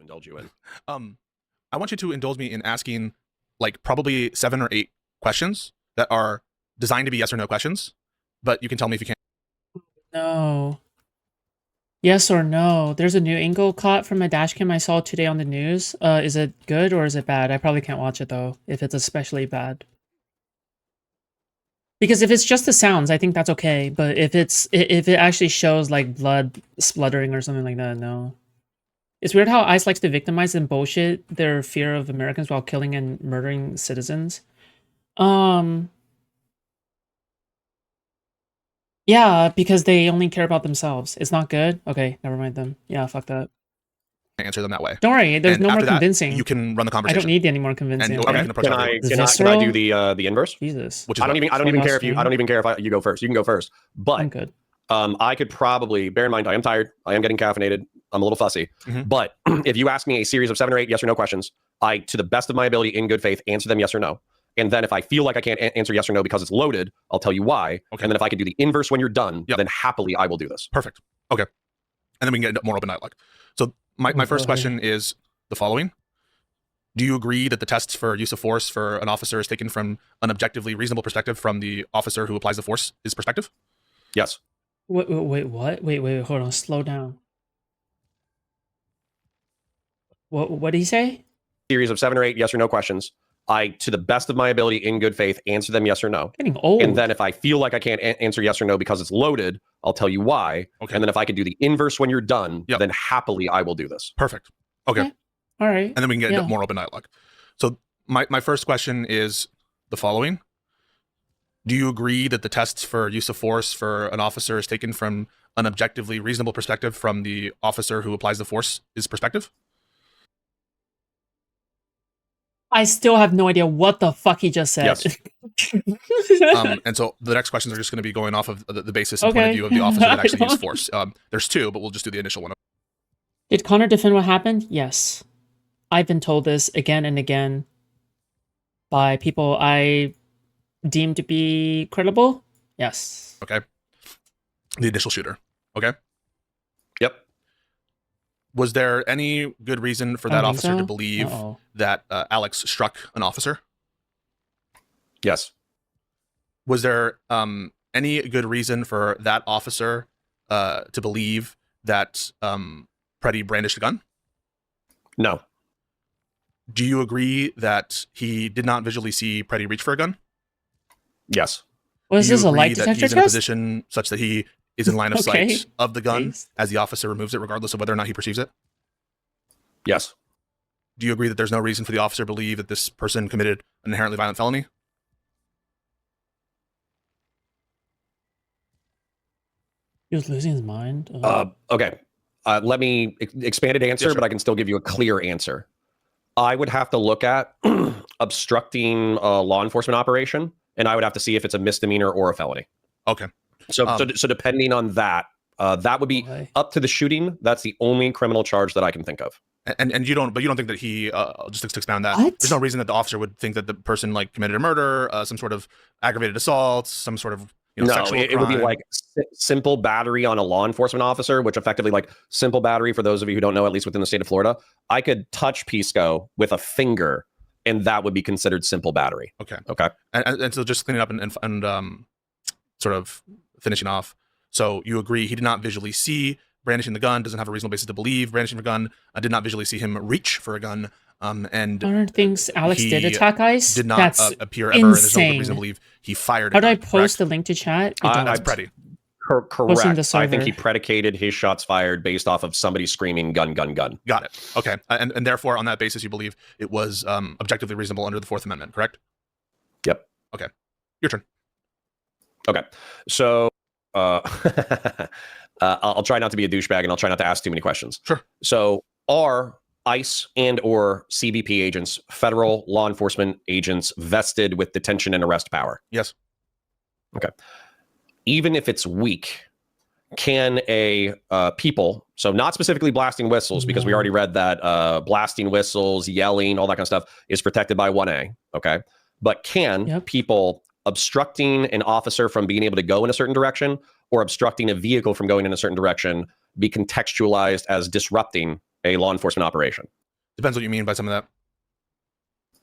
indulge you in. I want you to indulge me in asking like probably 7 or 8 questions that are designed to be yes or no questions, but you can tell me if you can't. No. Yes or no? There's a new angle caught from a dashcam I saw today on the news. Is it good or is it bad? I probably can't watch it though, if it's especially bad. Because if it's just the sounds, I think that's okay. But if it actually shows like blood spluttering or something like that, no. It's weird how ICE likes to victimize and bullshit their fear of Americans while killing and murdering citizens. Yeah, because they only care about themselves. It's not good. Okay, never mind them. Yeah, fuck that. Answer them that way. Don't worry, there's And no more after that, convincing. you can run the I conversation. don't need any more convincing. And okay. you can approach Can I do the inverse? Jesus. Which is I don't even care if you go first. You can go first. But I'm good. I could probably bear in mind I am tired. I am getting caffeinated. I'm a little fussy. But if you ask me a series of 7 or 8 yes or no questions, I, to the best of my ability, in good faith, answer them yes or no. And then if I feel like I can't answer yes or no because it's loaded, I'll tell you why. Okay. And then if I could do the inverse when you're done, then happily I will do this. Perfect. Okay. And then we can get more open dialogue. So my first question is the following. Do you agree that the tests for use of force for an officer is taken from an objectively reasonable perspective from the officer who applies the force, his perspective? Yes. Wait, what? Wait, hold on, slow down. What did he say? Series of 7 or 8 yes or no questions. I, to the best of my ability, in good faith, answer them yes or no. Getting old. And then if I feel like I can't answer yes or no because it's loaded, I'll tell you why. Okay. And then if I could do the inverse when you're done, then happily I will do this. Perfect. Okay. All right. And then we can get more open dialogue. So my first question is the following. Do you agree that the tests for use of force for an officer is taken from an objectively reasonable perspective from the officer who applies the force, his perspective? I still have no idea what the fuck he just said. Yes. And so the next questions are just going to be going off of the basis and point of view of the officer that actually used force. There's 2, but we'll just do the initial one. Did Connor defend what happened? Yes. I've been told this again and again by people I deem to be credible. Yes. Okay. The initial shooter. Okay. Yep. Was there any good reason for that officer to believe that Alex struck an officer? Yes. Was there any good reason for that officer to believe that Preddy brandished a gun? No. Do you agree that he did not visually see Preddy reach for a gun? Yes. Was this a light detector test? He's in a position such that he is in line of sight of the gun as the officer removes it, regardless of whether or not he perceives it? Yes. Do you agree that there's no reason for the officer to believe that this person committed an inherently violent felony? He was losing his mind? Okay. Let me expanded answer, but I can still give you a clear answer. I would have to look at obstructing a law enforcement operation, and I would have to see if it's a misdemeanor or a felony. Okay. So depending on that, that would be up to the shooting. That's the only criminal charge that I can think of. And you don't think that he just to expound that there's no reason that the officer would think that the person like committed a murder, some sort of aggravated assault, some sort of sexual crime. It would be like simple battery on a law enforcement officer, which effectively like simple battery for those of you who don't know, at least within the state of Florida, I could touch Pisco with a finger and that would be considered simple battery. Okay. Okay. And so just cleaning up and sort of finishing off. So you agree he did not visually see brandishing the gun, doesn't have a reasonable basis to believe brandishing the gun, did not visually see him reach for a gun, and Connor thinks Alex did attack ICE? Did not That's appear ever, and there's no reason to believe he fired How a do I gun, post correct? the link to chat? That's Preddy. Correct. I think he predicated his shots fired based off of somebody screaming gun, gun, gun. Got it. Okay. And therefore, on that basis, you believe it was objectively reasonable under the Fourth Amendment, correct? Yep. Okay. Your turn. Okay. So I'll try not to be a douchebag and I'll try not to ask too many questions. Sure. So are ICE and or CBP agents, federal law enforcement agents, vested with detention and arrest power? Yes. Okay. Even if it's weak, can a people, so not specifically blasting whistles, because we already read that blasting whistles, yelling, all that kind of stuff is protected by 1A, okay? But can people obstructing an officer from being able to go in a certain direction or obstructing a vehicle from going in a certain direction be contextualized as disrupting a law enforcement operation? Depends what you mean by some of that.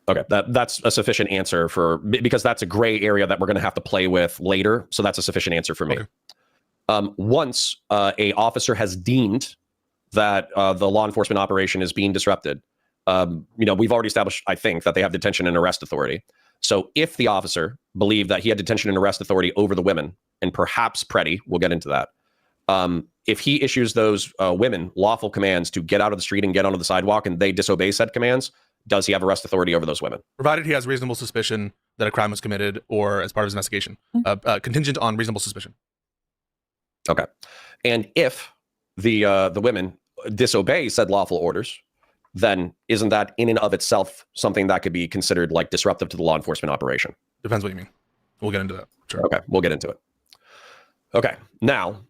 Okay, that's a sufficient answer because that's a gray area that we're going to have to play with later. So that's a sufficient answer for me. Okay. Once a officer has deemed that the law enforcement operation is being disrupted, we've already established, I think, that they have detention and arrest authority. So if the officer believed that he had detention and arrest authority over the women, and perhaps Preddy, we'll get into that. If he issues those women lawful commands to get out of the street and get onto the sidewalk and they disobey said commands, does he have arrest authority over those women? Provided he has reasonable suspicion that a crime was committed or as part of his investigation. Contingent on reasonable suspicion. Okay. And if the women disobey said lawful orders, then isn't that in and of itself something that could be considered like disruptive to the law enforcement operation? Depends what you mean. We'll get into that. Sure. Okay, we'll get into it. Okay. Now,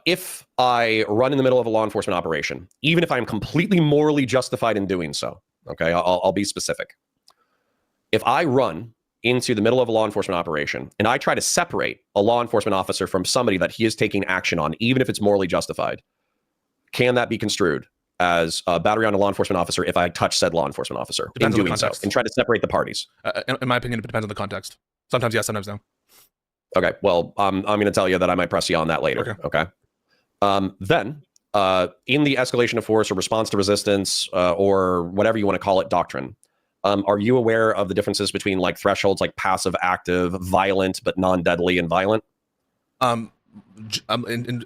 if I run in the middle of a law enforcement operation, even if I'm completely morally justified in doing so, okay, I'll be specific. If I run into the middle of a law enforcement operation and I try to separate a law enforcement officer from somebody that he is taking action on, even if it's morally justified, can that be construed as a battery on a law enforcement officer if I touch said law enforcement officer Depends in on the doing so context. and try to separate the parties? In my opinion, it depends on the context. Sometimes yes, sometimes no. Okay, well, I'm going to tell you that I might press you on that later. Okay. Then, in the escalation of force or response to resistance or whatever you want to call it doctrine, are you aware of the differences between like thresholds like passive, active, violent, but non-deadly and violent?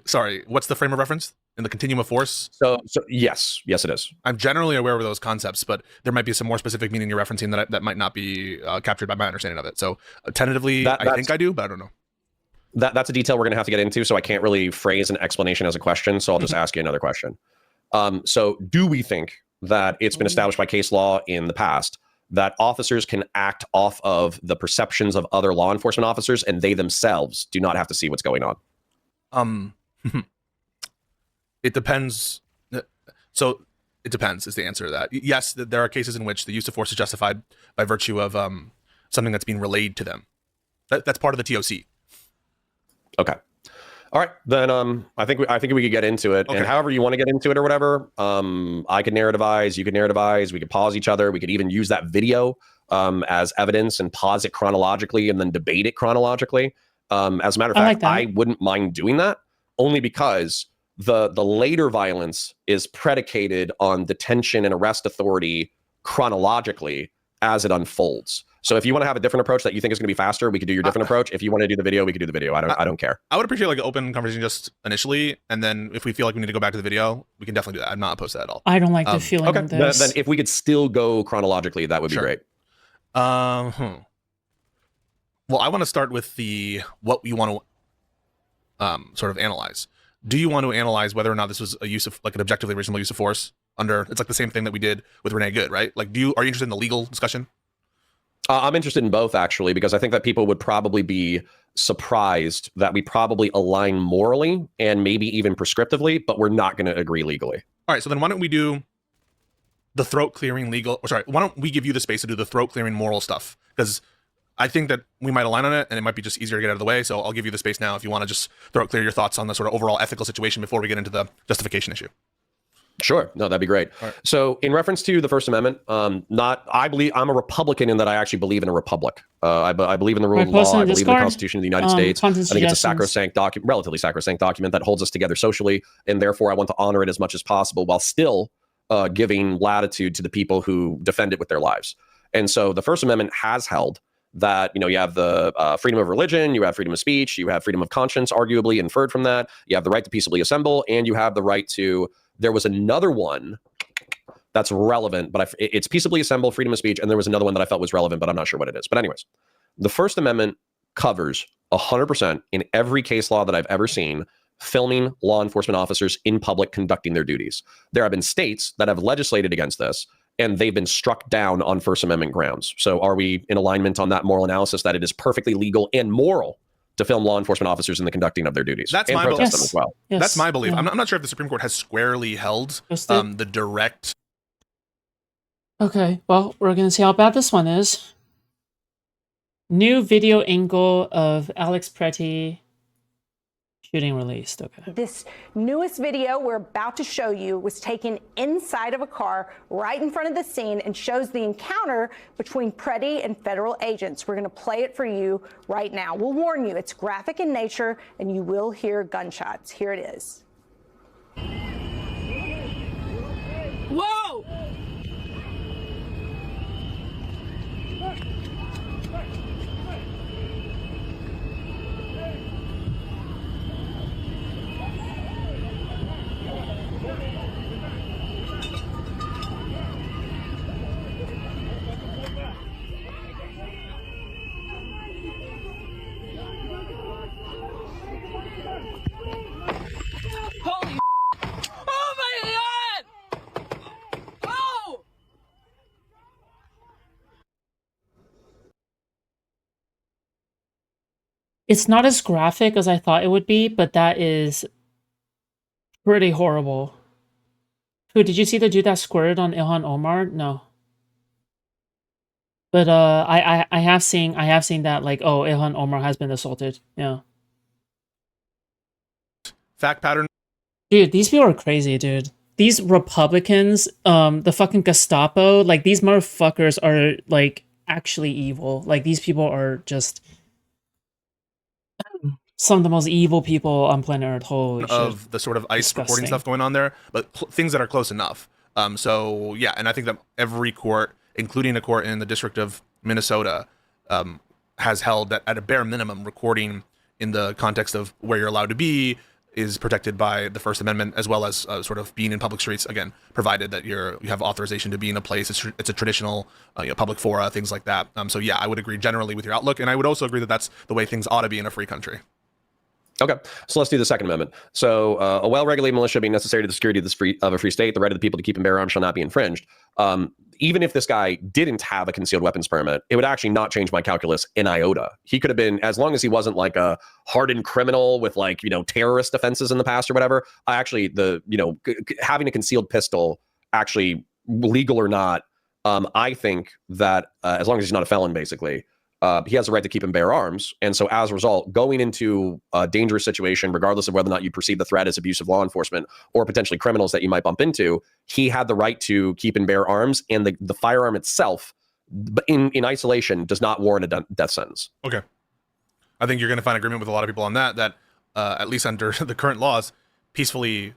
Sorry, what's the frame of reference? In the continuum of force? So yes, it is. I'm generally aware of those concepts, but there might be some more specific meaning you're referencing that might not be captured by my understanding of it. So tentatively, I think I do, but I don't know. That's a detail we're going to have to get into, so I can't really phrase an explanation as a question, so I'll just ask you another question. So do we think that it's been established by case law in the past that officers can act off of the perceptions of other law enforcement officers and they themselves do not have to see what's going on? It depends. So it depends is the answer to that. Yes, there are cases in which the use of force is justified by virtue of something that's being relayed to them. That's part of the TOC. Okay. All right. Then I think we could get into it. Okay. And however you want to get into it or whatever, I could narrativize, you could narrativize, we could pause each other. We could even use that video as evidence and pause it chronologically and then debate it chronologically. As a matter of fact, I wouldn't mind doing that only because the later violence is predicated on detention and arrest authority chronologically as it unfolds. So if you want to have a different approach that you think is going to be faster, we could do your different approach. If you want to do the video, we could do the video. I don't care. I would appreciate like an open conversation just initially, and then if we feel like we need to go back to the video, we can definitely do that. I'm not opposed to that at all. I don't like the feeling of this. Then if we could still go chronologically, that would be great. Well, I want to start with what we want to sort of analyze. Do you want to analyze whether or not this was a use of like an objectively reasonable use of force it's like the same thing that we did with Renee Good, right? Like, are you interested in the legal discussion? I'm interested in both, actually, because I think that people would probably be surprised that we probably align morally and maybe even prescriptively, but we're not going to agree legally. All right, so then why don't we do the throat clearing why don't we give you the space to do the throat clearing moral stuff? Because I think that we might align on it and it might be just easier to get out of the way. So I'll give you the space now if you want to just throat clear your thoughts on the sort of overall ethical situation before we get into the justification issue. Sure. No, that'd be great. Right. So in reference to the First Amendment, I believe I'm a Republican in that I actually believe in a republic. I believe in the rule of law. I believe in the Constitution of the United States. I think it's a sacrosanct document, relatively sacrosanct document that holds us together socially. And therefore I want to honor it as much as possible while still giving latitude to the people who defend it with their lives. And so the First Amendment has held that, you have the freedom of religion, you have freedom of speech, you have freedom of conscience, arguably inferred from that. You have the right to peaceably assemble, and you have the right to, there was another one that's relevant, but it's peaceably assemble, freedom of speech, and there was another one that I felt was relevant, but I'm not sure what it is. But anyways, the First Amendment covers 100% in every case law that I've ever seen, filming law enforcement officers in public conducting their duties. There have been states that have legislated against this, and they've been struck down on First Amendment grounds. So are we in alignment on that moral analysis that it is perfectly legal and moral to film law enforcement officers in the conducting of their duties? That's and my protest belief. Them as well. Yes. That's my belief. Yeah. I'm not sure if the Supreme Court has squarely held the direct. Okay, well, we're going to see how bad this one is. New video angle of Alex Preddy Shooting released. Okay. This newest video we're about to show you was taken inside of a car right in front of the scene and shows the encounter between Preddy and federal agents. We're going to play it for you right now. We'll warn you, it's graphic in nature and you will hear gunshots. Here it is. Whoa! Holy oh my god! Oh! It's not as graphic as I thought it would be, but that is pretty horrible. Who did you see the dude that squirted on Ilhan Omar? No. But I have seen that, like, oh, Ilhan Omar has been assaulted. Yeah. Fact pattern. Dude, these people are crazy, dude. These Republicans, the fucking Gestapo, like, these motherfuckers are, like, actually evil. Like, these people are just some of the most evil people on planet Earth. Holy shit. Of the sort of ICE reporting Disgusting. stuff going on there, but things that are close enough. So yeah, and I think that every court, including a court in the District of Minnesota, has held that at a bare minimum, recording in the context of where you're allowed to be is protected by the First Amendment, as well as sort of being in public streets, again, provided that you have authorization to be in a place. It's a traditional public fora, things like that. So yeah, I would agree generally with your outlook, and I would also agree that that's the way things ought to be in a free country. Okay, so let's do the Second Amendment. So a well-regulated militia being necessary to the security of a free state, the right of the people to keep and bear arms shall not be infringed. Even if this guy didn't have a concealed weapons permit, it would actually not change my calculus in iota. He could have been, as long as he wasn't like a hardened criminal with, like, terrorist offenses in the past or whatever. Having a concealed pistol, actually legal or not, I think that as long as he's not a felon, basically, he has the right to keep and bear arms. And so as a result, going into a dangerous situation, regardless of whether or not you perceive the threat as abuse of law enforcement or potentially criminals that you might bump into, he had the right to keep and bear arms. And the firearm itself, in isolation, does not warrant a death sentence. Okay. I think you're going to find agreement with a lot of people on that at least under the current laws, peacefully,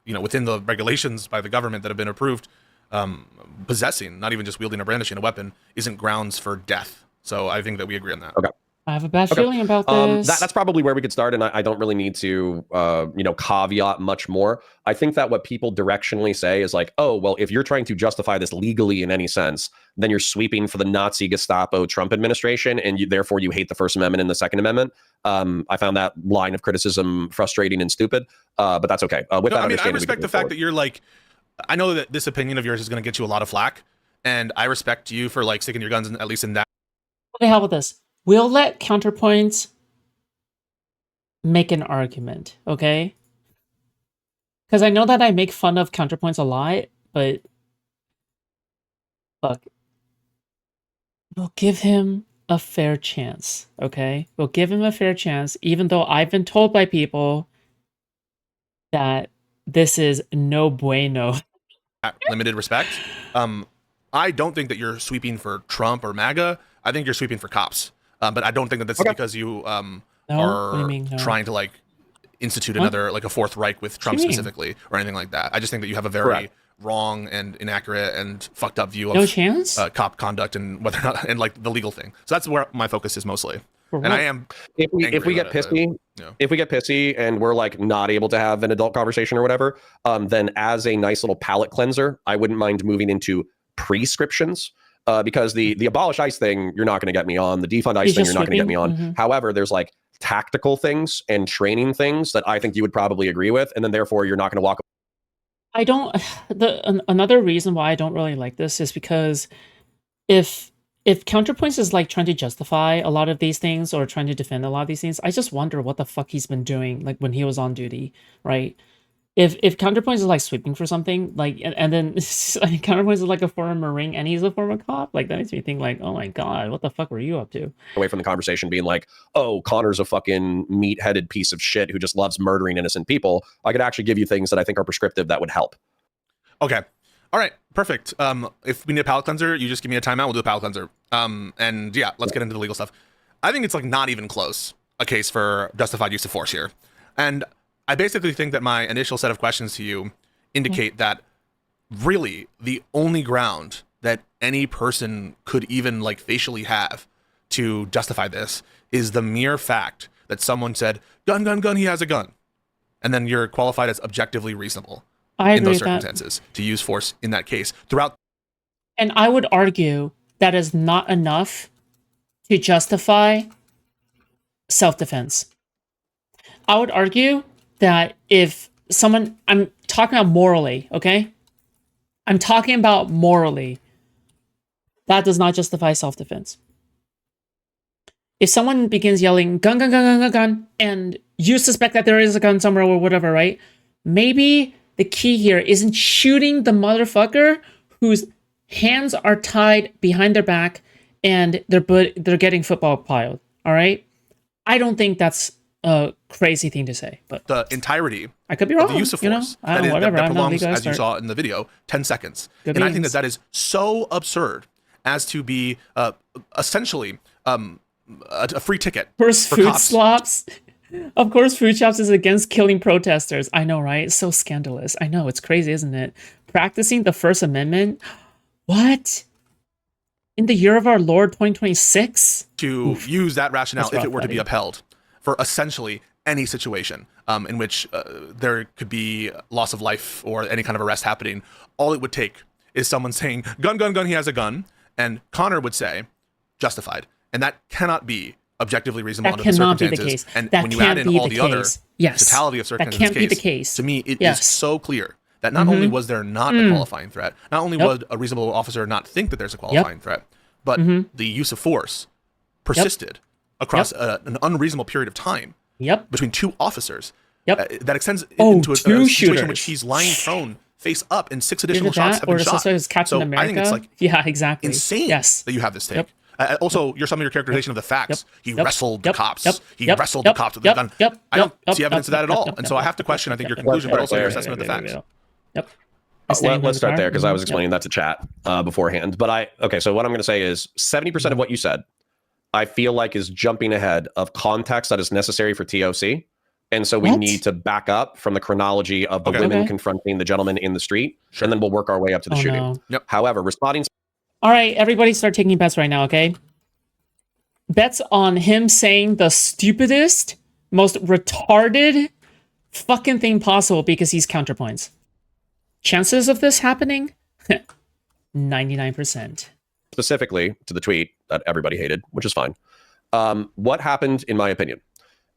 within the regulations by the government that have been approved, possessing, not even just wielding or brandishing a weapon, isn't grounds for death. So I think that we agree on that. Okay. I have a bad feeling about this. That's probably where we could start, and I don't really need to, caveat much more. I think that what people directionally say is like, oh, well, if you're trying to justify this legally in any sense, then you're sweeping for the Nazi Gestapo Trump administration, and therefore you hate the First Amendment and the Second Amendment. I found that line of criticism frustrating and stupid, but that's okay. I respect the fact that you're like, I know that this opinion of yours is going to get you a lot of flack, and I respect you for like sticking your guns, at least in that. Okay, how about this? We'll let Counterpoints make an argument, okay? Because I know that I make fun of Counterpoints a lot, but look, we'll give him a fair chance, okay? We'll give him a fair chance, even though I've been told by people that this is no bueno. Limited respect. I don't think that you're sweeping for Trump or MAGA. I think you're sweeping for cops. But I don't think that that's because you are trying to like institute another, like a Fourth Reich with Trump specifically or anything like that. I just think that you have a very wrong and inaccurate and fucked up view of cop conduct and whether or not, and like the legal thing. So that's where my focus is mostly. And I am, if we get pissy and we're like not able to have an adult conversation or whatever, then as a nice little palate cleanser, I wouldn't mind moving into prescriptions. Because the abolish ICE thing, you're not going to get me on. The defund ICE thing, you're not going to get me on. Mm-hmm. However, there's like tactical things and training things that I think you would probably agree with, and then therefore you're not going to walk. I don't. Another reason why I don't really like this is because if Counterpoints is like trying to justify a lot of these things or trying to defend a lot of these things, I just wonder what the fuck he's been doing like when he was on duty, right? if Counterpoints is like sweeping for something, like, and then Counterpoints is like a former Marine and he's a former cop, like that makes me think like, oh my god, what the fuck were you up to? Away from the conversation being like, oh, Connor's a fucking meat-headed piece of shit who just loves murdering innocent people. I could actually give you things that I think are prescriptive that would help. Okay. All right. Perfect. If we need a palate cleanser, you just give me a timeout. We'll do a palate cleanser. And yeah, let's get into the legal stuff. I think it's like not even close a case for justified use of force here. And I basically think that my initial set of questions to you indicate that really the only ground that any person could even like facially have to justify this is the mere fact that someone said, gun, gun, gun, he has a gun. And then you're qualified as objectively reasonable in those circumstances to use force in that case throughout. And I would argue that is not enough to justify self-defense. I would argue that if someone, I'm talking about morally, okay? I'm talking about morally. That does not justify self-defense. If someone begins yelling, gun, gun, gun, gun, gun, gun, and you suspect that there is a gun somewhere or whatever, right? Maybe the key here isn't shooting the motherfucker whose hands are tied behind their back and they're getting football piled, all right? I don't think that's a crazy thing to say, but the entirety I could be wrong. of the use of force that prolongs, as you saw in the video, 10 seconds. Good and beans. I think that that is so absurd as to be essentially a free ticket Of course, for food cops. slops. Of course, Foodshops is against killing protesters. I know, right? It's so scandalous. I know, it's crazy, isn't it? Practicing the First Amendment? What? In the year of our Lord 2026? To use that rationale That's if rough, it were to be buddy. upheld for essentially any situation in which there could be loss of life or any kind of arrest happening. All it would take is someone saying, gun, gun, gun, he has a gun. And Connor would say, justified. And that cannot be objectively reasonable That under the cannot be the circumstances. case. And That when you can't add in be all the the other case. Yes. totality of That circumstances, can't be the case, case. to me, it is Yes. so clear that not only was there not a qualifying threat, not only Yep. would a reasonable officer not think that there's a qualifying threat, but the use of force persisted across an unreasonable period of time Yep. between two officers. Yep. That extends Oh, into a two situation in which shooters. he's lying prone, face up, and 6 Either additional shots that have or been the shot. suspect is Captain So America. I think it's like yeah, exactly. insane Yes. that you have this take. Yep. Also, some of your characterization of the facts. He Yep. wrestled Yep. the cops. Yep. He Yep. wrestled Yep. the cops with Yep. the gun. Yep. I don't Yep. see evidence of that at all. Yep. And so I have to question, I think, your Yep. conclusion, but also your Yep. assessment of the facts. Yep. Let's start there because I was explaining that to chat beforehand. But so what I'm going to say is 70% of what you said, I feel like is jumping ahead of context that is necessary for TOC. And so we What? need to back up from the chronology of the Okay. women Okay. confronting the gentleman in the street, and then we'll work our way up to the shooting. No. Yep. However, responding All right, everybody start taking bets right now, okay? Bets on him saying the stupidest, most retarded fucking thing possible because he's counterpoints. Chances of this happening? 99%. specifically to the tweet that everybody hated, which is fine. What happened, in my opinion,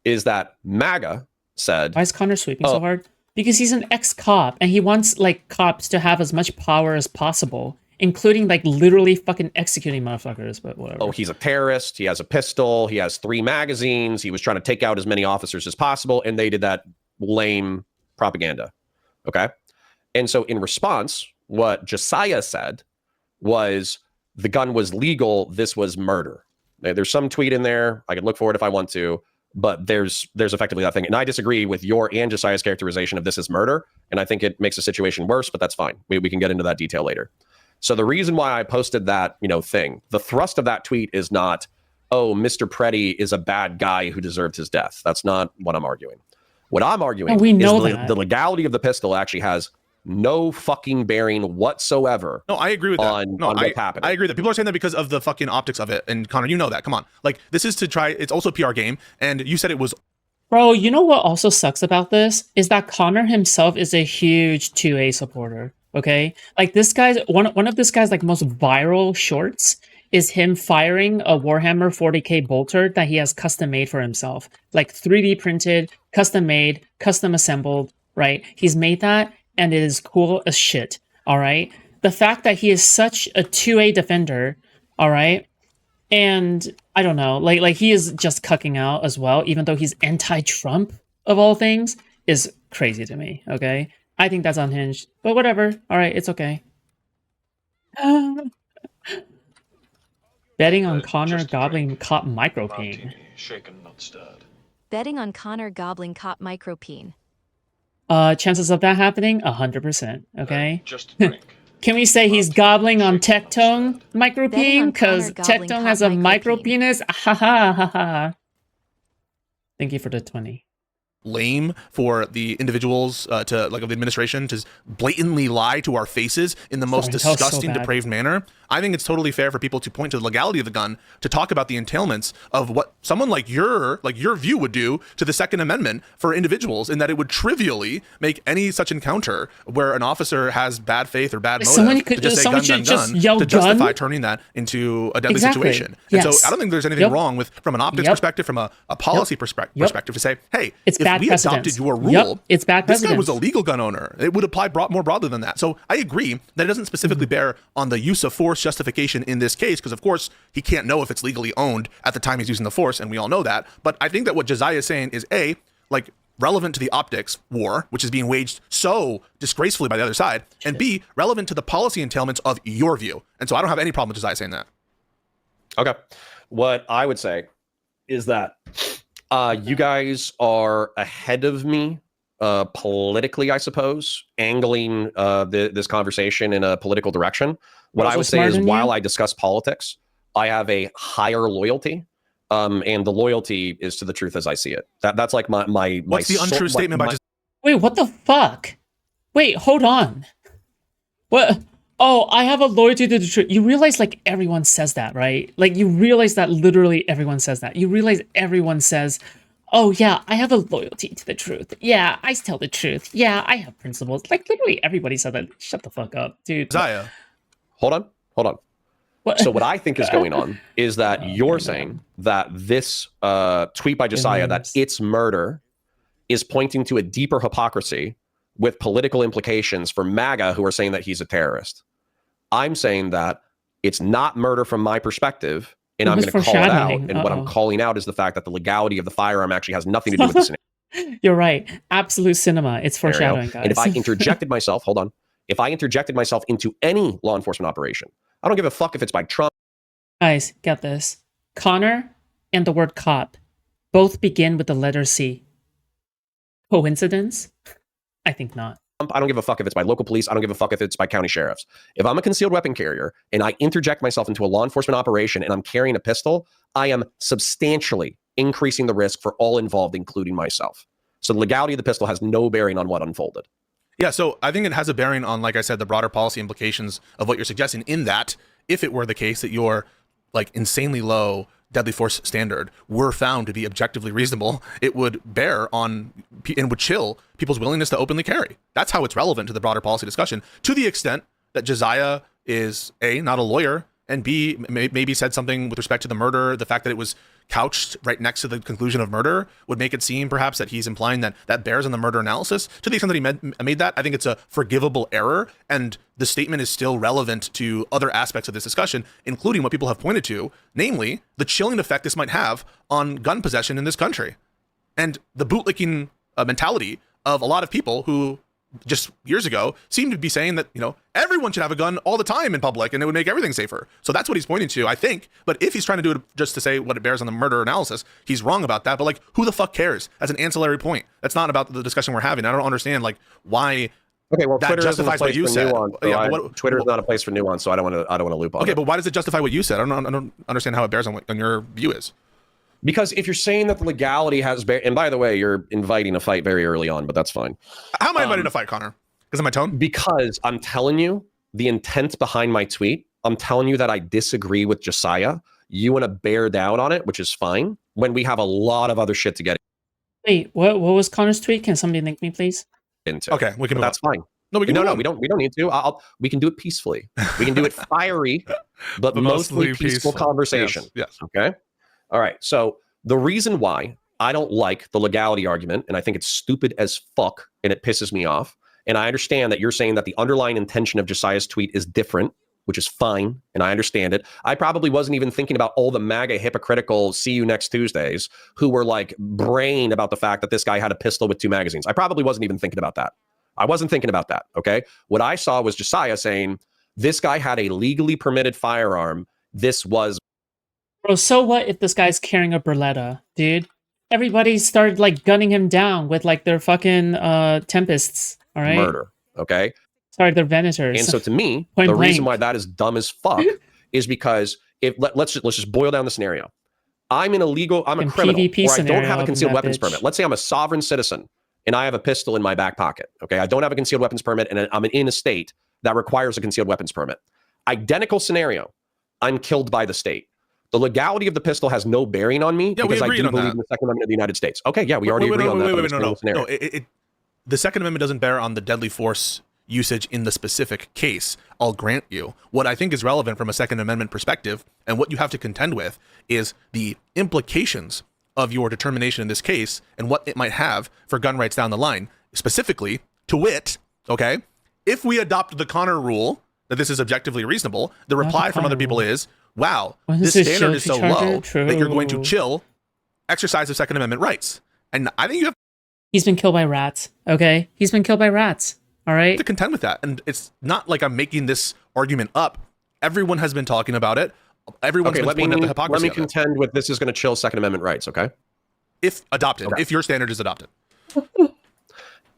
is that MAGA said, Why is Connor sweeping so Oh. hard? Because he's an ex-cop and he wants like cops to have as much power as possible, including like literally fucking executing motherfuckers, but whatever. oh, he's a terrorist. He has a pistol. He has 3 magazines. He was trying to take out as many officers as possible. And they did that lame propaganda. Okay. And so in response, what Josiah said was the gun was legal. This was murder. There's some tweet in there. I could look for it if I want to, but there's effectively that thing. And I disagree with your and Josiah's characterization of this as murder. And I think it makes the situation worse, but that's fine. We can get into that detail later. So the reason why I posted that, thing, the thrust of that tweet is not, oh, Mr. Preddy is a bad guy who deserved his death. That's not what I'm arguing. What I'm arguing we know is that. the legality of the pistol actually has no fucking bearing whatsoever. No, I agree with that. On No, what's happening. I agree that people are saying that because of the fucking optics of it. And Connor, you know that. Come on. Like, this is to try, it's also a PR game. And you said it was Bro, you know what also sucks about this is that Connor himself is a huge 2A supporter. Okay, like this guy's one of this guy's like most viral shorts is him firing a Warhammer 40k bolter that he has custom made for himself, like 3D printed, custom made, custom assembled. Right, he's made that, and it is cool as shit. All right, the fact that he is such a 2A defender. All right. And I don't know, like he is just cucking out as well, even though he's anti-Trump of all things, is crazy to me. Okay, I think that's unhinged. But whatever. All right, it's okay. Betting on Connor gobbling cop micropene. Shaken, not stirred. Betting on Connor gobbling cop micropene. Chances of that happening, 100%. Okay. Just a drink. Can we say he's gobbling on Tectone micropene? Betting on Because Connor gobbling Tectone cop has a micropene. micro penis? Ha ha ha ha. Thank you for the 20. Lame for the individuals to like of the administration to blatantly lie to our faces in the most Sorry, that was so disgusting, bad. depraved manner. I think it's totally fair for people to point to the legality of the gun, to talk about the entailments of what someone like your view would do to the Second Amendment for individuals, in that it would trivially make any such encounter where an officer has bad faith or bad motive to just say gun, gun, gun, to justify turning that into a deadly situation. And Yes. so I don't think there's anything wrong with, from an optics perspective, from a policy perspective, to say, hey, It's if bad we precedence. adopted your rule, It's bad this guy precedence. was a legal gun owner. It would apply more broadly than that. So I agree that it doesn't specifically bear on the use of force justification in this case, because of course he can't know if it's legally owned at the time he's using the force, and we all know that. But I think that what Josiah is saying is like relevant to the optics war, which is being waged so disgracefully by the other side, and B, relevant to the policy entailments of your view. And so I don't have any problem with Josiah saying that. Okay. What I would say is that you guys are ahead of me politically, I suppose, angling this conversation in a political direction. What I would say is, while I discuss politics, I have a higher loyalty, and the loyalty is to the truth as I see it. That's like my What's the untrue statement by just? Wait, what the fuck? Wait, hold on. What? Oh, I have a loyalty to the truth. You realize, like, everyone says that, right? Like, you realize that literally everyone says that. You realize everyone says, oh, yeah, I have a loyalty to the truth. Yeah, I tell the truth. Yeah, I have principles. Like, literally everybody said that. Shut the fuck up, dude. Josiah. Hold on. What? So what I think is going on is that you're saying that this tweet by Josiah, that it's murder, is pointing to a deeper hypocrisy with political implications for MAGA, who are saying that he's a terrorist. I'm saying that it's not murder from my perspective, and I'm going to call it out. And what I'm calling out is the fact that the legality of the firearm actually has nothing to do with the scenario. You're right. Absolute cinema. It's foreshadowing, guys. And if I interjected myself, hold on. If I interjected myself into any law enforcement operation, I don't give a fuck if it's by Trump. Guys, get this. Connor and the word cop both begin with the letter C. Coincidence? I think not. I don't give a fuck if it's by local police. I don't give a fuck if it's by county sheriffs. If I'm a concealed weapon carrier and I interject myself into a law enforcement operation and I'm carrying a pistol, I am substantially increasing the risk for all involved, including myself. So the legality of the pistol has no bearing on what unfolded. Yeah, so I think it has a bearing on, like I said, the broader policy implications of what you're suggesting, in that if it were the case that your like insanely low deadly force standard were found to be objectively reasonable, it would bear on and would chill people's willingness to openly carry. That's how it's relevant to the broader policy discussion, to the extent that Josiah is A, not a lawyer, and B, maybe said something with respect to the murder. The fact that it was couched right next to the conclusion of murder would make it seem perhaps that he's implying that that bears on the murder analysis. To the extent that he made that, I think it's a forgivable error, and the statement is still relevant to other aspects of this discussion, including what people have pointed to, namely the chilling effect this might have on gun possession in this country, and the bootlicking mentality of a lot of people who just years ago seemed to be saying that, you know, everyone should have a gun all the time in public and it would make everything safer. So that's what he's pointing to, I think. But if he's trying to do it just to say what it bears on the murder analysis, he's wrong about that. But like, who the fuck cares? As an ancillary point, that's not about the discussion we're having. I don't understand like why. Okay, well, that Twitter justifies what you said. Twitter is not a place for nuance, so I don't want to loop on. Okay, it. but why does it justify what you said? I don't understand how it bears on what your view is. Because if you're saying that the legality has, and by the way, you're inviting a fight very early on, but that's fine. How am I inviting a fight, Connor? Because of my tone? Because I'm telling you the intent behind my tweet. I'm telling you that I disagree with Josiah. You want to bear down on it, which is fine, when we have a lot of other shit to get Wait, what was Connor's tweet? Can somebody link me, please? into. Okay, we can. That's fine. No, we can. No, we don't need to. We can do it peacefully. We can do it fiery, but mostly peaceful conversation. Yes. Okay. All right. So the reason why I don't like the legality argument, and I think it's stupid as fuck, and it pisses me off. And I understand that you're saying that the underlying intention of Josiah's tweet is different. which is fine, and I understand it. I probably wasn't even thinking about all the MAGA hypocritical see you next Tuesdays who were like braying about the fact that this guy had a pistol with 2 magazines. I probably wasn't even thinking about that. I wasn't thinking about that, okay? What I saw was Josiah saying, this guy had a legally permitted firearm. This was... Bro, so what if this guy's carrying a Beretta, dude? Everybody started, like, gunning him down with, like, their fucking Tempests, all right? murder, okay? Sorry, they're Venators. And so to me, Point the reason blank. why that is dumb as fuck is because if let's just boil down the scenario. I'm a In criminal, PvP or I don't have scenario a concealed from that weapons bitch. permit. Let's say I'm a sovereign citizen and I have a pistol in my back pocket. Okay, I don't have a concealed weapons permit, and I'm in a state that requires a concealed weapons permit. Identical scenario. I'm killed by the state. The legality of the pistol has no bearing on me because I do believe in the Second Amendment of the United States. Okay, yeah, we already agree on that. The Second Amendment doesn't bear on the deadly force usage in the specific case. I'll grant you. What I think is relevant from a Second Amendment perspective, and what you have to contend with, is the implications of your determination in this case and what it might have for gun rights down the line. Specifically, to wit, okay, if we adopt the Connor rule that this is objectively reasonable, the reply from other people is, wow, this standard is so low that you're going to chill exercise of Second Amendment rights. And I think you have He's been killed by rats, okay? He's been killed by rats, all right? to contend with that. And it's not like I'm making this argument up. Everyone has been talking about it. Everyone's been pointing out the hypocrisy let me of it. contend with this is going to chill Second Amendment rights, okay? If adopted, if your standard is adopted.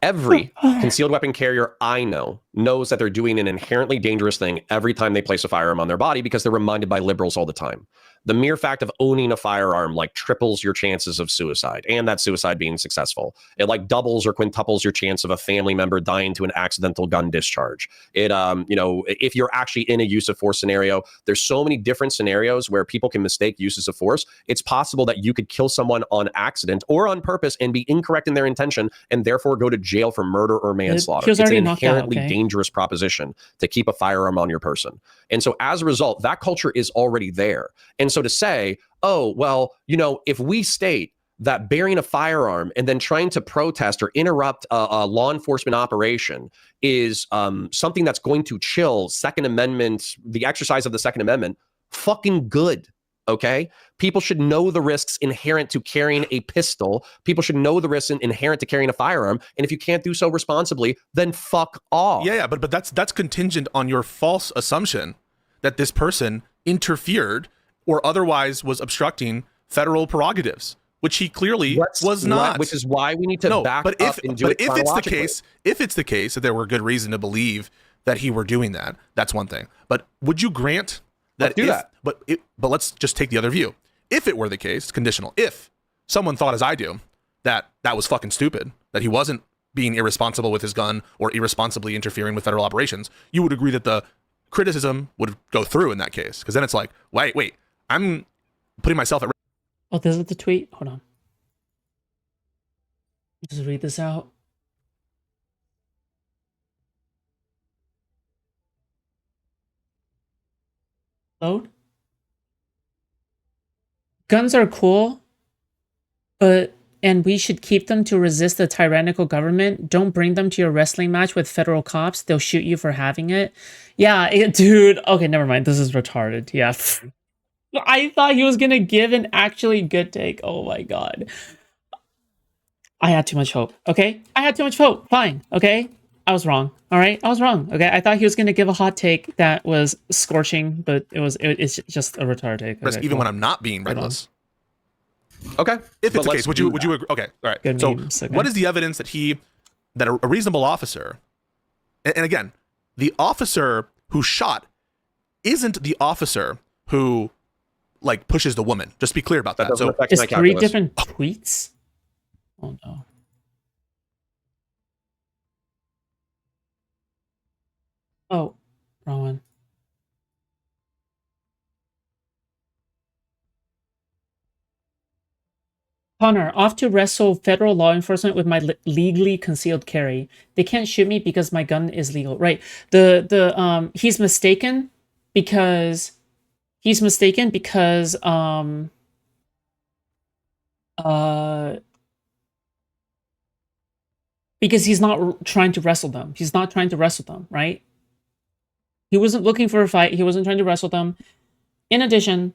Every concealed weapon carrier I know knows that they're doing an inherently dangerous thing every time they place a firearm on their body because they're reminded by liberals all the time. The mere fact of owning a firearm like triples your chances of suicide, and that suicide being successful. It like doubles or quintuples your chance of a family member dying to an accidental gun discharge. It, if you're actually in a use of force scenario, there's so many different scenarios where people can mistake uses of force. It's possible that you could kill someone on accident or on purpose and be incorrect in their intention and therefore go to jail for murder or manslaughter. It's an inherently dangerous proposition to keep a firearm on your person. And so as a result, that culture is already there. And so to say, oh, well, if we state that bearing a firearm and then trying to protest or interrupt a law enforcement operation is something that's going to chill Second Amendment, the exercise of the Second Amendment, fucking good. Okay, people should know the risks inherent to carrying a pistol. People should know the risks inherent to carrying a firearm. And if you can't do so responsibly, then fuck off. Yeah, but that's contingent on your false assumption that this person interfered or otherwise was obstructing federal prerogatives, which he clearly was not. Which is why we need to back up and do it chronologically. If it's the case that there were good reason to believe that he were doing that, that's one thing. But would you grant that? But let's just take the other view. If it were the case, conditional, if someone thought as I do that was fucking stupid, that he wasn't being irresponsible with his gun or irresponsibly interfering with federal operations, you would agree that the criticism would go through in that case. Because then it's like, wait, I'm putting myself at risk. Oh, this is the tweet? Hold on. Just read this out. Load. Guns are cool, and we should keep them to resist the tyrannical government. Don't bring them to your wrestling match with federal cops. They'll shoot you for having it. Yeah, dude. Okay, never mind. This is retarded. Yeah. I thought he was going to give an actually good take. Oh my God. I had too much hope. Okay? I had too much hope. Fine. Okay? I was wrong. All right? I was wrong. Okay? I thought he was going to give a hot take that was scorching, but it's just a retarded take. Okay, even when I'm not being reckless. Okay. If it's the case, would you agree? Okay. All right. Good So memes, okay. what is the evidence that a reasonable officer, and again, the officer who shot isn't the officer who like pushes the woman. Just be clear about that. doesn't So affect It's my 3 calculus. different tweets? Oh no. Oh, wrong one. Connor, off to wrestle federal law enforcement with my legally concealed carry. They can't shoot me because my gun is legal. Right. He's mistaken because he's not trying to wrestle them. He's not trying to wrestle them, right? He wasn't looking for a fight. He wasn't trying to wrestle them. In addition,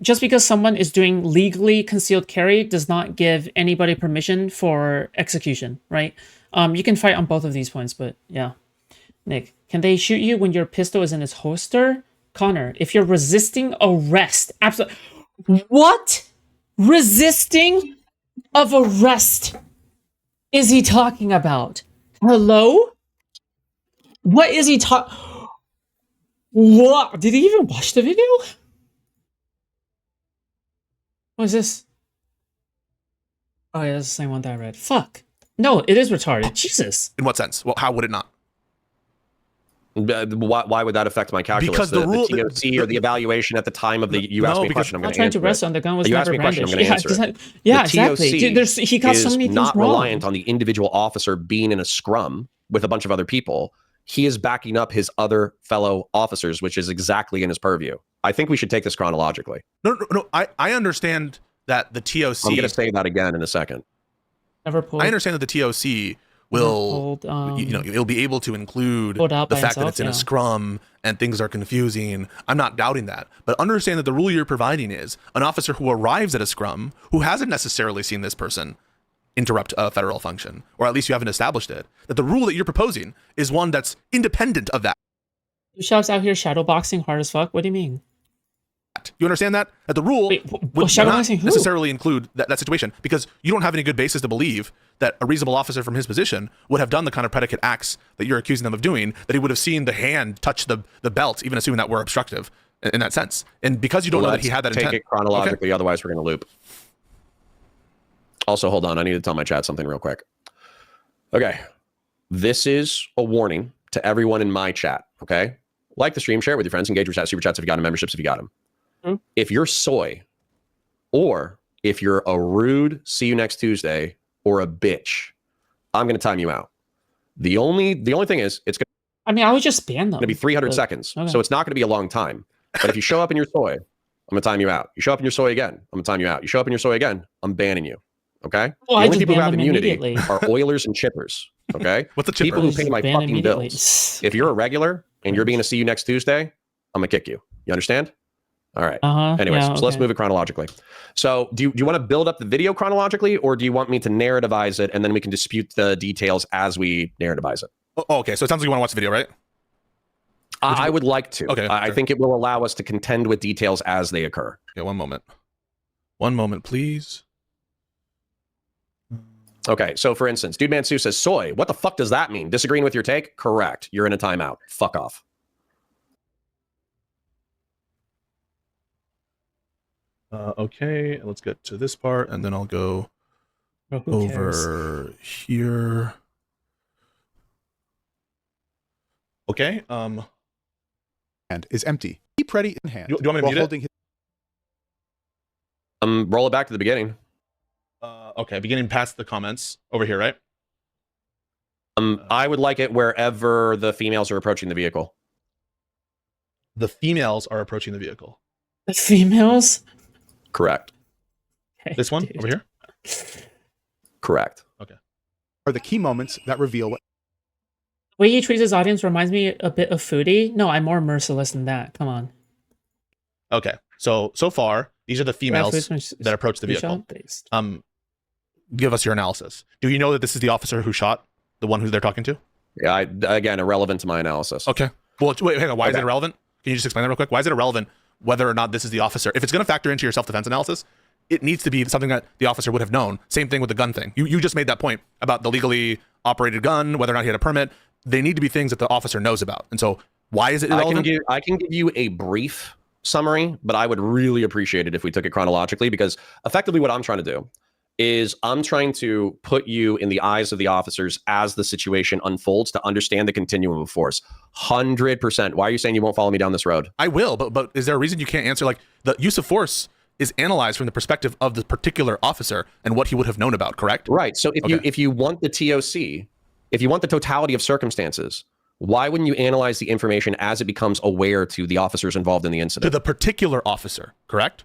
just because someone is doing legally concealed carry does not give anybody permission for execution, right? You can fight on both of these points, but yeah. Nick, can they shoot you when your pistol is in its holster? Connor, if you're resisting arrest, absolutely. What? Resisting of arrest is he talking about? Hello? What is he talking? What? Did he even watch the video? What is this? Oh yeah, that's the same one that I read. Fuck. No, it is retarded. Jesus. In what sense? Well, how would it not? Why would that affect my calculus? Because the rule, TOC or the evaluation at the time of the you asked me a question. I'm not going to trying answer to wrestle on the gun was you never asked me a question. I'm brandished. going to answer it. Yeah, The exactly. TOC Dude, he got so many things not wrong. reliant on the individual officer being in a scrum with a bunch of other people. He is backing up his other fellow officers, which is exactly in his purview. I think we should take this chronologically. No. I understand that the TOC. I'm going to say that again in a second. Never pulled. I understand that the TOC will, it'll be able to include the fact that it's in a scrum and things are confusing. I'm not doubting that, but understand that the rule you're providing is an officer who arrives at a scrum who hasn't necessarily seen this person interrupt a federal function, or at least you haven't established it. That the rule that you're proposing is one that's independent of that. Foodshops out here shadowboxing hard as fuck. What do you mean? You understand that? That the rule would not necessarily include that situation, because you don't have any good basis to believe that a reasonable officer from his position would have done the kind of predicate acts that you're accusing them of doing, that he would have seen the hand touch the belt, even assuming that we're obstructive in that sense. And because you don't know that he had that intent. Take it chronologically, otherwise we're going to loop. Also, hold on. I need to tell my chat something real quick. Okay. This is a warning to everyone in my chat, okay? Like the stream, share it with your friends, engage with chat, super chats if you got them, memberships if you got them. If you're soy, or if you're a rude see you next Tuesday or a bitch, I'm going to time you out. The only thing is, it's going to... I mean, I would just ban them. It's going to be 300 seconds. Okay. So it's not going to be a long time. But if you show up in your soy, I'm going to time you out. You show up in your soy again, I'm going to time you out. You show up in your soy again, I'm banning you. Okay? Well, the only people who have immunity are Oilers and chippers. Okay? What's a chipper? People who pay my fucking bills. If you're a regular and you're being a see you next Tuesday, I'm going to kick you. You understand? All right. Anyways, so let's move it chronologically. So do you want to build up the video chronologically, or do you want me to narrativize it and then we can dispute the details as we narrativize it? Oh, okay. So it sounds like you want to watch the video, right? I would like to. Okay. I think it will allow us to contend with details as they occur. Okay, one moment. One moment, please. Okay, so for instance, Dude Man Sue says, soy, what the fuck does that mean? Disagreeing with your take? Correct. You're in a timeout. Fuck off. Okay, let's get to this part, and then I'll go over here. Okay. And is empty. Keep ready in hand. Do you want me to mute it? Roll it back to the beginning. Okay, beginning past the comments over here, right? I would like it wherever the females are approaching the vehicle. The females are approaching the vehicle. The females? Correct. Okay, this one over here? Correct. Okay. Are the key moments that reveal what... The way he treats his audience reminds me a bit of Foodie. No, I'm more merciless than that. Come on. Okay. So far, these are the females that approach the vehicle. Give us your analysis. Do you know that this is the officer who shot the one who they're talking to? Yeah, again, irrelevant to my analysis. Okay. Well, wait, hang on. Why is it irrelevant? Can you just explain that real quick? Why is it irrelevant whether or not this is the officer? If it's going to factor into your self-defense analysis, it needs to be something that the officer would have known. Same thing with the gun thing. You just made that point about the legally operated gun, whether or not he had a permit. They need to be things that the officer knows about. And so why is it irrelevant? I can give you a brief summary, but I would really appreciate it if we took it chronologically, because effectively what I'm trying to do is I'm trying to put you in the eyes of the officers as the situation unfolds to understand the continuum of force. 100%. Why are you saying you won't follow me down this road? I will, but is there a reason you can't answer? Like, the use of force is analyzed from the perspective of the particular officer and what he would have known about, correct? Right. So if you want the TOC, if you want the totality of circumstances, why wouldn't you analyze the information as it becomes aware to the officers involved in the incident? To the particular officer, correct?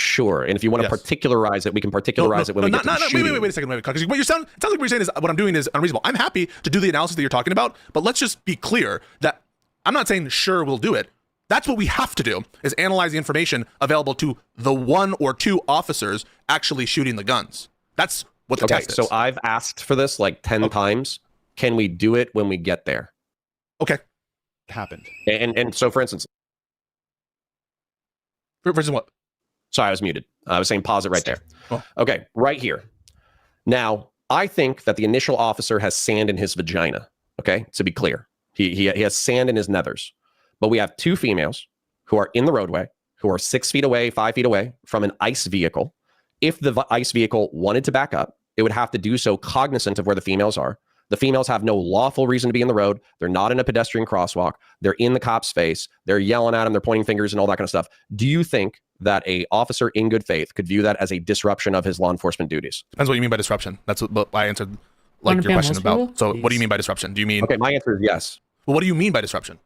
Sure. And if you want to particularize it, we can particularize it when we get to the shooting. Wait a second. Because what it sounds like what you're saying is what I'm doing is unreasonable. I'm happy to do the analysis that you're talking about, but let's just be clear that I'm not saying sure we'll do it. That's what we have to do, is analyze the information available to the 1 or 2 officers actually shooting the guns. That's what the test is. So I've asked for this like 10 times. Can we do it when we get there? Okay. Happened. And so, for instance, For instance, what? sorry, I was muted. I was saying pause it right there. Oh. Okay, right here. Now, I think that the initial officer has sand in his vagina. Okay, to be clear, he has sand in his nethers. But we have 2 females who are in the roadway, who are 6 feet away, 5 feet away from an ICE vehicle. If the ICE vehicle wanted to back up, it would have to do so cognizant of where the females are. The females have no lawful reason to be in the road. They're not in a pedestrian crosswalk. They're in the cop's face. They're yelling at him. They're pointing fingers and all that kind of stuff. Do you think that a officer in good faith could view that as a disruption of his law enforcement duties? Depends what you mean by disruption. That's what I answered like your question about. So what do you mean by disruption? Do you mean... Okay, my answer is yes. Well, what do you mean by disruption?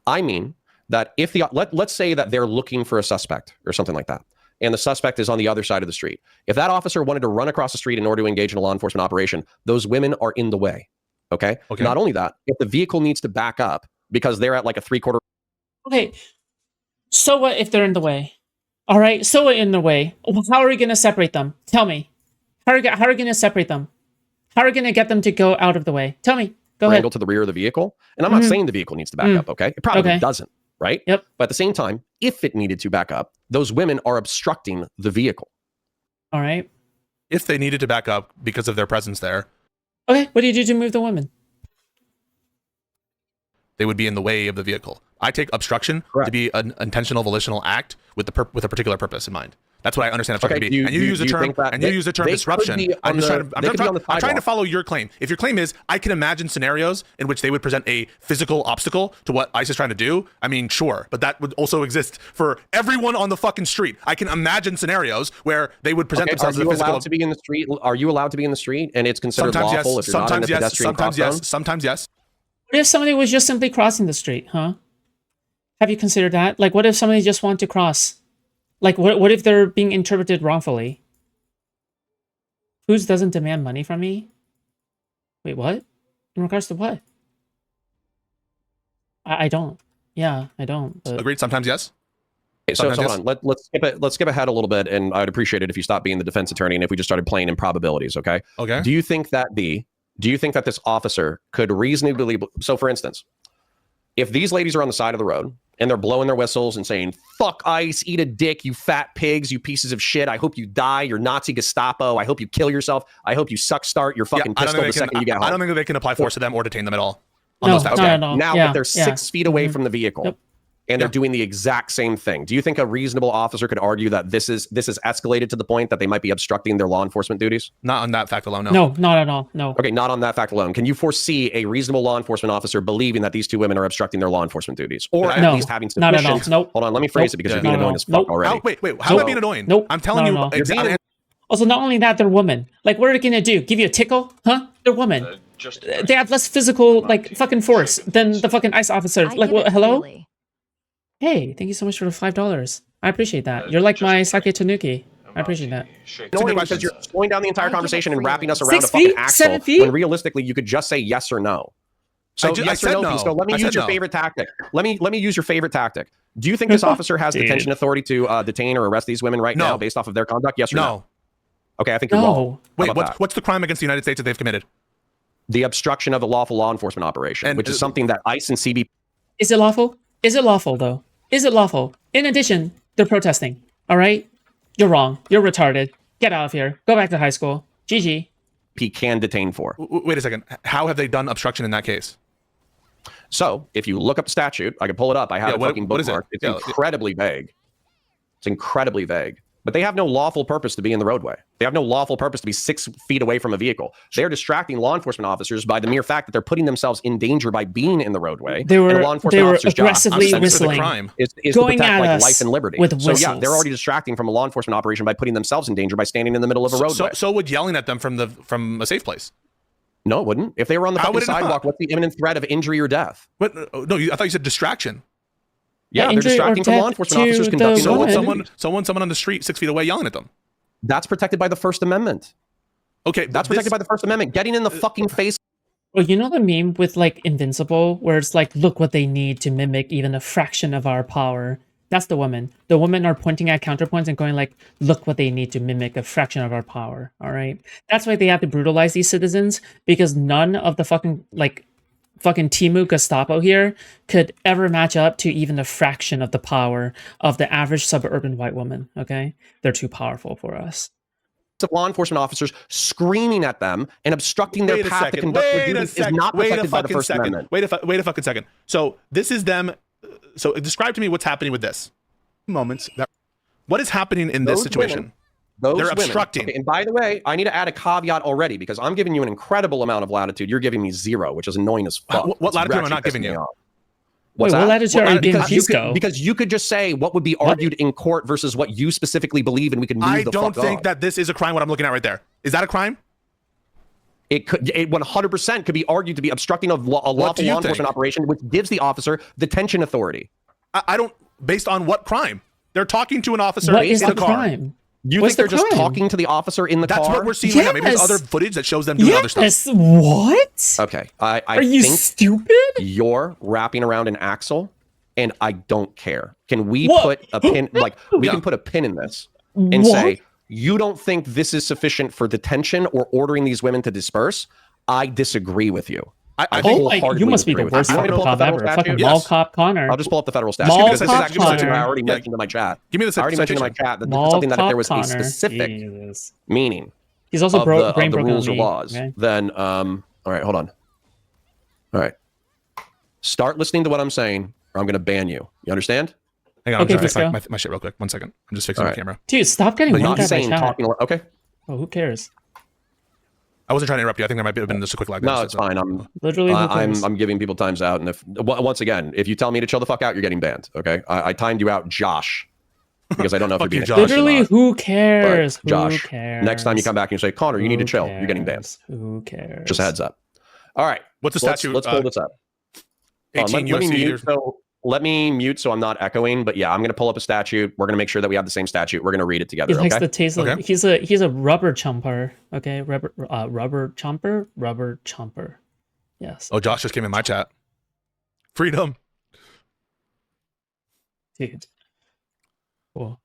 I mean that if let's say that they're looking for a suspect or something like that, and the suspect is on the other side of the street. If that officer wanted to run across the street in order to engage in a law enforcement operation, those women are in the way. Okay. Not only that, if the vehicle needs to back up because they're at like a 3/4. Okay. So what if they're in the way? All right. So what in the way? How are we going to separate them? Tell me. How are we going to separate them? How are we going to get them to go out of the way? Tell me. Go ahead. Angle to the rear of the vehicle. And I'm not saying the vehicle needs to back up. Okay. It probably doesn't. Right. Yep. But at the same time, if it needed to back up, those women are obstructing the vehicle. All right. If they needed to back up because of their presence there. Okay. What do you do to move the women? They would be in the way of the vehicle. I take obstruction to be an intentional volitional act with a particular purpose in mind. That's what I understand obstruction to be. And you use the term disruption. I'm trying to follow your claim. If your claim is I can imagine scenarios in which they would present a physical obstacle to what ICE is trying to do, I mean, sure, but that would also exist for everyone on the fucking street. I can imagine scenarios where they would present themselves as a physical. Allowed to be in the street? Are you allowed to be in the street and it's considered sometimes lawful yes, if you're not in a pedestrian sometimes cross zone? yes, sometimes yes. What if somebody was just simply crossing the street, huh? Have you considered that? Like, what if somebody just wanted to cross? Like, what if they're being interpreted wrongfully? Foods doesn't demand money from me? Wait, what? In regards to what? I don't. Yeah, I don't. But... Agreed. Sometimes yes. Okay, so hold on. Let's skip ahead a little bit, and I'd appreciate it if you stopped being the defense attorney and if we just started playing in probabilities. Okay. Okay. Do you think that this officer could reasonably? So, for instance, if these ladies are on the side of the road and they're blowing their whistles and saying, fuck ICE, eat a dick, you fat pigs, you pieces of shit. I hope you die. You're Nazi Gestapo. I hope you kill yourself. I hope you suck start your fucking pistol the second you get home. I don't think that they can apply force to them or detain them at all. No, not at all. Now, if they're 6 feet away from the vehicle and they're doing the exact same thing, do you think a reasonable officer could argue that this is escalated to the point that they might be obstructing their law enforcement duties? Not on that fact alone, no. No, not at all, no. Okay, not on that fact alone. Can you foresee a reasonable law enforcement officer believing that these 2 women are obstructing their law enforcement duties? Or at least having sufficient... Not at all, nope. Hold on, let me phrase it because you're being annoying as fuck already. Wait, how am I being annoying? Nope. I'm telling you... Also, not only that, they're women. Like, what are they gonna do? Give you a tickle? Huh? They're women. They have less physical, like, fucking force than the fucking ICE officer. Like, what, hello? Really. Hey, thank you so much for the $5. I appreciate that. You're like my sake tanuki. I appreciate that. No, because you're slowing down the entire conversation and wrapping us around a fucking axle 7 feet? when realistically you could just say yes or no. So yes or no. So let me use your favorite tactic. Let me use your favorite tactic. Do you think this officer has detention authority to detain or arrest these women right now based off of their conduct? Yes or no? Okay, I think you're wrong. Wait, what's the crime against the United States that they've committed? The obstruction of a lawful law enforcement operation, which is something that ICE and CB... Is it lawful? Is it lawful, though? Is it lawful? In addition, they're protesting. All right? You're wrong. You're retarded. Get out of here. Go back to high school. GG. He can detain for. Wait a second. How have they done obstruction in that case? So, if you look up the statute, I can pull it up. I have a fucking bookmark. It's incredibly vague. It's incredibly vague. But they have no lawful purpose to be in the roadway. They have no lawful purpose to be 6 feet away from a vehicle. They're distracting law enforcement officers by the mere fact that they're putting themselves in danger by being in the roadway. They were aggressively whistling, is going to protect at us life and liberty. with whistles. So yeah, they're already distracting from a law enforcement operation by putting themselves in danger by standing in the middle of a roadway. So would yelling at them from a safe place? No, it wouldn't. If they were on the fucking sidewalk, what's the imminent threat of injury or death? What? No, I thought you said distraction. Yeah, they're injury or distracting from law death enforcement to officers the conducting their woman. Someone on the street 6 feet away yelling at them. That's protected by the First Amendment. Okay, That's protected by the First Amendment. Getting in the fucking face. Well, you know the meme with like Invincible, where it's like, look what they need to mimic even a fraction of our power. That's the women. The women are pointing at counterpoints and going like, look what they need to mimic a fraction of our power. All right. That's why they have to brutalize these citizens, because none of the fucking Timu Gestapo here could ever match up to even a fraction of the power of the average suburban white woman. Okay. They're too powerful for us. Of law enforcement officers screaming at them and obstructing their path to conduct their duties is not protected by the First Amendment. Wait a fucking second. So this is them. So describe to me what's happening with this. Moments that What is happening in this situation? They're obstructing. Okay, and by the way, I need to add a caveat already because I'm giving you an incredible amount of latitude. You're giving me 0, which is annoying as fuck. What It's latitude am I actually not giving pissing me you? off. Wait, what latitude are you giving Pisco? Because you could just say what would be argued in court versus what you specifically believe, and we could move I the don't fuck think on. that this is a crime. What I'm looking at right there, is that a crime? It 100% could be argued to be obstructing a lawful law enforcement operation, which gives the officer detention authority. I don't. Based on what crime? They're talking to an officer What is in the a car. crime? You What's think they're the just crime? talking to the officer in the car? That's what we're seeing right now. Maybe there's Yes. other footage that shows them doing other stuff. Yes. What? Okay, I Are you think stupid? you're wrapping around an axle, and I don't care. Can we What? put a pin? Like we can put a pin in this and What? say you don't think this is sufficient for detention or ordering these women to disperse? I disagree with you. I Oh think my! wholeheartedly You must be disagree the with you. worst You want me to fucking pull up cop the ever. federal Fucking statute? mall Yes. cop Connor. I'll just pull up the federal statute Mall because this is cop actually something I Connor. already mentioned in my chat. Give me the I already mentioned in my citation. chat that this is Mall something that if cop there was a Connor. specific Jesus. meaning He's also of brain the broke on rules or me. laws, Okay? then all right, hold on. All right, start listening to what I'm saying, or I'm going to ban you. You understand? Hang on, Okay, I'm trying to Pisco. fix my shit real quick. 1 second. I'm just fixing All my right. camera. Dude, stop getting But one not guy by saying chat. talking. Okay, Oh, who cares? I wasn't trying to interrupt you. I think there might have been just a quick lag. no, there, it's so- fine. I'm Literally, who cares? I'm giving people times out, and if once again, if you tell me to chill the fuck out, you're getting banned. Okay, I timed you out, Josh, because I don't know if you're Fuck you, being Josh. excused or Literally, not. who cares? But, Josh, Who cares? next time you come back and you say, Connor, you need to Who chill, you're getting banned. cares? Who cares? Just a heads up. All right, What's the let's statute? pull this up. Hold on, 18 let me USC. mute. Let me mute so I'm not echoing. But yeah, I'm going to pull up a statute. We're going to make sure that we have the same statute. We're going to read it together. He likes Okay. the taste of. Okay. He's a rubber chomper. Okay, rubber chomper. Yes, Oh, Josh just came in my chat. Freedom. dude. Cool.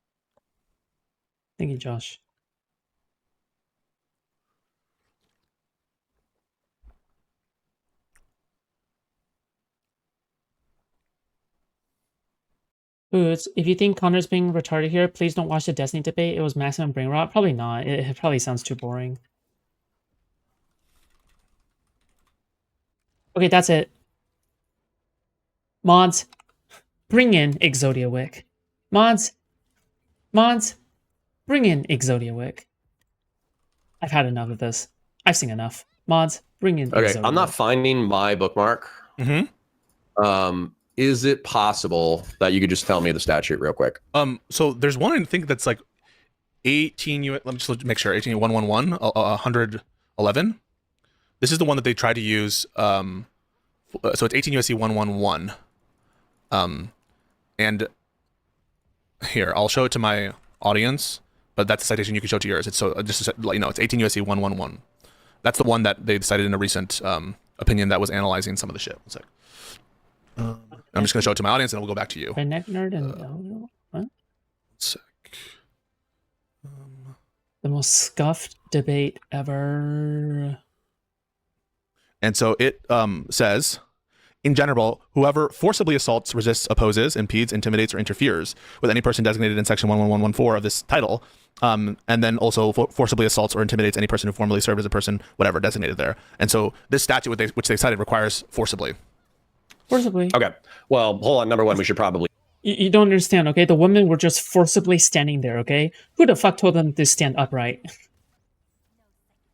Thank you, Josh. Ooh, if you think Connor's being retarded here, please don't watch the Destiny debate. It was maximum brain rot. Probably not. It probably sounds too boring. Okay, that's it. Mods, bring in Exodia Wick. Mods, bring in Exodia Wick. I've had enough of this. I've seen enough. Mods, bring in Okay. Exodia I'm not Wick. finding my bookmark. Mm-hmm. Is it possible that you could just tell me the statute real quick? So there's one I think that's like 18 U. Let me just make sure. 18111 111. This is the one that they tried to use. So it's 18 USC 111. And here I'll show it to my audience, but that's the citation you can show to yours. It's so just to let you know, it's 18 USC 111. That's the one that they decided in a recent opinion that was analyzing some of the shit. One sec. I'm just gonna show it to my audience, and we'll go back to you. Redneck nerd and what? Sec. The most scuffed debate ever. And so it says, in general, whoever forcibly assaults, resists, opposes, impedes, intimidates, or interferes with any person designated in section 11114 of this title, and then also forcibly assaults or intimidates any person who formerly served as a person, whatever, designated there. And so this statute, which they cited, requires forcibly. Forcibly. Okay. Well, hold on. Number one, we should probably. You don't understand, okay? The women were just forcibly standing there, okay? Who the fuck told them to stand upright?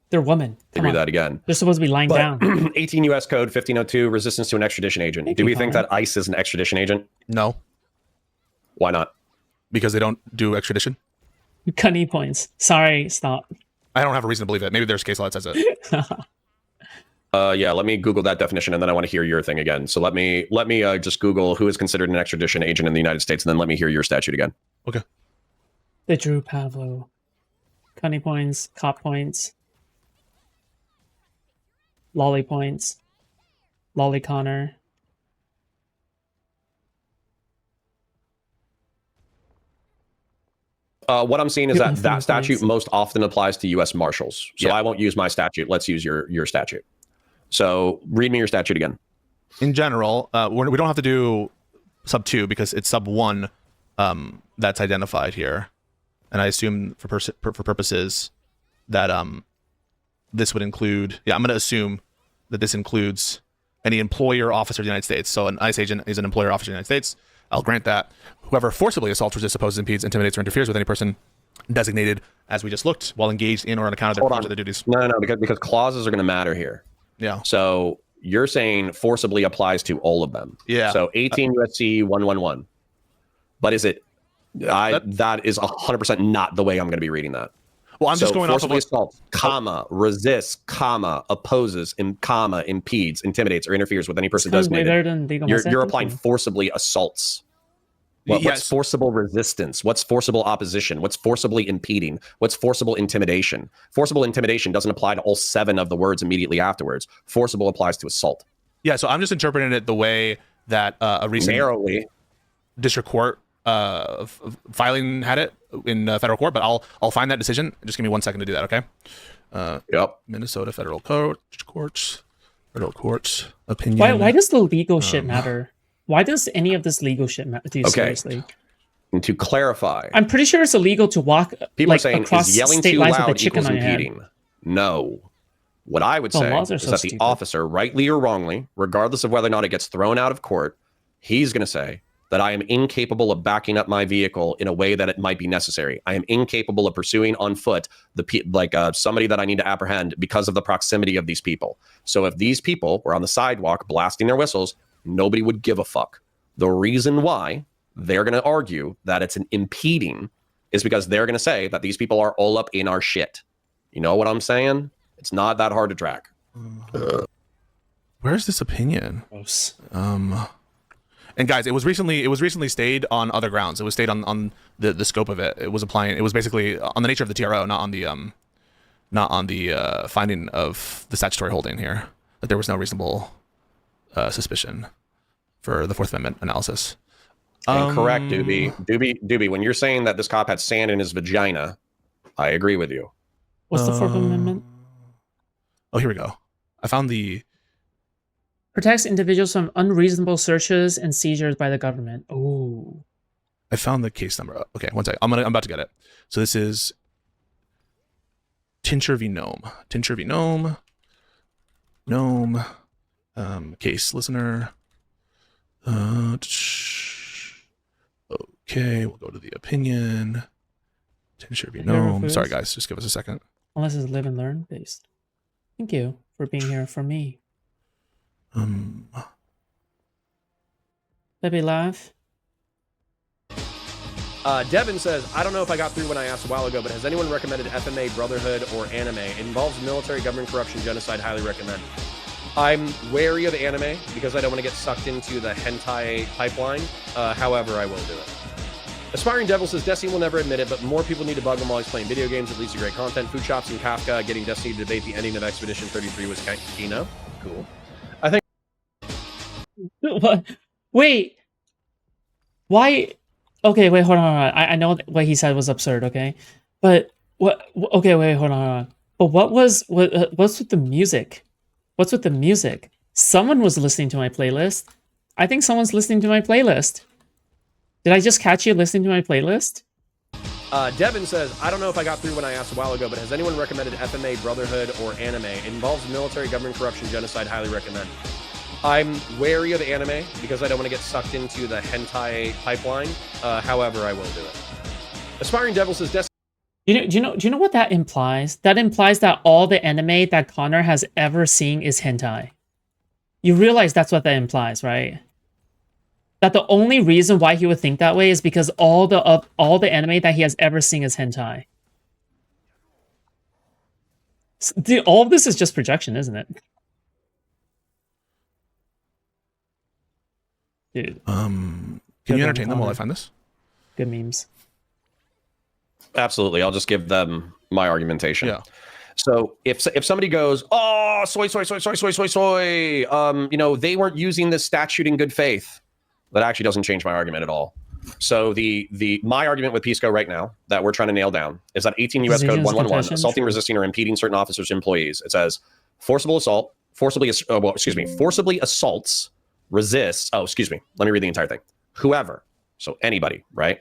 They're women. Come read on. that again. They're supposed to be lying down. 18 U.S. Code 1502, resistance to an extradition agent. Thank Do you, we think Connor. that ICE is an extradition agent? No, Why not? because they don't do extradition. Cunny points. Sorry, stop. I don't have a reason to believe it. Maybe there's case law that says it. Yeah, let me Google that definition, and then I want to hear your thing again. So let me just Google who is considered an extradition agent in the United States, and then let me hear your statute again. Okay. The Drew Pavlo. Counterpoints, cop points. Lolly points. Lolly Connor. What I'm seeing is People that from statute points. most often applies to U.S. Marshals. So Yeah. I won't use my statute. Let's use your statute. So read me your statute again. In general, we don't have to do sub 2 because it's sub 1 that's identified here, and I assume for purposes that this would include. Yeah, I'm going to assume that this includes any employer, officer of the United States. So an ICE agent is an employer, officer of the United States. I'll grant that. Whoever forcibly assaults, resists, opposes, impedes, intimidates, or interferes with any person designated, as we just looked, while engaged in or on account of their powers or their duties. No, because clauses are going to matter here. Yeah. So you're saying forcibly applies to all of them. Yeah. So 18 USC 111. But is it? That is 100% not the way I'm going to be reading that. Well, I'm just going off of forcibly what, assaults, comma, resists, comma, opposes, comma, impedes, intimidates, or interferes with any person Sounds way designated. better than legal You're necessity. applying forcibly assaults. What's Yes. forcible resistance? What's forcible opposition? What's forcibly impeding? What's forcible intimidation? Forcible intimidation doesn't apply to all 7 of the words immediately afterwards. Forcible applies to assault. Yeah, so I'm just interpreting it the way that a recent Narrowly. district court filing had it in federal court, but I'll find that decision. Just give me 1 second to do that, okay? Yep. Minnesota federal courts, federal courts opinion. Why does the legal shit matter? Why does any of this legal shit matter to you? Okay. Seriously? And to clarify, I'm pretty sure it's illegal to walk people like are saying, across is yelling state too lines with a loud chicken equals on your head. impeding? No. What I would The say laws are is so that the stupid. officer, rightly or wrongly, regardless of whether or not it gets thrown out of court, he's going to say that I am incapable of backing up my vehicle in a way that it might be necessary. I am incapable of pursuing on foot somebody that I need to apprehend because of the proximity of these people. So if these people were on the sidewalk blasting their whistles, nobody would give a fuck. The reason why they're going to argue that it's an impeding is because they're going to say that these people are all up in our shit. You know what I'm saying? It's not that hard to track. Where's this opinion? Gross. And guys, it was recently stayed on other grounds. It was stayed on the scope of it. It was basically on the nature of the TRO, not on the finding of the statutory holding here, that there was no reasonable suspicion for the Fourth Amendment analysis. Correct, Doobie. When you're saying that this cop had sand in his vagina, I agree with you. What's the Fourth Amendment? Oh, here we go. I found the Protects individuals from unreasonable searches and seizures by the government. Oh. I found the case number. Okay, one second. I'm about to get it. So this is Tincher v. Gnome. Tincher v. Gnome. Gnome. Case listener. Okay, we'll go to the opinion. Tincher v. Gnome. Sorry, guys. Just give us a second. Unless it's live and learn based. Thank you for being here for me. Baby laugh. Devin says, I don't know if I got through when I asked a while ago, but has anyone recommended FMA, Brotherhood, or anime? It involves military, government corruption, genocide. Highly recommend. I'm wary of anime because I don't want to get sucked into the hentai pipeline. However, I will do it. Aspiring Devil says, Destiny will never admit it, but more people need to bug him while he's playing video games. It leads to great content. Foodshops and Kafka getting Destiny to debate the ending of Expedition 33 was Kino. Cool. What? Wait. Why? Okay, wait, hold on. I know what he said was absurd, okay? But what? Okay, wait, hold on. But what's with the music? What's with the music? Someone was listening to my playlist. I think someone's listening to my playlist. Did I just catch you listening to my playlist? Devin says, I don't know if I got through when I asked a while ago, but has anyone recommended FMA, Brotherhood, or anime? It involves military, government corruption, genocide. Highly recommend. I'm wary of anime because I don't want to get sucked into the hentai pipeline. However, I will do it. Aspiring Devil says, Do you know what that implies? That implies that all the anime that Connor has ever seen is hentai. You realize that's what that implies, right? That the only reason why he would think that way is because all the anime that he has ever seen is hentai. Dude, all of this is just projection, isn't it? Dude, Can Good you entertain them while I Connor. find this? good memes. Absolutely. I'll just give them my argumentation. Yeah. So if somebody goes, oh, soy, they weren't using this statute in good faith, that actually doesn't change my argument at all. So my argument with Pisco right now that we're trying to nail down is that 18 U.S. Code Accusations, 111, confession, assaulting, true. resisting, or impeding certain officers' employees. It says forcible assault, forcibly assaults, resists. Oh, excuse me. Let me read the entire thing. Whoever, so anybody, right?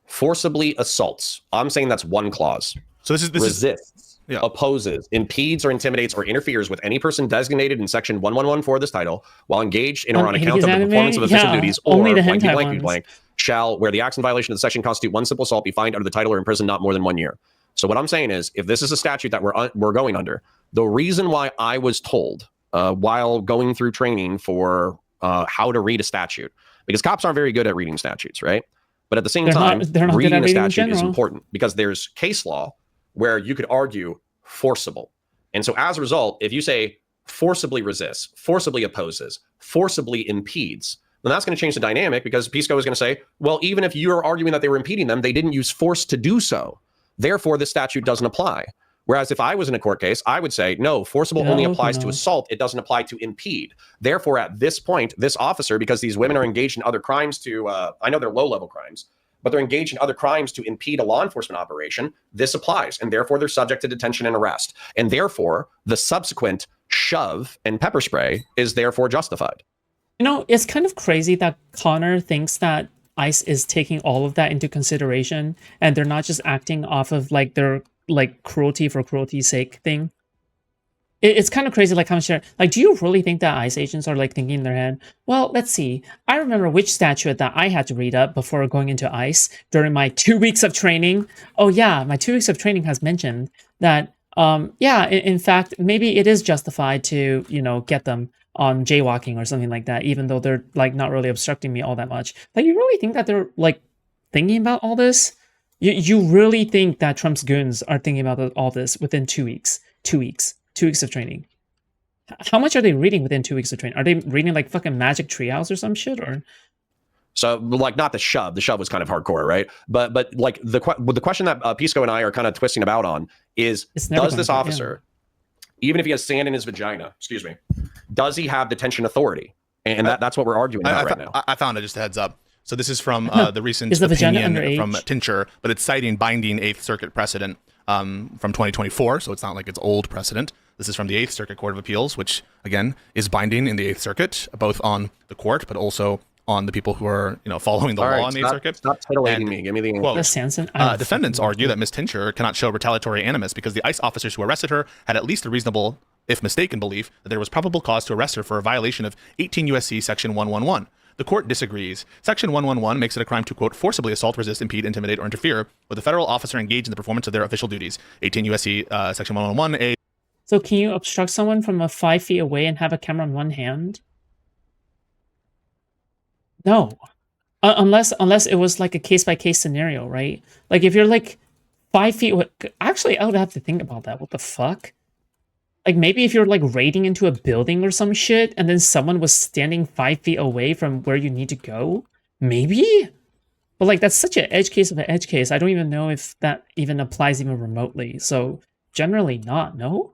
Forcibly assaults. I'm saying that's one clause. So this is Resists, yeah. opposes, impedes, or intimidates, or interferes with any person designated in section 1114 of this title while engaged in or on account of the performance of official duties, only or the blank, hentai blank, ones. blank, shall, where the acts in violation of the section constitute one simple assault, be fined under the title or imprisoned not more than 1 year. So what I'm saying is, if this is a statute that we're going under, the reason why I was told while going through training for how to read a statute, because cops aren't very good at reading statutes, right? But at the same time, they're not good at reading a reading in statute is general. important because there's case law where you could argue forcible. And so as a result, if you say forcibly resists, forcibly opposes, forcibly impedes, then that's going to change the dynamic because Pisco is going to say, well, even if you're arguing that they were impeding them, they didn't use force to do so. Therefore, this statute doesn't apply. Whereas if I was in a court case, I would say, no, forcible only applies to assault. It doesn't apply to impede. Therefore, at this point, this officer, because these women are engaged in other crimes to, I know they're low-level crimes, but they're engaged in other crimes to impede a law enforcement operation, this applies. And therefore, they're subject to detention and arrest. And therefore, the subsequent shove and pepper spray is therefore justified. You know, it's kind of crazy that Connor thinks that ICE is taking all of that into consideration and they're not just acting off of like their like cruelty for cruelty's sake thing. It's kind of crazy, like, how much like, do you really think that ICE agents are like thinking in their head, well, let's see, I remember which statute that I had to read up before going into ICE during my 2 weeks of training. Oh yeah, my 2 weeks of training has mentioned that, yeah, in fact, maybe it is justified to, you know, get them on jaywalking or something like that, even though they're like not really obstructing me all that much. Like, you really think that they're like thinking about all this? You really think that Trump's goons are thinking about all this within 2 weeks? 2 weeks. 2 weeks of training. How much are they reading within 2 weeks of training? Are they reading like fucking Magic Treehouse or some shit? Or so, like, not the shove. The shove was kind of hardcore, right? But like the question that Pisco and I are kind of twisting about on is, does this officer, even if he has sand in his vagina, excuse me, does he have detention authority? And that's what we're arguing about right now. I found it, just a heads up. So this is from the recent Is the vagina opinion from underage? Tincher, but it's citing binding 8th Circuit precedent from 2024, so it's not like it's old precedent. This is from the 8th Circuit Court of Appeals, which, again, is binding in the 8th Circuit, both on the court, but also on the people who are, you know, following the law in the 8th Circuit. Stop titillating me. Give me the quote. Defendants argue that Ms. Tincher cannot show retaliatory animus because the ICE officers who arrested her had at least a reasonable, if mistaken, belief that there was probable cause to arrest her for a violation of 18 U.S.C. Section 111. The court disagrees. Section 111 makes it a crime to, quote, forcibly assault, resist, impede, intimidate, or interfere with a federal officer engaged in the performance of their official duties. 18 U.S.C. Section 111A. So can you obstruct someone from 5 feet away and have a camera in one hand? No. Unless it was like a case-by-case scenario, right? Like, if you're like 5 feet away... Actually, I would have to think about that. What the fuck? Like, maybe if you're like raiding into a building or some shit and then someone was standing 5 feet away from where you need to go, maybe? But like, that's such an edge case of an edge case. I don't even know if that even applies even remotely. So generally not, no?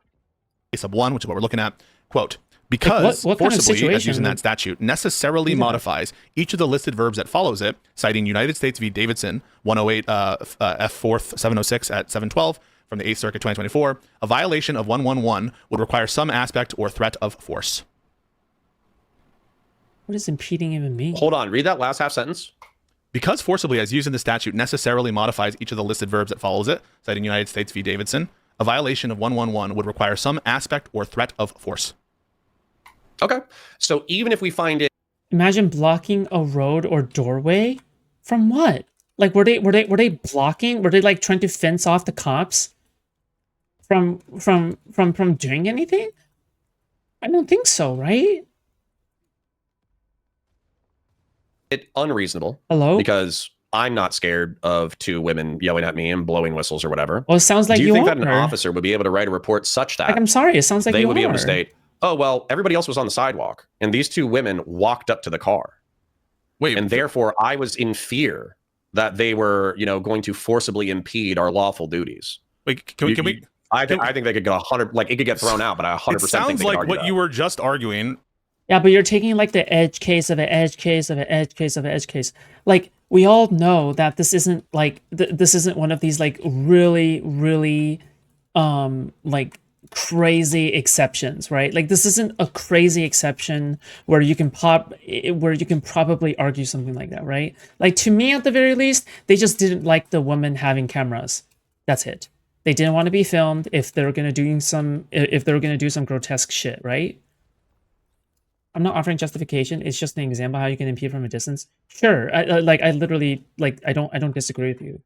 Sub 1, which is what we're looking at, quote, because what kind of forcibly, as situation used in that statute, necessarily modifies each of the listed verbs that follows it, citing United States v. Davidson, 108 F 4th 706 at 712 from the 8th Circuit 2024, a violation of 111 would require some aspect or threat of force. What does impeding even mean? Hold on, read that last half sentence. Because forcibly, as used in the statute, necessarily modifies each of the listed verbs that follows it, citing United States v. Davidson, a violation of 111 would require some aspect or threat of force. Okay. So even if we find it... Imagine blocking a road or doorway? From what? Like, were they blocking? Were they like trying to fence off the cops from doing anything? I don't think so, right? It unreasonable. Hello? Because I'm not scared of 2 women yelling at me and blowing whistles or whatever. Well, it sounds like Do you think are. that an officer would be able to write a report such that... Like, I'm sorry, it sounds like they you would be able are. to state, oh, well, everybody else was on the sidewalk, and these 2 women walked up to the car. Wait, and therefore I was in fear that they were, going to forcibly impede our lawful duties. wait, can we? I think they could get 100, like it could get thrown out, but I 100% It sounds think they like could what argue you that. were just arguing. Yeah, but you're taking like the edge case of an edge case of an edge case of an edge case. Like we all know that this isn't like this isn't one of these like really, really like crazy exceptions, right? Like this isn't a crazy exception where you can probably argue something like that, right? Like to me at the very least, they just didn't like the woman having cameras. That's it. They didn't want to be filmed if they were going to do some grotesque shit, right? I'm not offering justification. It's just an example how you can impede from a distance. Sure, I literally I don't disagree with you.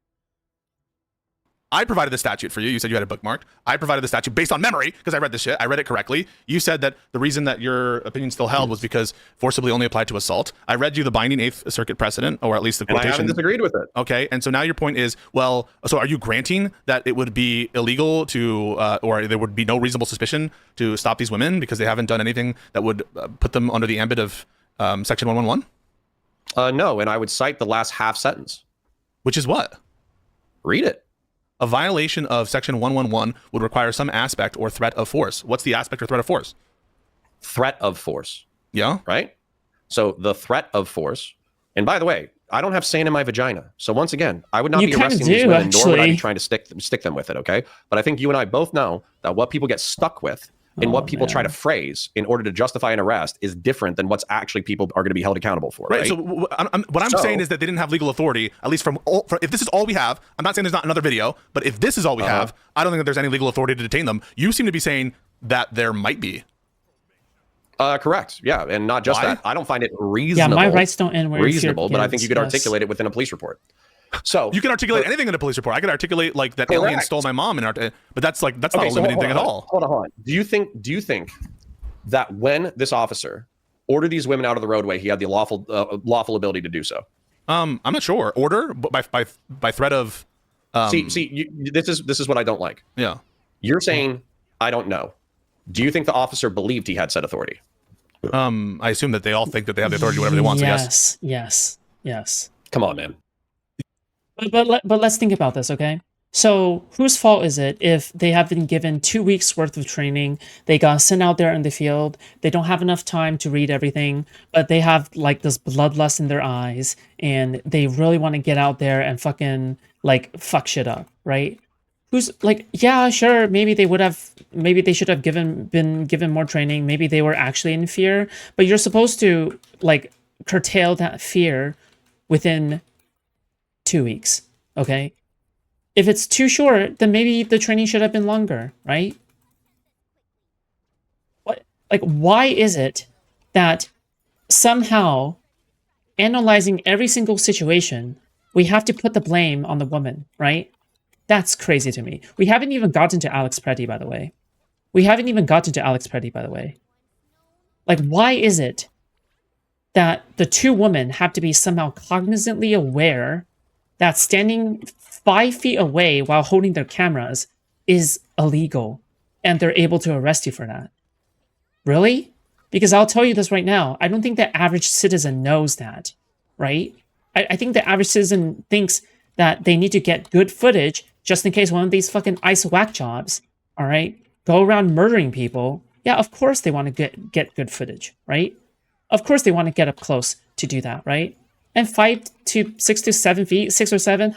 I provided the statute for you. You said you had it bookmarked. I provided the statute based on memory because I read this shit. I read it correctly. You said that the reason that your opinion still held was because forcibly only applied to assault. I read you the binding Eighth Circuit precedent, or at least the And I quotation. haven't disagreed with it. Okay, and so now your point is, well, so are you granting that it would be illegal to, or there would be no reasonable suspicion to stop these women because they haven't done anything that would put them under the ambit of Section 111? No, and I would cite the last half sentence. Which is what? Read it. A violation of Section 111 would require some aspect or threat of force. What's the aspect or threat of force? Threat of force. Yeah. Right? So the threat of force, and by the way, I don't have sand in my vagina. So once again, I would not You be kinda arresting these do, women, nor would I be actually. trying to stick them with it, okay? But I think you and I both know that what people get stuck with and what people try to phrase in order to justify an arrest is different than what's actually people are going to be held accountable for, right? So what I'm saying is that they didn't have legal authority, at least from if this is all we have. I'm not saying there's not another video, but if this is all we have, I don't think that there's any legal authority to detain them. You seem to be saying that there might be. Correct. Yeah, and not just Why? that. I don't find it reasonable. Yeah, my rights don't end where reasonable, but I think you could yes. articulate it within a police report. So You can articulate anything in a police report. I could articulate like that alien Correct. stole my mom, but that's not a so limiting thing at all. Hold on. Do you think that when this officer ordered these women out of the roadway, he had the lawful ability to do so? I'm not sure. Order, but by threat of. This is what I don't like. Yeah. You're saying I don't know. Do you think the officer believed he had said authority? I assume that they all think that they have the authority to do whatever they want. So yes. Yes. Come on, man. But let's think about this, okay? So whose fault is it if they have been given 2 weeks worth of training, they got sent out there in the field, they don't have enough time to read everything, but they have like this bloodlust in their eyes and they really want to get out there and fucking like fuck shit up, right? Who's like, yeah, sure, maybe they should have been given more training, maybe they were actually in fear, but you're supposed to like curtail that fear within 2 weeks, okay? If it's too short, then maybe the training should have been longer, right? Why is it that somehow analyzing every single situation, we have to put the blame on the woman, right? That's crazy to me. We haven't even gotten to Alex Pretty, by the way. Like, why is it that the two women have to be somehow cognizantly aware that standing 5 feet away while holding their cameras is illegal and they're able to arrest you for that? Really? Because I'll tell you this right now, I don't think the average citizen knows that, right? I think the average citizen thinks that they need to get good footage just in case one of these fucking ICE whack jobs, all right, go around murdering people. Yeah, of course they want to get good footage, right? Of course they want to get up close to do that, right? And 6 to 7 feet, 6 or 7,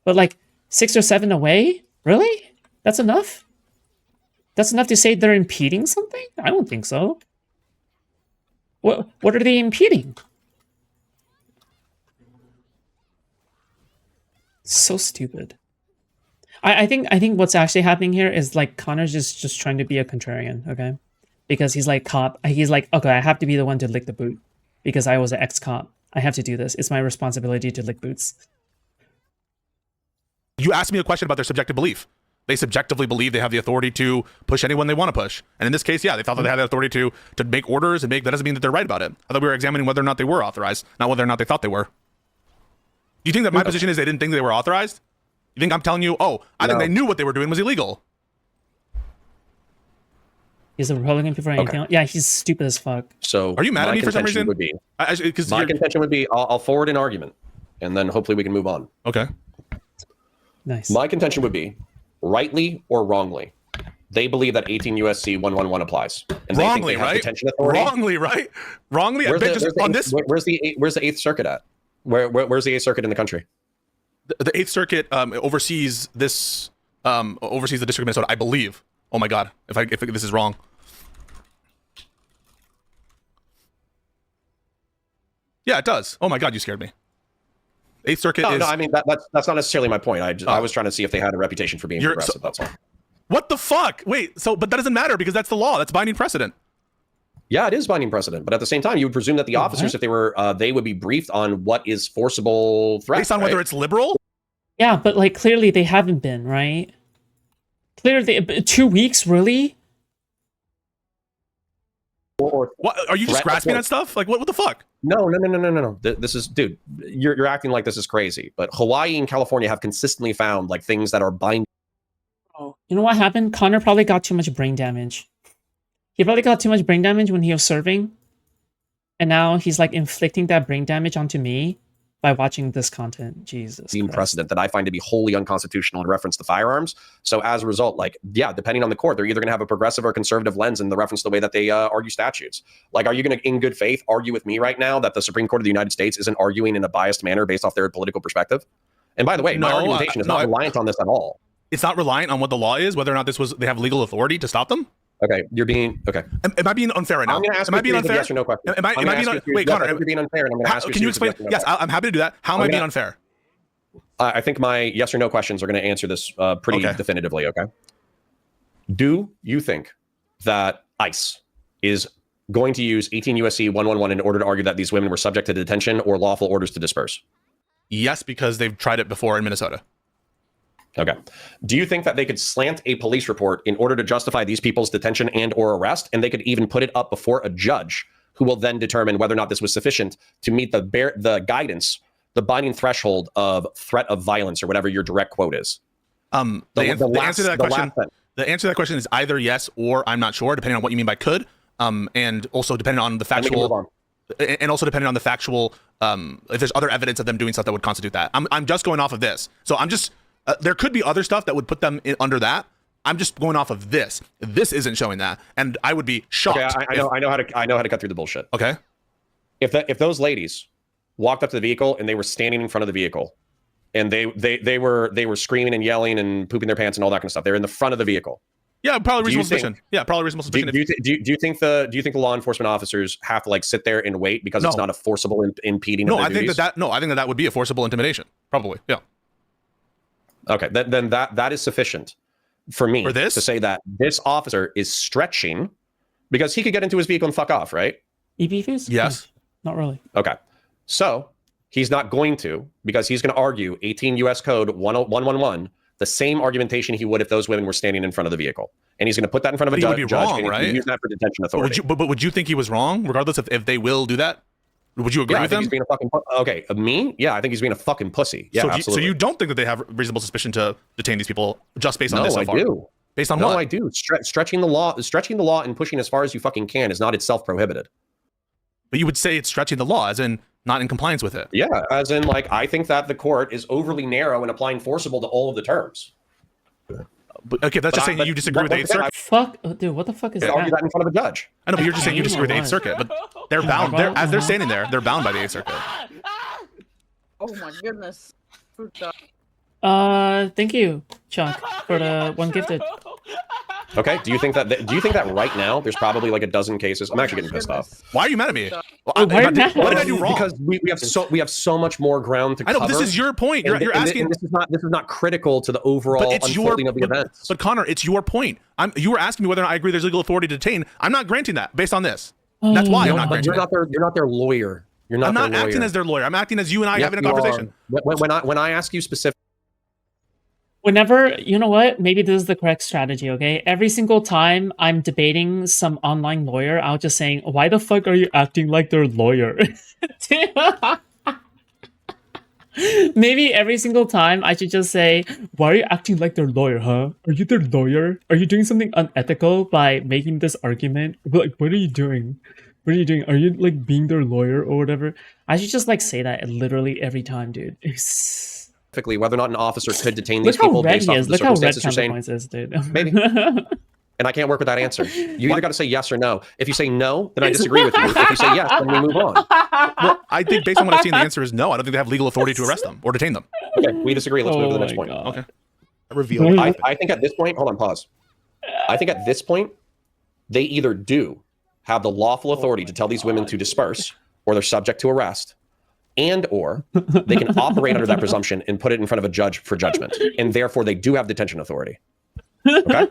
but like 6 or 7 away? Really? That's enough? That's enough to say they're impeding something? I don't think so. What are they impeding? So stupid. I think what's actually happening here is like Connor's just trying to be a contrarian, okay? Because he's like cop. He's like, okay, I have to be the one to lick the boot because I was an ex-cop. I have to do this. It's my responsibility to lick boots. You asked me a question about their subjective belief. They subjectively believe they have the authority to push anyone they want to push. And in this case, yeah, they thought that they had the authority to make orders and that doesn't mean that they're right about it. I thought we were examining whether or not they were authorized, not whether or not they thought they were. Do you think that my position is they didn't think they were authorized? You think I'm telling you, I think they knew what they were doing was illegal? He's a Republican before anything else. Yeah, he's stupid as fuck. So Are you mad my at me for some contention reason? Would be, Because my contention would be I'll forward an argument, and then hopefully we can move on. okay. Nice. My contention would be, rightly or wrongly, they believe that 18 USC 111 applies, and Wrongly, they think they have right? detention authority. Wrongly, right? Wrongly. Where's I the, bet just where's, on the, this, where's the Eighth Circuit at? Where's the Eighth Circuit in the country? the Eighth Circuit oversees this. Oversees the District of Minnesota, I believe. Oh my God, if this is wrong. Yeah, it does. Oh my God, you scared me. Eighth Circuit No, is. no, I mean that's not necessarily my point. I was trying to see if they had a reputation for being progressive. That's all. What the fuck? Wait, so but that doesn't matter because that's the law. That's binding precedent. Yeah, it is binding precedent, but at the same time, you would presume that the officers, if they were, they would be briefed on what is forcible threat, Based on whether it's liberal. Yeah, but like clearly they haven't been, right? Clearly, 2 weeks, really? or What are you just threat grasping of at stuff? Like what the fuck? No. This is, dude, you're acting like this is crazy. But Hawaii and California have consistently found like things that are binding. Oh, you know what happened? Connor probably got too much brain damage. He probably got too much brain damage when he was serving, and now he's like inflicting that brain damage onto me by watching this content. Jesus Christ. Precedent that I find to be wholly unconstitutional in reference to firearms. So as a result, like, yeah, depending on the court, they're either going to have a progressive or conservative lens in the reference to the way that they argue statutes. Like, are you going to, in good faith, argue with me right now that the Supreme Court of the United States isn't arguing in a biased manner based off their political perspective? And by the way, my argumentation is not reliant on this at all. It's not reliant on what the law is, whether or not they have legal authority to stop them. Okay, you're being okay. Am I being unfair right now? I'm going to ask am I being unfair? Yes or no question. Am I being wait, Connor? You're being unfair, and I'm going to ask you. Can you explain? Yes, I'm happy to do that. How am I being unfair? I think my yes or no questions are going to answer this pretty definitively. Okay. Do you think that ICE is going to use 18 USC 111 in order to argue that these women were subject to detention or lawful orders to disperse? Yes, because they've tried it before in Minnesota. Okay. Do you think that they could slant a police report in order to justify these people's detention and or arrest, and they could even put it up before a judge who will then determine whether or not this was sufficient to meet the guidance, the binding threshold of threat of violence or whatever your direct quote is? The answer to that question is either yes or I'm not sure, depending on what you mean by could, and also depending on the factual, if there's other evidence of them doing stuff that would constitute that. I'm just going off of this, so I'm just. There could be other stuff that would put them under that. I'm just going off of this. This isn't showing that, and I would be shocked. Okay, I know how to cut through the bullshit. Okay. If those ladies walked up to the vehicle and they were standing in front of the vehicle, and they were screaming and yelling and pooping their pants and all that kind of stuff, they're in the front of the vehicle. Yeah, probably reasonable suspicion. Yeah, probably reasonable suspicion. Do you think the law enforcement officers have to like sit there and wait because it's not a forcible impeding? No, I think that would be a forcible intimidation. Probably. Yeah. Okay, then that is sufficient for me to say that this officer is stretching because he could get into his vehicle and fuck off, right? EB fees? Yes. No, not really. Okay. So he's not going to, because he's going to argue 18 U.S. Code 111, the same argumentation he would if those women were standing in front of the vehicle. And he's going to put that in front of a judge, wrong, and use that for detention authority. But would you think he was wrong, regardless of if they will do that? Would you agree with him? He's being a fucking me? Yeah, I think he's being a fucking pussy. Yeah, absolutely. So you don't think that they have reasonable suspicion to detain these people just based on this so far? No, I do. Based on what? No, I do. Stretching the law and pushing as far as you fucking can is not itself prohibited. But you would say it's stretching the law, as in not in compliance with it. Yeah, as in like I think that the court is overly narrow in applying forcible to all of the terms. Okay, that's just saying you disagree with the Eighth Circuit. Fuck, dude, what the fuck is that? Argue that in front of a judge. I know, but you're just saying you disagree with the Eighth Circuit, but they're bound. As they're standing there, they're bound by the Eighth Circuit. Oh my goodness. Thank you, Chuck, for the one gifted. Okay, do you think that right now there's probably like a dozen cases? I'm actually getting pissed off. Why are you mad at me? What did I do wrong? Because we have so much more ground to cover. I know, but this is your point. You're asking. And this is not critical to the overall unfolding of the events. But Connor, it's your point. You were asking me whether or not I agree there's legal authority to detain. I'm not granting that based on this. That's why I'm not granting it. You're not their lawyer. You're not. I'm not acting as their lawyer. I'm acting as you and I having a conversation. When I ask you specifically. Whenever, you know what, maybe this is the correct strategy, okay? Every single time I'm debating some online lawyer, I'll just saying, why the fuck are you acting like their lawyer? Maybe every single time I should just say, why are you acting like their lawyer, huh? Are you their lawyer? Are you doing something unethical by making this argument? Like, what are you doing? What are you doing? Are you like being their lawyer or whatever? I should just like say that literally every time, dude. Specifically, whether or not an officer could detain these Look how people red based he off is. of the Look how red circumstances you're saying. Counterpoints is, dude. Maybe. And I can't work with that answer. You either got to say yes or no. If you say no, then I disagree with you. If you say yes, then we move on. Well, I think based on what I've seen, the answer is no. I don't think they have legal authority to arrest them or detain them. Okay, we disagree. Let's move to the next point. Okay. Reveal. I think at this point, hold on, pause. I think at this point, they either do have the lawful authority to tell these women to disperse, or they're subject to arrest, and or they can operate under that presumption and put it in front of a judge for judgment, and therefore they do have detention authority. Okay.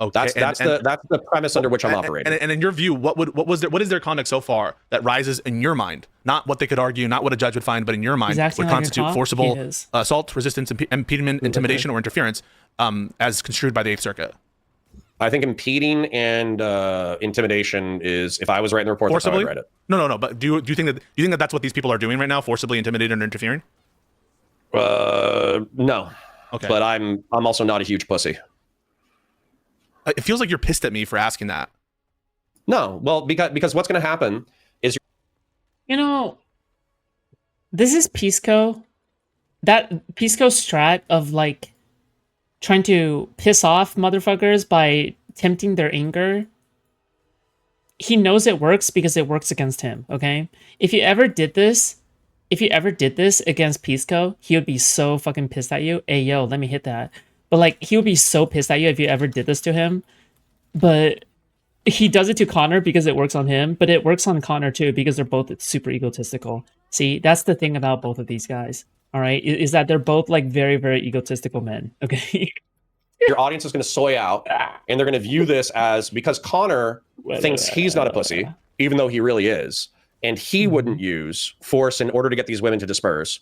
Okay. That's the premise under which I'm operating. And in your view, what is their conduct so far that rises in your mind? Not what they could argue, not what a judge would find, but in your mind would constitute forcible assault, resistance, impediment, intimidation, or interference, as construed by the Eighth Circuit. I think impeding and intimidation is, if I was writing the report, Forcibly? that's how I'd write it. No. But do you think that that's what these people are doing right now? Forcibly intimidating or interfering? No. Okay. But I'm also not a huge pussy. It feels like you're pissed at me for asking that. No, well, because what's going to happen is, You know, this is Pisco. That Pisco strat of like trying to piss off motherfuckers by tempting their anger. He knows it works because it works against him, okay? If you ever did this against Pisco, he would be so fucking pissed at you. Hey, yo, let me hit that. But like, he would be so pissed at you if you ever did this to him. But he does it to Connor because it works on him, but it works on Connor too because they're both super egotistical. See, that's the thing about both of these guys, all right, is that they're both like very, very egotistical men, okay? your audience is going to soy out, and they're going to view this as, because Connor thinks he's not a pussy, even though he really is, and he wouldn't use force in order to get these women to disperse.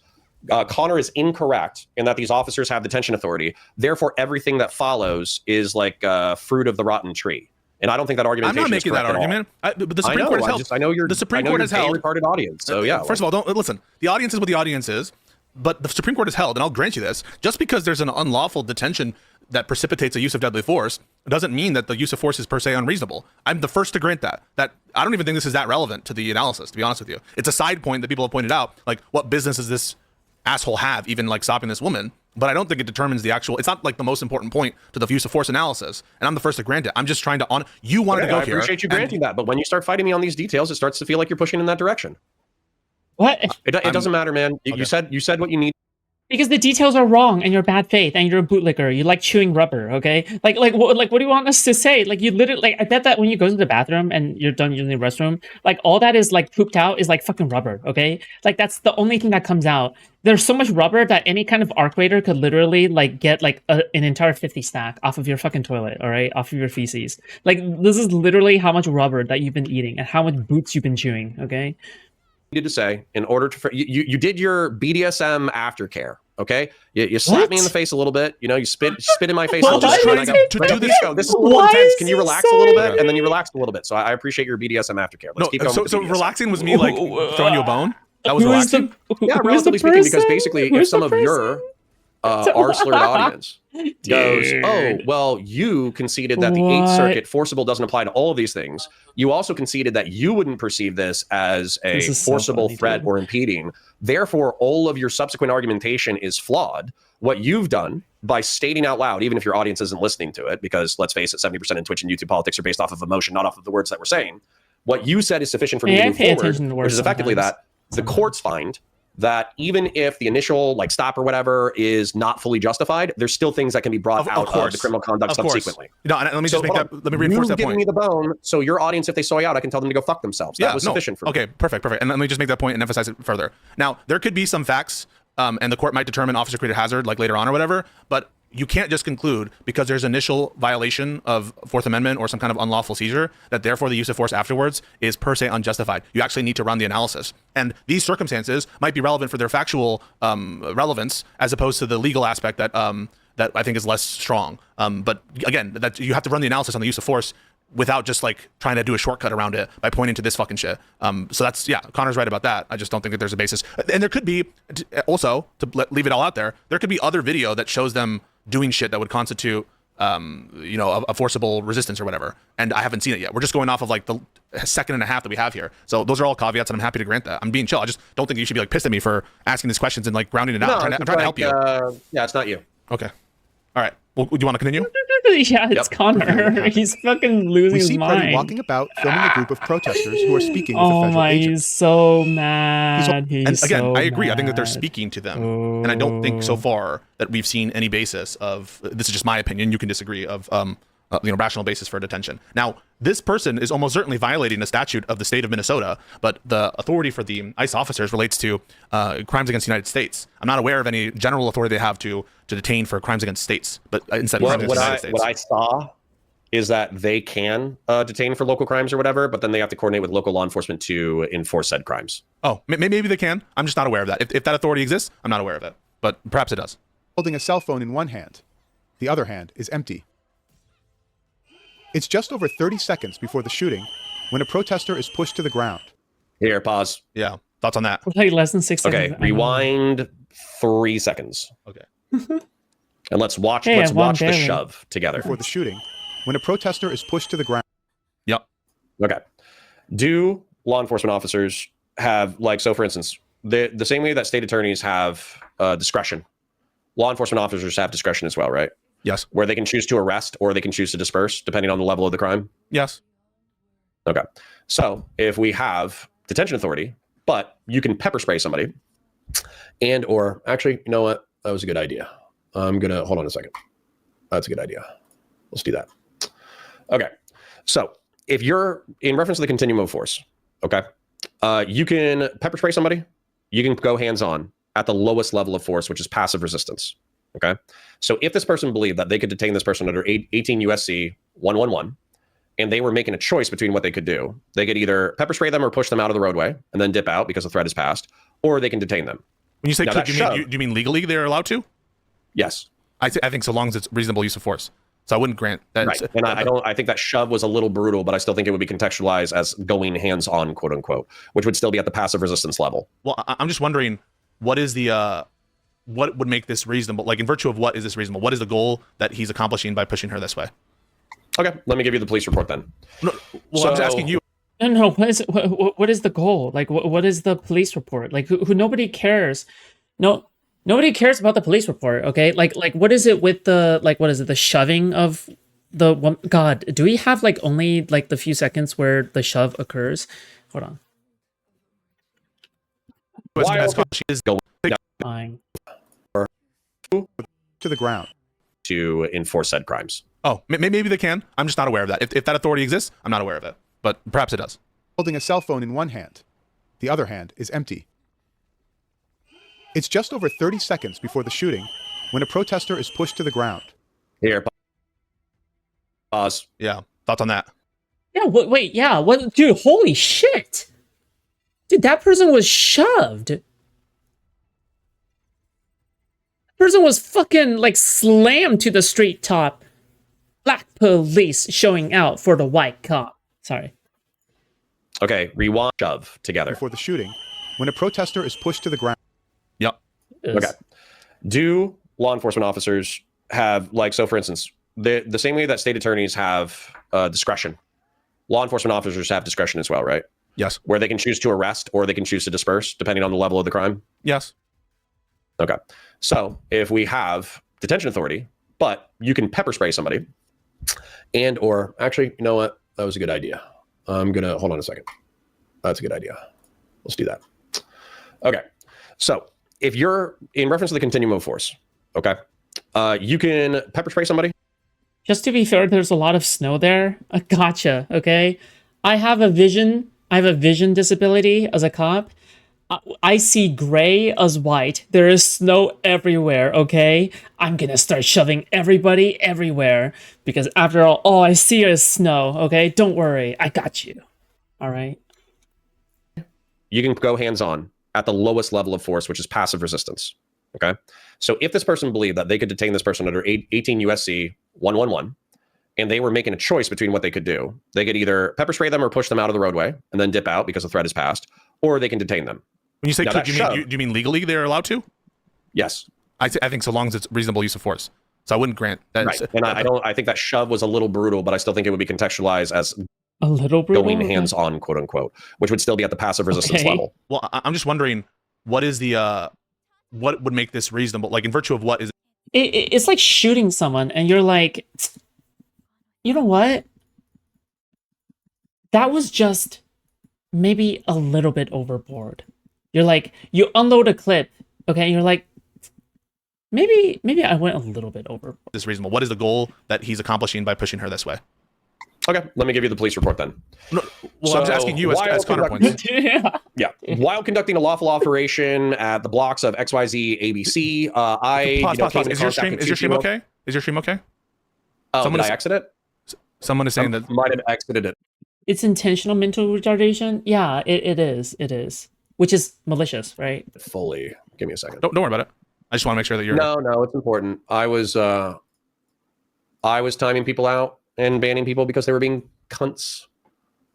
Connor is incorrect in that these officers have detention authority. Therefore, everything that follows is like fruit of the rotten tree. And I don't think that argument. I'm not making that argument. But the Supreme Court has held. I know you're. The Supreme Court has held. Retarded audience. So yeah. First of all, don't listen. The audience is what the audience is. But the Supreme Court has held, and I'll grant you this: just because there's an unlawful detention that precipitates a use of deadly force doesn't mean that the use of force is per se unreasonable. I'm the first to grant that. That I don't even think this is that relevant to the analysis, to be honest with you. It's a side point that people have pointed out, like what business does this asshole have even like stopping this woman? But I don't think it determines the actual. It's not like the most important point to the use of force analysis, and I'm the first to grant it. I'm just trying to you wanted to go here. I appreciate you granting that, but when you start fighting me on these details, it starts to feel like you're pushing in that direction. What? It doesn't matter, man. Okay. You said what you need. Because the details are wrong and you're bad faith and you're a bootlicker. You like chewing rubber, okay? Like what do you want us to say? Like you literally, like I bet that when you go to the bathroom and you're done using the restroom, like all that is like pooped out is like fucking rubber, okay? Like that's the only thing that comes out. There's so much rubber that any kind of arc waiter could literally like get like an entire 50 stack off of your fucking toilet, all right? Off of your feces. Like this is literally how much rubber that you've been eating and how much boots you've been chewing, okay? Needed to say in order to you did your BDSM aftercare. Okay, you slapped me in the face a little bit. You know, you spit in my face a little bit. To do this show, this is a little intense. Can you relax a little bit? And then you relaxed a little bit. So I appreciate your BDSM aftercare. Let's keep going. So relaxing was me like throwing you a bone. That was relaxing. Yeah, relatively speaking, because basically, if some of your R-slurred audience goes, oh, well, you conceded that the 8th Circuit forcible doesn't apply to all of these things. You also conceded that you wouldn't perceive this as a forcible threat or impeding. Therefore, all of your subsequent argumentation is flawed. What you've done by stating out loud, even if your audience isn't listening to it, because let's face it, 70% in Twitch and YouTube politics are based off of emotion, not off of the words that we're saying. What you said is sufficient for me to move forward, which is effectively that the courts find that even if the initial like stop or whatever is not fully justified, there's still things that can be brought out of the criminal conduct subsequently. No, and let me just make that. Let me reinforce that point. You've given me the bone, so your audience, if they soy out, I can tell them to go fuck themselves. That was sufficient for me. Okay, perfect. And let me just make that point and emphasize it further. Now, there could be some facts, and the court might determine officer created hazard like later on or whatever, but you can't just conclude because there's initial violation of Fourth Amendment or some kind of unlawful seizure that therefore the use of force afterwards is per se unjustified. You actually need to run the analysis. And these circumstances might be relevant for their factual relevance as opposed to the legal aspect that that I think is less strong. But again, that you have to run the analysis on the use of force without just like trying to do a shortcut around it by pointing to this fucking shit. So that's, yeah, Connor's right about that. I just don't think that there's a basis. And there could be also, to leave it all out there, there could be other video that shows them doing shit that would constitute, you know, a forcible resistance or whatever. And I haven't seen it yet. We're just going off of like the second and a half that we have here. So those are all caveats, and I'm happy to grant that. I'm being chill. I just don't think you should be like pissed at me for asking these questions and like grounding it out. I'm trying to help you. Yeah, it's not you. Okay. All right. Well, do you want to continue? Yeah, it's Connor. He's fucking losing We his see mind. Freddy walking about, filming a group of protesters who are speaking with Oh the federal my, agents. he's so mad. And again, so I agree. I think that they're mad. speaking to them, and I don't think so far that we've seen any basis of. This is just my opinion. You can disagree of you know, rational basis for detention. Now, this person is almost certainly violating a statute of the state of Minnesota, but the authority for the ICE officers relates to crimes against the United States. I'm not aware of any general authority they have to detain for crimes against states, but instead of crimes against the United States. What I saw is that they can detain for local crimes or whatever, but then they have to coordinate with local law enforcement to enforce said crimes. Oh, maybe they can. I'm just not aware of that. If that authority exists, I'm not aware of it, but perhaps it does. Holding a cell phone in one hand. The other hand is empty. It's just over 30 seconds before the shooting when a protester is pushed to the ground. Here, pause. Yeah. Thoughts on that? Like less than 6 seconds. Okay, rewind 3 seconds. Okay. And let's watch Hey, I won the barely. shove together. Before the shooting, when a protester is pushed to the ground. Yep. Okay. Do law enforcement officers have, like, so for instance, the same way that state attorneys have discretion, law enforcement officers have discretion as well, right? Yes. Where they can choose to arrest or they can choose to disperse depending on the level of the crime? Yes. Okay. So if we have detention authority, but you can pepper spray somebody and or actually, you know what? That was a good idea. I'm going to hold on a second. That's a good idea. Let's do that. Okay. So if you're in reference to the continuum of force, okay, you can pepper spray somebody. You can go hands on at the lowest level of force, which is passive resistance. Okay. So if this person believed that they could detain this person under 18 USC 111, and they were making a choice between what they could do, they could either pepper spray them or push them out of the roadway and then dip out because the threat is passed, or they can detain them. When you say Now, could, that do shove- you mean legally they're allowed to? Yes. I think so long as it's reasonable use of force. So I wouldn't grant that. Right. And I think that shove was a little brutal, but I still think it would be contextualized as going hands on, quote unquote, which would still be at the passive resistance level. Well, I'm just wondering, what is the what would make this reasonable? Like, in virtue of what is this reasonable? What is the goal that he's accomplishing by pushing her this way? Okay, let me give you the police report then. No, well, I'm just asking you. No. What is the goal? Like, what is the police report? Like, who nobody cares. No, nobody cares about the police report. Okay, like what is it with the what is it? The shoving of the one? God, do we have like only like the few seconds where the shove occurs? Hold on. She is going. Fine. To the ground. To enforce said crimes. Oh, maybe they can. I'm just not aware of that. If that authority exists, I'm not aware of it. But perhaps it does. Holding a cell phone in one hand. The other hand is empty. It's just over 30 seconds before the shooting when a protester is pushed to the ground. Here, pause. Yeah. Thoughts on that? Yeah. Wait. Yeah. What? Dude. Holy shit. Dude, that person was shoved. Person was fucking like slammed to the street top. Black police showing out for the white cop. Sorry. Okay, rewind shove together. Before the shooting, when a protester is pushed to the ground. Yep. Okay. Do law enforcement officers have, like, so for instance, the same way that state attorneys have discretion, law enforcement officers have discretion as well, right? Yes. Where they can choose to arrest or they can choose to disperse depending on the level of the crime? Yes. Okay. So if we have detention authority, but you can pepper spray somebody and or actually, you know what? That was a good idea. I'm going to hold on a second. That's a good idea. Let's do that. Okay. So if you're in reference to the continuum of force, okay, you can pepper spray somebody. Just to be fair, there's a lot of snow there. Gotcha. Okay. I have a vision disability as a cop. I see gray as white. There is snow everywhere, okay? I'm gonna start shoving everybody everywhere because after all I see is snow, okay? Don't worry, I got you. All right? You can go hands-on at the lowest level of force, which is passive resistance, okay? So if this person believed that they could detain this person under 18 USC 111, and they were making a choice between what they could do. They could either pepper spray them or push them out of the roadway and then dip out because the threat is passed, or they can detain them. When you say Now, could, that do shove- you mean legally they're allowed to? Yes. I think so long as it's reasonable use of force. So I wouldn't grant that. Right. And I think that shove was a little brutal, but I still think it would be contextualized as A little brutal. going hands-on, quote unquote, which would still be at the passive resistance Okay. level. Well, I'm just wondering, what is the what would make this reasonable? Like, in virtue of what is It's like shooting someone, and you're like, you know what? That was just maybe a little bit overboard. You're like, you unload a clip, okay? You're like, maybe I went a little bit overboard. this reasonable? What is the goal that he's accomplishing by pushing her this way? Okay, let me give you the police report then. No, well, I'm just asking you as while counterpoints. Yeah. Yeah. While conducting a lawful operation at the blocks of XYZ ABC, I Pause. came Is in your contact stream with is your two stream females. okay? Is your stream okay? Oh, Someone did is- I exit it? Someone is saying that. Might have exited it. It's intentional mental retardation. Yeah, it is. Which is malicious, right? Fully. Give me a second. Don't worry about it. I just want to make sure that you're. No, it's important. I was timing people out and banning people because they were being cunts.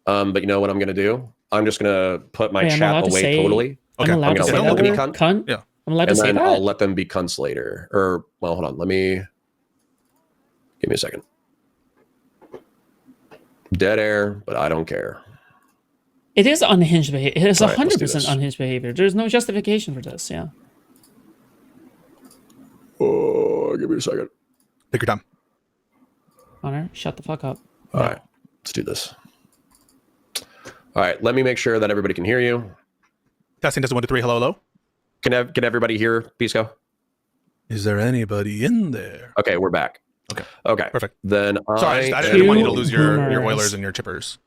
But you know what I'm gonna do? I'm just gonna put my Wait, I'm chat allowed to away say- totally, Okay. I'm allowed to I'm say gonna that let them be word? cunt. Cunt? Yeah. I'm allowed to and say then that? I'll let them be cunts later. Or well, hold on. Let me give me a second. Dead air, but I don't care. It is unhinged behavior. It is All right, let's do 100% this. unhinged behavior. There's no justification for this. Yeah. Oh, give me a second. Take your time. Connor, shut the fuck up. All right, let's do this. All right, let me make sure that everybody can hear you. Testing 1 2 3. Hello. Can everybody hear Pisco? Is there anybody in there? Okay, we're back. Okay. Perfect. Then Sorry, I didn't want you to Two lose your boomers. Oilers and your Chippers.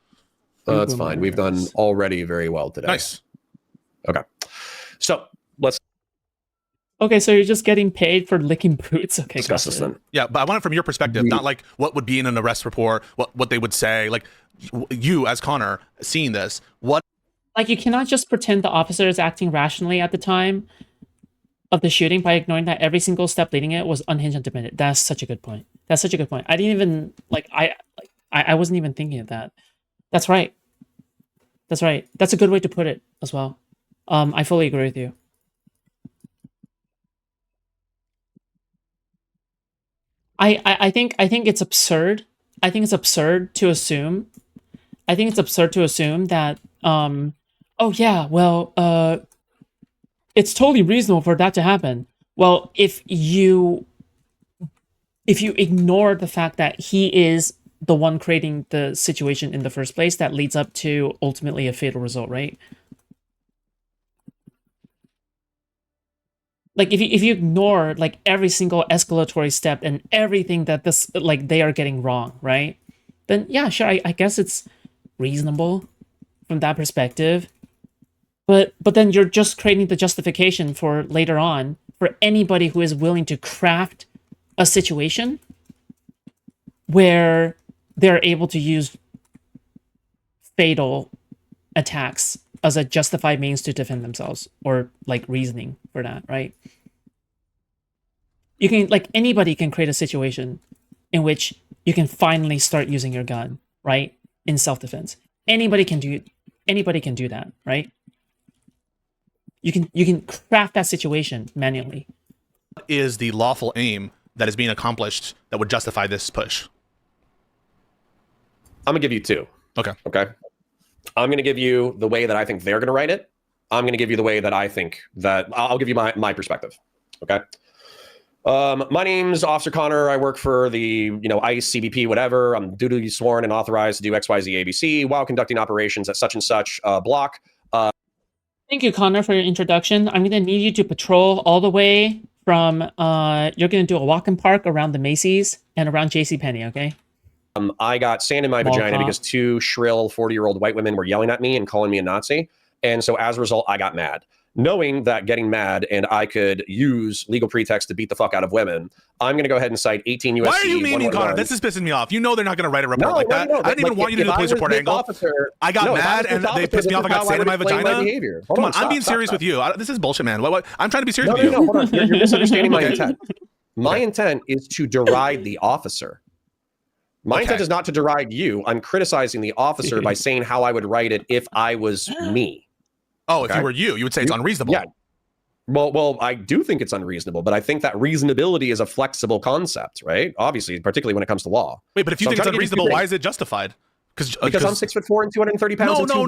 That's fine. We've done already very well today. Nice. Okay. So let's Okay, so you're just getting paid for licking boots. Okay, discuss gotcha. this then. Yeah, but I want it from your perspective, not like what would be in an arrest report, what they would say. Like you as Connor seeing this, what Like, you cannot just pretend the officer is acting rationally at the time of the shooting by ignoring that every single step leading it was unhinged and dependent. That's such a good point. That's such a good point. I didn't even I wasn't even thinking of that. That's right. That's right. That's a good way to put it as well. I fully agree with you. I think it's absurd. I think it's absurd to assume. I think it's absurd to assume that oh yeah, well it's totally reasonable for that to happen. Well, if you ignore the fact that he is the one creating the situation in the first place that leads up to ultimately a fatal result, right? Like if you ignore like every single escalatory step and everything that this like they are getting wrong, right? Then yeah, sure, I guess it's reasonable from that perspective. But then you're just creating the justification for later on for anybody who is willing to craft a situation where they're able to use fatal attacks as a justified means to defend themselves, or like reasoning for that, right? You can, like, anybody can create a situation in which you can finally start using your gun, right? In self-defense. Anybody can do that, right? You can craft that situation manually. is the lawful aim that is being accomplished that would justify this push? I'm gonna give you two. Okay. Okay. I'm gonna give you the way that I think they're gonna write it. I'm gonna give you the way that I think that I'll give you my perspective. Okay. My name's Officer Connor. I work for the ICE, CBP, whatever. I'm duly sworn and authorized to do XYZ ABC while conducting operations at such and such block. Thank you, Connor, for your introduction. I'm going to need you to patrol all the way from, you're going to do a walk in park around the Macy's and around JCPenney, okay? I got sand in my Mall vagina cop. because two shrill 40-year-old white women were yelling at me and calling me a Nazi. And so as a result, I got mad. Knowing that getting mad and I could use legal pretext to beat the fuck out of women, I'm going to go ahead and cite 18 USC. Why are you memeing, Connor? 111. This is pissing me off. You know they're not going to write a report like that. I didn't even want you to do the police report angle. I got mad and they pissed me off. I got sand in my vagina. Come on, I'm being serious with you. This is bullshit, man. What? I'm trying to be serious with you. No, hold on. You're misunderstanding my Okay. intent. My intent is to deride the officer. My intent is not to deride you. I'm criticizing the officer by saying how I would write it if I was me. Oh, if you were you would say it's unreasonable. Yeah. Well, I do think it's unreasonable, but I think that reasonability is a flexible concept, right? Obviously, particularly when it comes to law. Wait, but if you think it's unreasonable, why is it justified? Because I'm 6'4" and 230 pounds. No.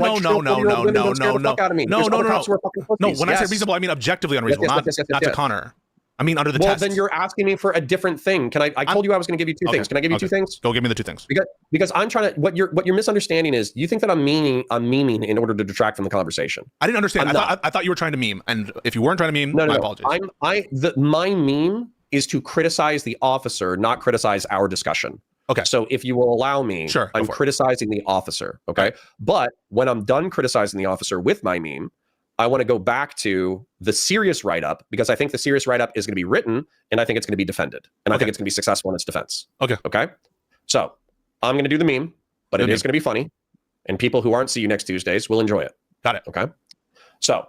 When I say reasonable, I mean objectively unreasonable, not to Connor. I mean under the test. Well, then you're asking me for a different thing. I told you I was going to give you two things. Can I give you two things? Go give me the two things. Because I'm trying to. What you're misunderstanding is you think that I'm memeing in order to detract from the conversation. I didn't understand. I thought you were trying to meme, and if you weren't trying to meme, my apologies. My meme is to criticize the officer, not criticize our discussion. Okay. So if you will allow me, sure, I'm criticizing the officer. Okay. But when I'm done criticizing the officer with my meme, I want to go back to the serious write-up because I think the serious write-up is going to be written and I think it's going to be defended. And I think it's going to be successful in its defense. Okay. Okay. So I'm going to do the meme, but it is going to be funny. And people who aren't See You Next Tuesdays will enjoy it. Got it. Okay. So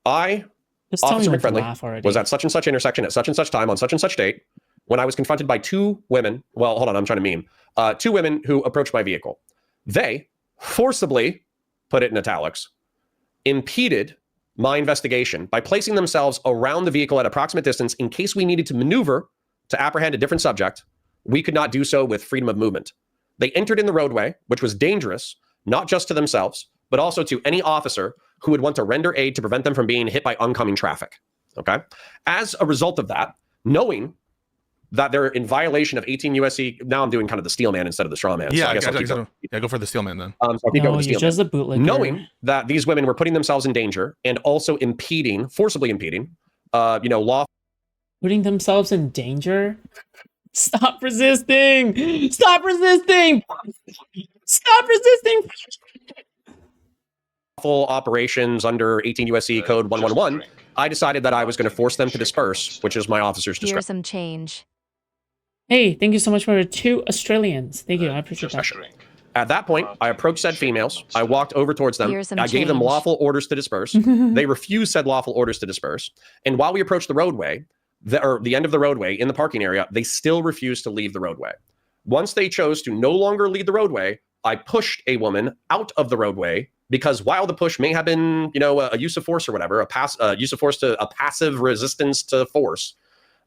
Officer McFriendly was at such and such intersection at such and such time on such and such date when I was confronted by two women. Well, hold on. I'm trying to meme. Two women who approached my vehicle. They forcibly, put it in italics, impeded my investigation by placing themselves around the vehicle at approximate distance in case we needed to maneuver to apprehend a different subject. We could not do so with freedom of movement. They entered in the roadway, which was dangerous, not just to themselves, but also to any officer who would want to render aid to prevent them from being hit by oncoming traffic. Okay. As a result of that, knowing that they're in violation of 18 USC. Now I'm doing kind of the steel man instead of the straw man. Yeah, so go for the steel man then. So I'll keep going with the steel just man. a bootlegger. Knowing that these women were putting themselves in danger and also forcibly impeding, law. Putting themselves in danger? Stop resisting! Stop resisting! Stop resisting! Lawful operations under 18 USC Code 111, I decided that I was going to force them to disperse, which is my officer's discretion. Here's some change. Hey, thank you so much for 2 Australians. Thank you, I appreciate that. At that point, I approached said females. I walked over towards them. I gave them lawful orders to disperse. They refused said lawful orders to disperse. And while we approached the roadway, the end of the roadway in the parking area, they still refused to leave the roadway. Once they chose to no longer leave the roadway, I pushed a woman out of the roadway because while the push may have been, a use of force or whatever, use of force to a passive resistance to force,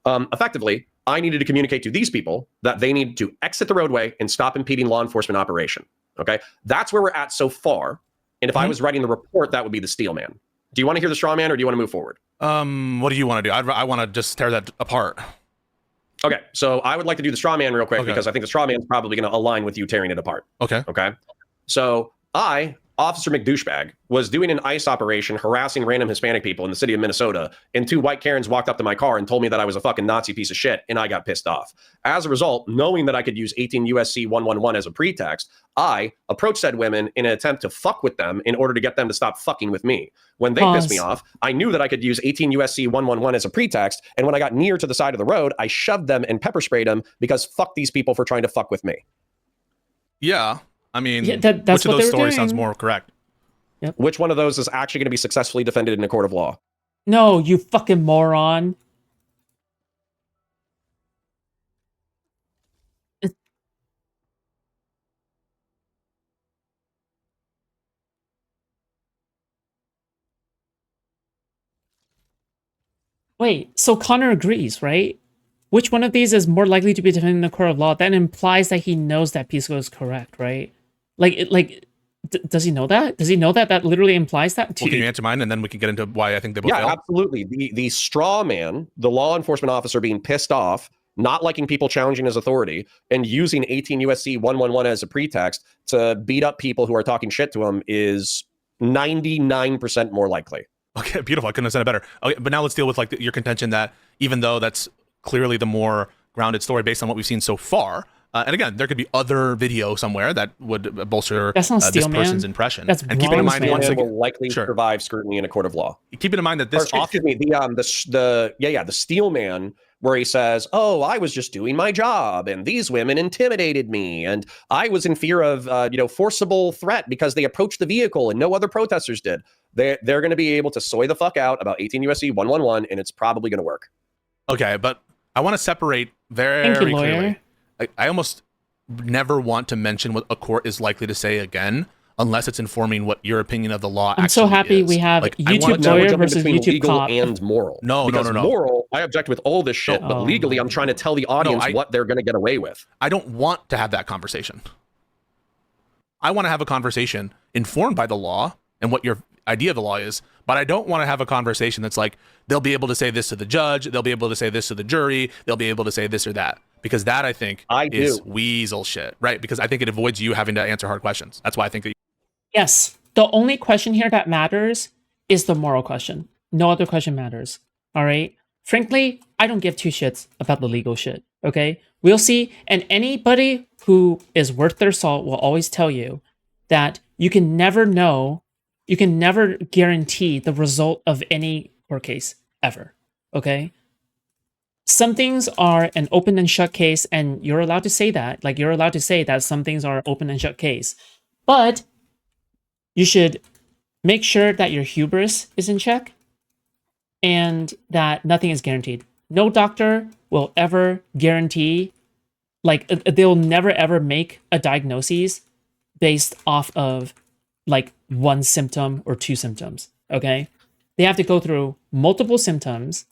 effectively, I needed to communicate to these people that they need to exit the roadway and stop impeding law enforcement operation. Okay, that's where we're at so far. And if I was writing the report, that would be the steel man. Do you want to hear the straw man or do you want to move forward? What do you want to do? I want to just tear that apart. Okay, so I would like to do the straw man real quick because I think the straw man is probably going to align with you tearing it apart. Okay. So Officer McDouchebag, was doing an ICE operation harassing random Hispanic people in the city of Minnesota, and 2 white Karens walked up to my car and told me that I was a fucking Nazi piece of shit, and I got pissed off. As a result, knowing that I could use 18 USC 111 as a pretext, I approached said women in an attempt to fuck with them in order to get them to stop fucking with me. When they pissed me off, I knew that I could use 18 USC 111 as a pretext, and when I got near to the side of the road, I shoved them and pepper sprayed them because fuck these people for trying to fuck with me. Yeah. I mean, that's which of what those stories doing. sounds more correct? Yep. Which one of those is actually going to be successfully defended in a court of law? No, you fucking moron. Wait, so Connor agrees, right? Which one of these is more likely to be defended in the court of law? That implies that he knows that Pisco is correct, right? Does he know that? Does he know that that literally implies that? Well, can you answer mine, and then we can get into why I think they both failed? Absolutely. The straw man, the law enforcement officer being pissed off, not liking people challenging his authority, and using 18 USC 111 as a pretext to beat up people who are talking shit to him is 99% more likely. Okay, beautiful. I couldn't have said it better. Okay, but now let's deal with your contention that even though that's clearly the more grounded story based on what we've seen so far, and again, there could be other video somewhere that would bolster this person's impression. That's and keeping in mind once again, will likely survive scrutiny in a court of law. Keeping in mind that this the steel man, where he says, "Oh, I was just doing my job, and these women intimidated me, and I was in fear of forcible threat because they approached the vehicle and no other protesters did." They're going to be able to soy the fuck out about 18 USC 111, and it's probably going to work. Okay, but I want to separate very clearly. I almost never want to mention what a court is likely to say again, unless it's informing what your opinion of the law I'm so happy is. we have Like, YouTube Now we're lawyer jumping versus between YouTube legal cop. and moral. No. Moral, I object with all this shit, but Oh legally, my I'm trying to tell the audience what they're going to get away with. I don't want to have that conversation. I want to have a conversation informed by the law and what your idea of the law is, but I don't want to have a conversation that's like, they'll be able to say this to the judge, they'll be able to say this to the jury, they'll be able to say this or that. Because that, I think, is weasel shit, right? Because I think it avoids you having to answer hard questions. That's why I think that. Yes. The only question here that matters is the moral question. No other question matters. All right. Frankly, I don't give two shits about the legal shit. Okay. We'll see. And anybody who is worth their salt will always tell you that you can never know, you can never guarantee the result of any court case ever. Okay. Some things are an open and shut case, and you're allowed to say that. Like, you're allowed to say that some things are open and shut case. But you should make sure that your hubris is in check and that nothing is guaranteed. No doctor will ever guarantee, like, they'll never ever make a diagnosis based off of like one symptom or two symptoms. Okay. They have to go through multiple symptoms.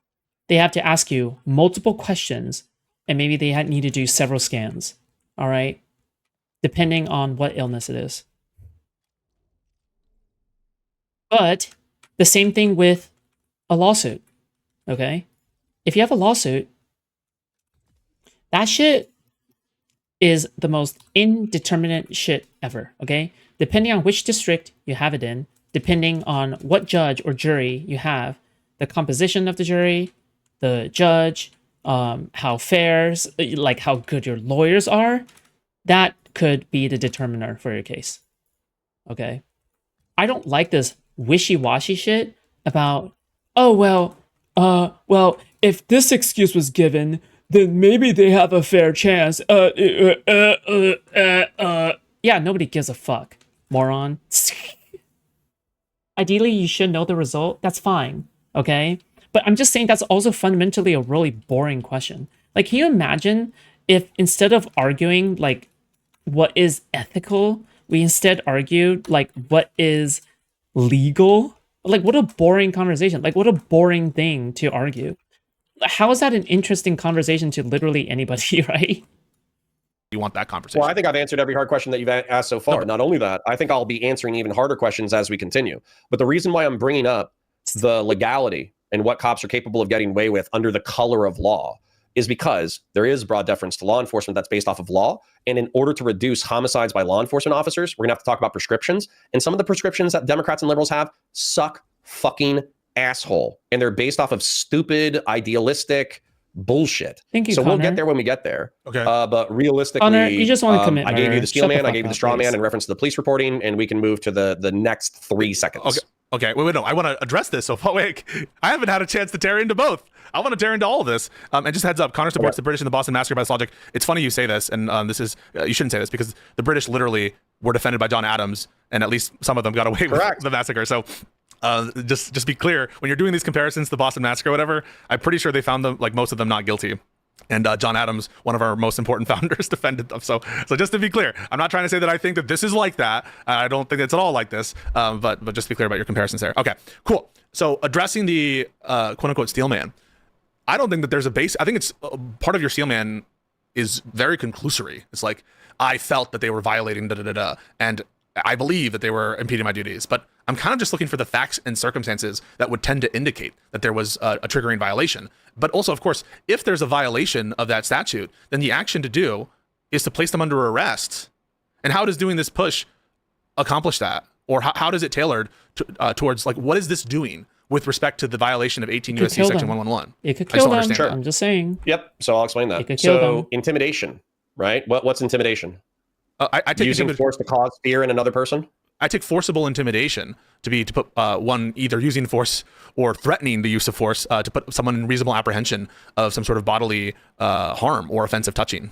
They have to ask you multiple questions, and maybe they need to do several scans. All right. Depending on what illness it is. But the same thing with a lawsuit, okay? If you have a lawsuit, that shit is the most indeterminate shit ever, okay? Depending on which district you have it in, depending on what judge or jury you have, the composition of the jury, the judge, how fair, like how good your lawyers are, that could be the determiner for your case, okay? I don't like this wishy-washy shit about, oh, well, if this excuse was given, then maybe they have a fair chance. Yeah, nobody gives a fuck, moron. Ideally, you should know the result. That's fine, okay? But I'm just saying that's also fundamentally a really boring question. Like, can you imagine if instead of arguing, like, what is ethical, we instead argued, like, what is legal? Like, what a boring conversation. Like, what a boring thing to argue. How is that an interesting conversation to literally anybody, right? You want that conversation. Well, I think I've answered every hard question that you've asked so far. Not only that, I think I'll be answering even harder questions as we continue. But the reason why I'm bringing up the legality and what cops are capable of getting away with under the color of law is because there is broad deference to law enforcement that's based off of law. And in order to reduce homicides by law enforcement officers, we're gonna have to talk about prescriptions. And some of the prescriptions that Democrats and liberals have suck fucking asshole. And they're based off of stupid, idealistic bullshit. Thank you, so Connor. we'll get there when we get there. Okay. But realistically, Connor, you just want to commit I gave murder. you the steel Shut the man, I fuck gave you the up, straw please. man in reference to the police reporting, and we can move to the next 3 seconds. Okay, wait, no, I want to address this. So, wait, I haven't had a chance to tear into both. I want to tear into all of this. And just heads up, Connor supports the British in the Boston Massacre by this logic. It's funny you say this, and this is, you shouldn't say this, because the British literally were defended by John Adams, and at least some of them got away with the massacre. So, just be clear, when you're doing these comparisons to the Boston Massacre or whatever, I'm pretty sure they found them, like most of them, not guilty. And John Adams, one of our most important founders, defended them. So just to be clear, I'm not trying to say that I think that this is like that. I don't think it's at all like this. But just to be clear about your comparisons there. Okay, cool. So addressing the quote unquote steel man, I don't think that there's a base. I think it's part of your steel man is very conclusory. It's like, I felt that they were violating and I believe that they were impeding my duties, but I'm kind of just looking for the facts and circumstances that would tend to indicate that there was a triggering violation. But also, of course, if there's a violation of that statute, then the action to do is to place them under arrest. And how does doing this push accomplish that? Or how does it tailored towards, like, what is this doing with respect to the violation of 18 U.S.C. Section 111? It could kill them. Sure. I'm just saying. Yep. So I'll explain that. It could kill them. Intimidation, right? What's intimidation? I take using force to cause fear in another person. I take forcible intimidation to put one either using force or threatening the use of force to put someone in reasonable apprehension of some sort of bodily harm or offensive touching.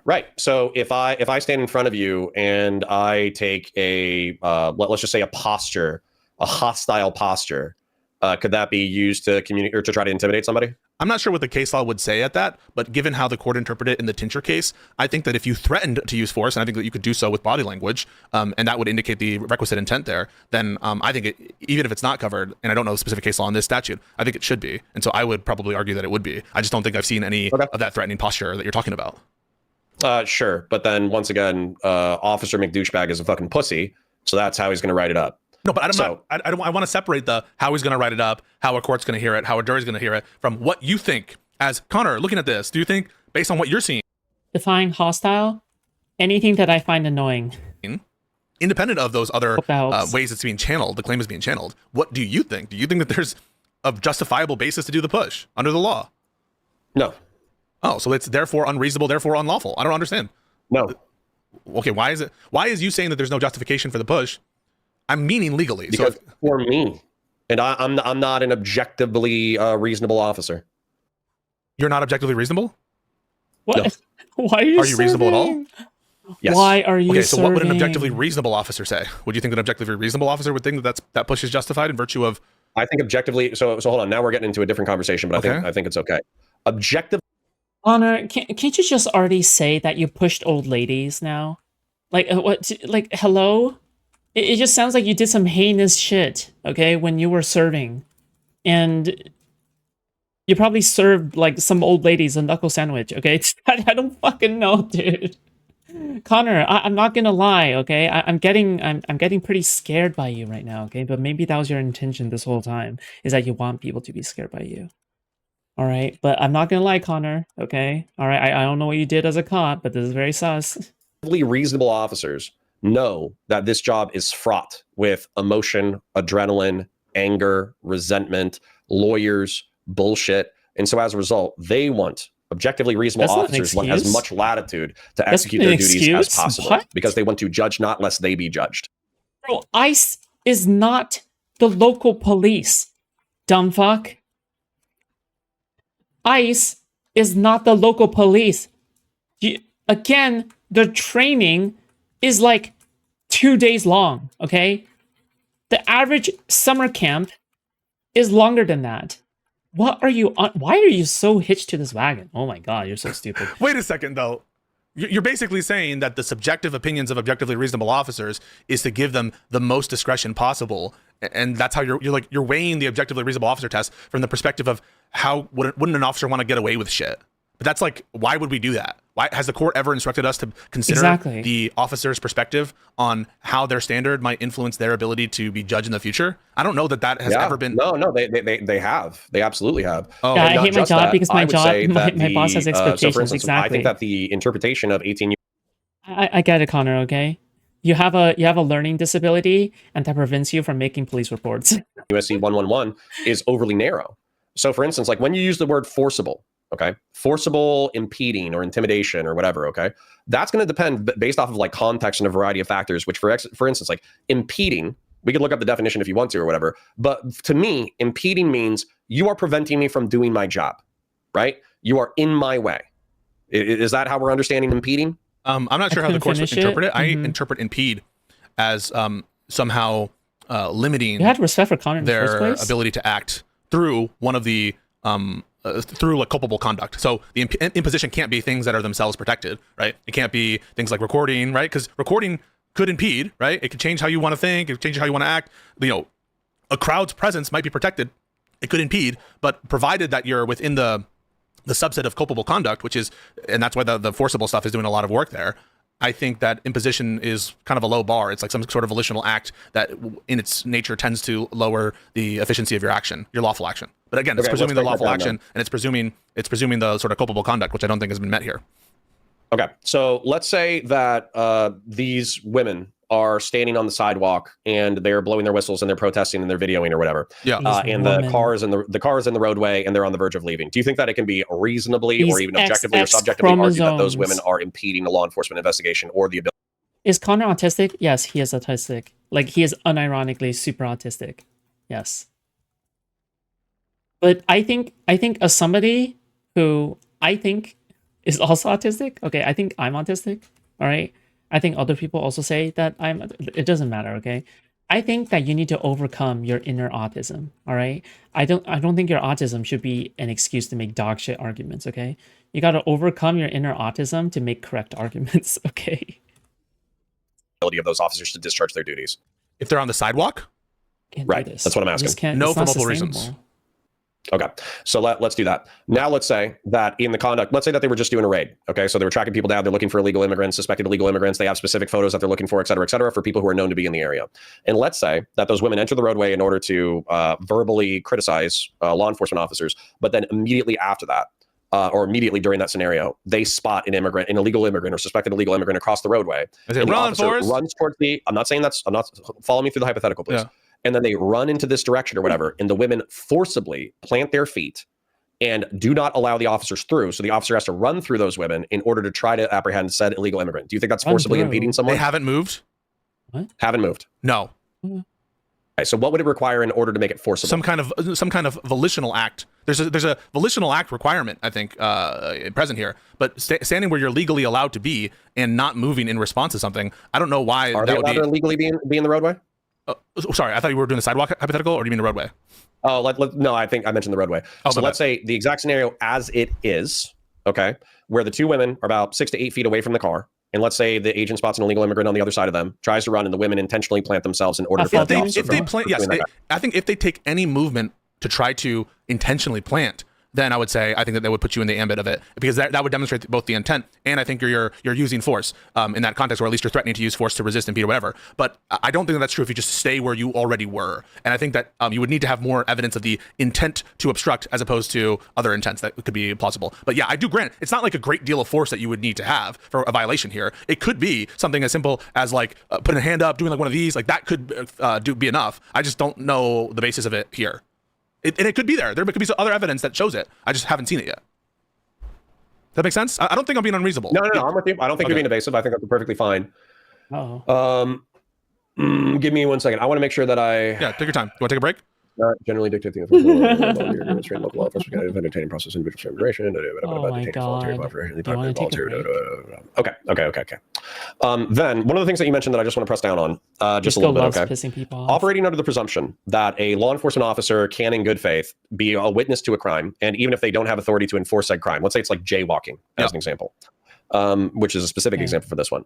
Right. So if I stand in front of you and I take a let's just say a hostile posture, Could that be used to communicate or to try to intimidate somebody? I'm not sure what the case law would say at that, but given how the court interpreted it in the Tincher case, I think that if you threatened to use force, and I think that you could do so with body language, and that would indicate the requisite intent there, then I think even if it's not covered, and I don't know the specific case law on this statute, I think it should be. And so I would probably argue that it would be. I just don't think I've seen any of that threatening posture that you're talking about. Sure. But then once again, Officer McDouchebag is a fucking pussy. So that's how he's going to write it up. No, but I want to separate the how he's going to write it up, how a court's going to hear it, how a jury's going to hear it, from what you think. As Connor, looking at this, do you think, based on what you're seeing, Define hostile? Anything that I find annoying. independent of those other Hope that helps. ways it's being channeled, the claim is being channeled, what do you think? Do you think that there's a justifiable basis to do the push under the law? No. Oh, so it's therefore unreasonable, therefore unlawful. I don't understand. No. Okay, why is you saying that there's no justification for the push? I'm meaning legally. Because So for me, and I'm not an objectively reasonable officer. you're not objectively reasonable? What? No. Why are you Are you reasonable at all? serving? Yes. Why are you Okay, so what would an serving? objectively reasonable officer say? Would you think that an objectively reasonable officer would think that that push is justified in virtue of? I think objectively. So hold on. Now we're getting into a different conversation, but I think it's okay. Objective. Honor, can't you just already say that you pushed old ladies now? Like, what? Like, hello? It just sounds like you did some heinous shit, okay, when you were serving. And you probably served, like, some old ladies a knuckle sandwich, okay? I don't fucking know, dude. Connor, I'm not gonna lie, okay? I'm getting pretty scared by you right now, okay? But maybe that was your intention this whole time, is that you want people to be scared by you. All right, but I'm not gonna lie, Connor, okay? All right, I don't know what you did as a cop, but this is very sus. Reasonable officers know that this job is fraught with emotion, adrenaline, anger, resentment, lawyers, bullshit. And so as a result, they want objectively reasonable That's not an officers want as excuse. much latitude to That's execute not their an duties excuse. as possible What? because they want to judge not lest they be judged. Bro, ICE is not the local police, dumb fuck. ICE is not the local police. Again, the training is like 2 days long, okay? The average summer camp is longer than that. What are you on? Why are you so hitched to this wagon? Oh my god, you're so stupid. Wait a second, though. You're basically saying that the subjective opinions of objectively reasonable officers is to give them the most discretion possible, and that's how you're weighing the objectively reasonable officer test from the perspective of how wouldn't an officer want to get away with shit? But that's like, why would we do that? Why has the court ever instructed us to consider Exactly. the officer's perspective on how their standard might influence their ability to be judged in the future? I don't know that has ever been. No, they have. They absolutely have. Oh, Yeah, And I not hate my just job that, because I my would job, say that my boss has so expectations. for instance, Exactly. I think that the interpretation of 18 I get it, Connor, okay? You have a learning disability, and that prevents you from making police reports. USC 111 is overly narrow. So for instance, like when you use the word forcible, okay, forcible impeding or intimidation or whatever, okay, that's going to depend based off of like context and a variety of factors, which for instance, like impeding, we could look up the definition if you want to or whatever. But to me, impeding means you are preventing me from doing my job, right? You are in my way. Is that how we're understanding impeding? I'm not sure how the courts would couldn't finish interpret it. I Mhm. interpret impede as somehow limiting You had respect for Connor in the first their place? ability to act through one of the through like culpable conduct. So the imposition can't be things that are themselves protected, right? It can't be things like recording, right? Because recording could impede, right? It could change how you want to think. It could change how you want to act. You know, a crowd's presence might be protected. It could impede, but provided that you're within the subset of culpable conduct, which is, and that's why the forcible stuff is doing a lot of work there. I think that imposition is kind of a low bar. It's like some sort of volitional act that in its nature tends to lower the efficiency of your action, your lawful action. But again, it's Okay, presuming the let's break that lawful down action, and it's presuming the sort of culpable conduct, which I don't think has been met here. Okay, so let's say that these women are standing on the sidewalk and they're blowing their whistles and they're protesting and they're videoing or whatever. Yeah. And the car is in the roadway and they're on the verge of leaving. Do you think that it can be reasonably or These even objectively or XX subjectively argued that those chromosomes. women are impeding a law enforcement investigation or the ability? Is Connor autistic? Yes, he is autistic. Like, he is unironically super autistic. Yes. But I think as somebody who I think is also autistic, okay, I think I'm autistic, all right? I think other people also say that it doesn't matter, okay? I think that you need to overcome your inner autism. All right. I don't think your autism should be an excuse to make dog shit arguments. Okay. You got to overcome your inner autism to make correct arguments. Okay. Ability of those officers to discharge their duties. If they're on the sidewalk, Can't do Right. this. That's what I'm You asking. just can't- No, it's for not multiple reasons. sustainable. Okay, so let's do that. Now let's say that in the conduct, let's say that they were just doing a raid. Okay, so they were tracking people down. They're looking for illegal immigrants, suspected illegal immigrants. They have specific photos that they're looking for, et cetera, for people who are known to be in the area. And let's say that those women enter the roadway in order to verbally criticize law enforcement officers, but then immediately after that, or immediately during that scenario, they spot an illegal immigrant or suspected illegal immigrant across the roadway. is it And the run, officer Forrest? runs towards I'm not follow me through the hypothetical, please. Yeah. And then they run into this direction or whatever, and the women forcibly plant their feet and do not allow the officers through. So the officer has to run through those women in order to try to apprehend said illegal immigrant. Do you think that's Run forcibly through. impeding someone? They haven't moved? Haven't moved. No. Okay, so what would it require in order to make it forcible? Some kind of volitional act. There's a volitional act requirement, I think, present here. But standing where you're legally allowed to be and not moving in response to something, I don't know why Are that they would allowed to legally be in the roadway? Sorry, I thought you were doing the sidewalk hypothetical, or do you mean the roadway? Oh, no, I think I mentioned the roadway. Oh, So my let's say the exact scenario as it is, okay, where the two women are about 6 to 8 feet away from the car. And let's say the agent spots an illegal immigrant on the other side of them, tries to run, and the women intentionally plant themselves in order to prevent the officer from Yes, doing that. I think if they take any movement to try to intentionally plant, then I would say I think that they would put you in the ambit of it, because that would demonstrate both the intent and I think you're using force in that context, or at least you're threatening to use force to resist, impede, or whatever. But I don't think that's true if you just stay where you already were. And I think that you would need to have more evidence of the intent to obstruct as opposed to other intents that could be plausible. But yeah, I do grant it's not like a great deal of force that you would need to have for a violation here. It could be something as simple as like putting a hand up, doing like one of these, like that could be enough. I just don't know the basis of it here. And it could be there. There could be some other evidence that shows it. I just haven't seen it yet. Does that make sense? I don't think I'm being unreasonable. No, I'm with you. I don't think you're being evasive. I think that's perfectly fine. Oh. Give me 1 second. I want to make sure that I Yeah, take your time. You want to take a break? not generally dictating the local law enforcement kind of entertaining process, individual immigration. Oh my God. You wanna take a break? Okay. Then one of the things that you mentioned that I just want to press down on just a Pisco little bit. loves Okay. pissing people off. Operating under the presumption that a law enforcement officer can, in good faith, be a witness to a crime, and even if they don't have authority to enforce said crime, let's say it's like jaywalking as an example, which is a specific example for this one.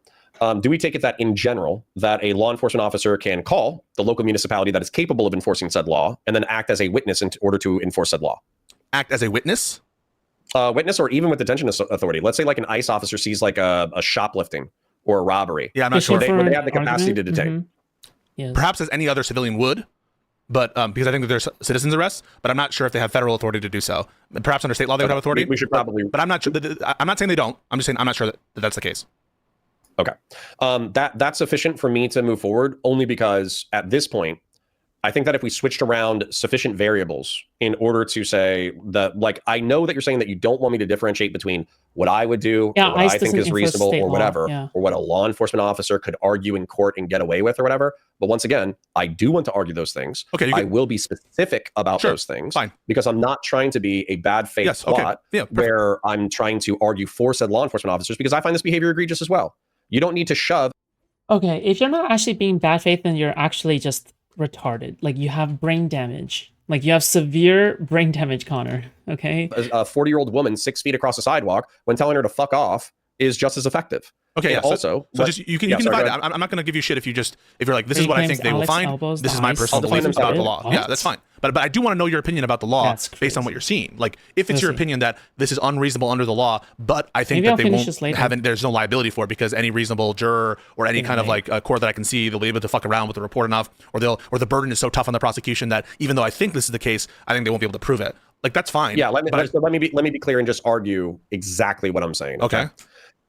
Do we take it that in general, that a law enforcement officer can call the local municipality that is capable of enforcing said law and then act as a witness in order to enforce said law? Act as a witness? Witness, or even with detention authority. Let's say like an ICE officer sees like a shoplifting or a robbery. Yeah, I'm not sure. Would they have the capacity to detain? Yes. Perhaps as any other civilian would, but because I think that there's citizens arrests, but I'm not sure if they have federal authority to do so. Perhaps under state law they would have authority. We should probably. But I'm not sure. I'm not saying they don't. I'm just saying I'm not sure that that's the case. Okay. That's sufficient for me to move forward, only because at this point, I think that if we switched around sufficient variables in order to say that, like, I know that you're saying that you don't want me to differentiate between what I would do, Yeah, or what ICE I think doesn't is enforce reasonable, state or law, whatever, yeah. or what a law enforcement officer could argue in court and get away with, or whatever. But once again, I do want to argue those things. Okay, I will be specific about those things, fine, because I'm not trying to be a bad faith plot where I'm trying to argue for said law enforcement officers, because I find this behavior egregious as well. You don't need to shove. Okay, if you're not actually being bad faith, then you're actually just retarded. Like, you have brain damage. Like, you have severe brain damage, Connor. Okay? A 40-year-old woman 6 feet across the sidewalk when telling her to fuck off is just as effective. Okay, and yeah. also, so just you can divide that. I'm not going to give you shit if you're like, this is what I think they will find. This is my personal belief about the law. Yeah, that's fine. But I do want to know your opinion about the law based on what you're seeing. Like, if it's your opinion that this is unreasonable under the law, but I think that they won't have, there's no liability for it because any reasonable juror or any kind of like a court that I can see, they'll be able to fuck around with the report enough, or the burden is so tough on the prosecution that even though I think this is the case, I think they won't be able to prove it. Like, that's fine. Yeah, let me be clear and just argue exactly what I'm saying. Okay.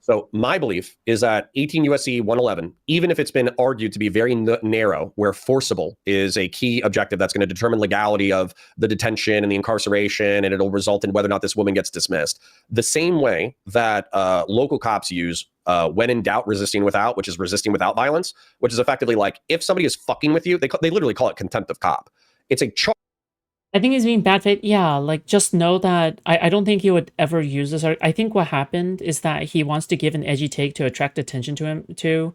So my belief is that 18 U.S.C. 111, even if it's been argued to be very narrow, where forcible is a key objective that's going to determine legality of the detention and the incarceration, and it'll result in whether or not this woman gets dismissed, the same way that local cops use when in doubt, resisting without, which is resisting without violence, which is effectively like if somebody is fucking with you, they literally call it contempt of cop. It's a charge. I think he's being bad faith. Yeah, like, just know that I don't think he would ever use this. I think what happened is that he wants to give an edgy take to attract attention to him to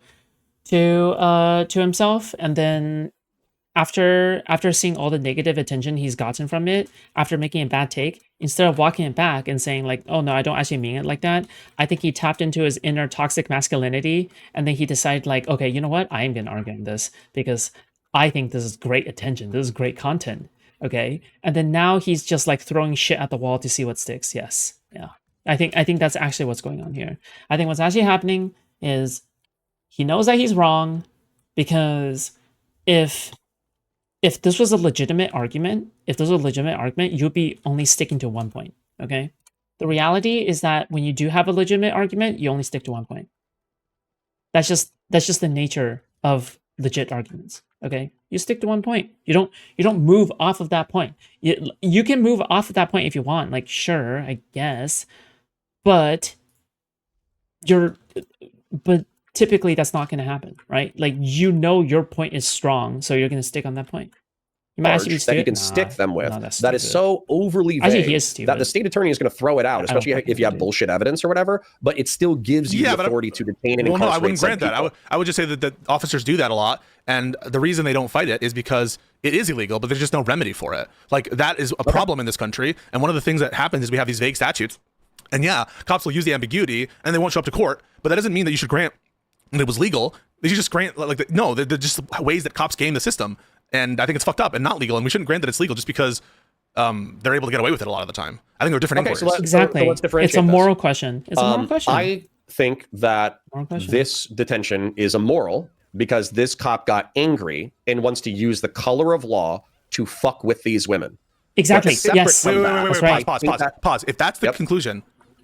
himself, and then after seeing all the negative attention he's gotten from it, after making a bad take, instead of walking it back and saying like, oh no, I don't actually mean it like that, I think he tapped into his inner toxic masculinity, and then he decided like, okay, you know what, I am gonna argue on this because I think this is great attention, this is great content, okay? And then now he's just like throwing shit at the wall to see what sticks. Yes, yeah. I think that's actually what's going on here. I think what's actually happening is he knows that he's wrong, because if this was a legitimate argument, you'd be only sticking to 1 point, okay? The reality is that when you do have a legitimate argument, you only stick to 1 point. That's just the nature of legit arguments, okay? You stick to 1 point. You don't move off of that point. You can move off of that point if you want, like, sure, I guess, but typically that's not going to happen, right? Like, you know your point is strong, so you're going to stick on that point. You might actually that you can stick them with. That is so overly vague actually, he is stupid. that the state attorney is going to throw it out, especially if you have bullshit evidence or whatever, but it still gives you the authority to detain and incarcerate. No, I wouldn't grant that. I would just say that officers do that a lot, and the reason they don't fight it is because it is illegal, but there's just no remedy for it. Like, that is a problem in this country, and one of the things that happens is we have these vague statutes, and yeah, cops will use the ambiguity, and they won't show up to court, but that doesn't mean that you should grant that it was legal. They should just grant, like, no, they're just ways that cops game the system, and I think it's fucked up and not legal, and we shouldn't grant that it's legal just because they're able to get away with it a lot of the time. I think there are different inquiries. Exactly. Let's differentiate it's a moral question. It's a moral question. I think that this detention is immoral because this cop got angry and wants to use the color of law to fuck with these women. Exactly. Yes. Wait, pause. If that's the conclusion,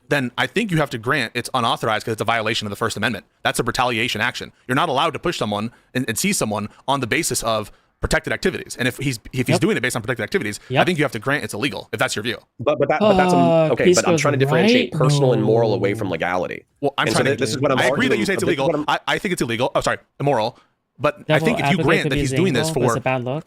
then I think you have to grant it's unauthorized because it's a violation of the First Amendment. That's a retaliation action. You're not allowed to push someone and seize someone on the basis of protected activities. And if he's doing it based on protected activities, I think you have to grant it's illegal, if that's your view. But that's okay. But I'm trying to differentiate personal and moral away from legality. Well, I'm trying to. This is what I'm. I agree that you say it's illegal. I think it's illegal. Oh, sorry, immoral. But I think if you grant that he's doing this for a bad look.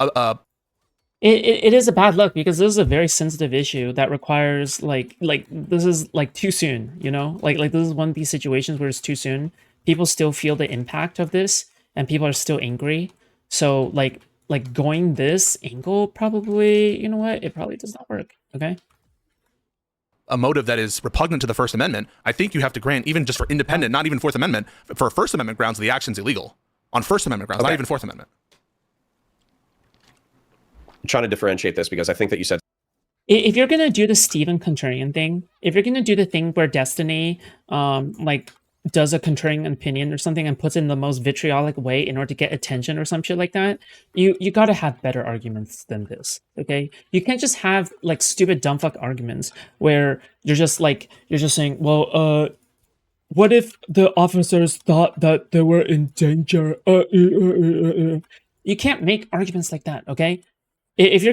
It is a bad look because this is a very sensitive issue that requires like this is like too soon, you know? Like this is one of these situations where it's too soon. People still feel the impact of this and people are still angry. So like going this angle probably, you know what? It probably does not work, okay? A motive that is repugnant to the First Amendment, I think you have to grant, even just for independent, not even Fourth Amendment, for First Amendment grounds, the action's illegal. On First Amendment grounds, not even Fourth Amendment. I'm trying to differentiate this because I think that you said if you're gonna do the Stephen Contrarian thing, if you're gonna do the thing where Destiny like does a contrarian opinion or something and puts it in the most vitriolic way in order to get attention or some shit like that, you gotta have better arguments than this, okay? You can't just have like stupid dumb fuck arguments where you're just saying, well, what if the officers thought that they were in danger? You can't make arguments like that, okay? If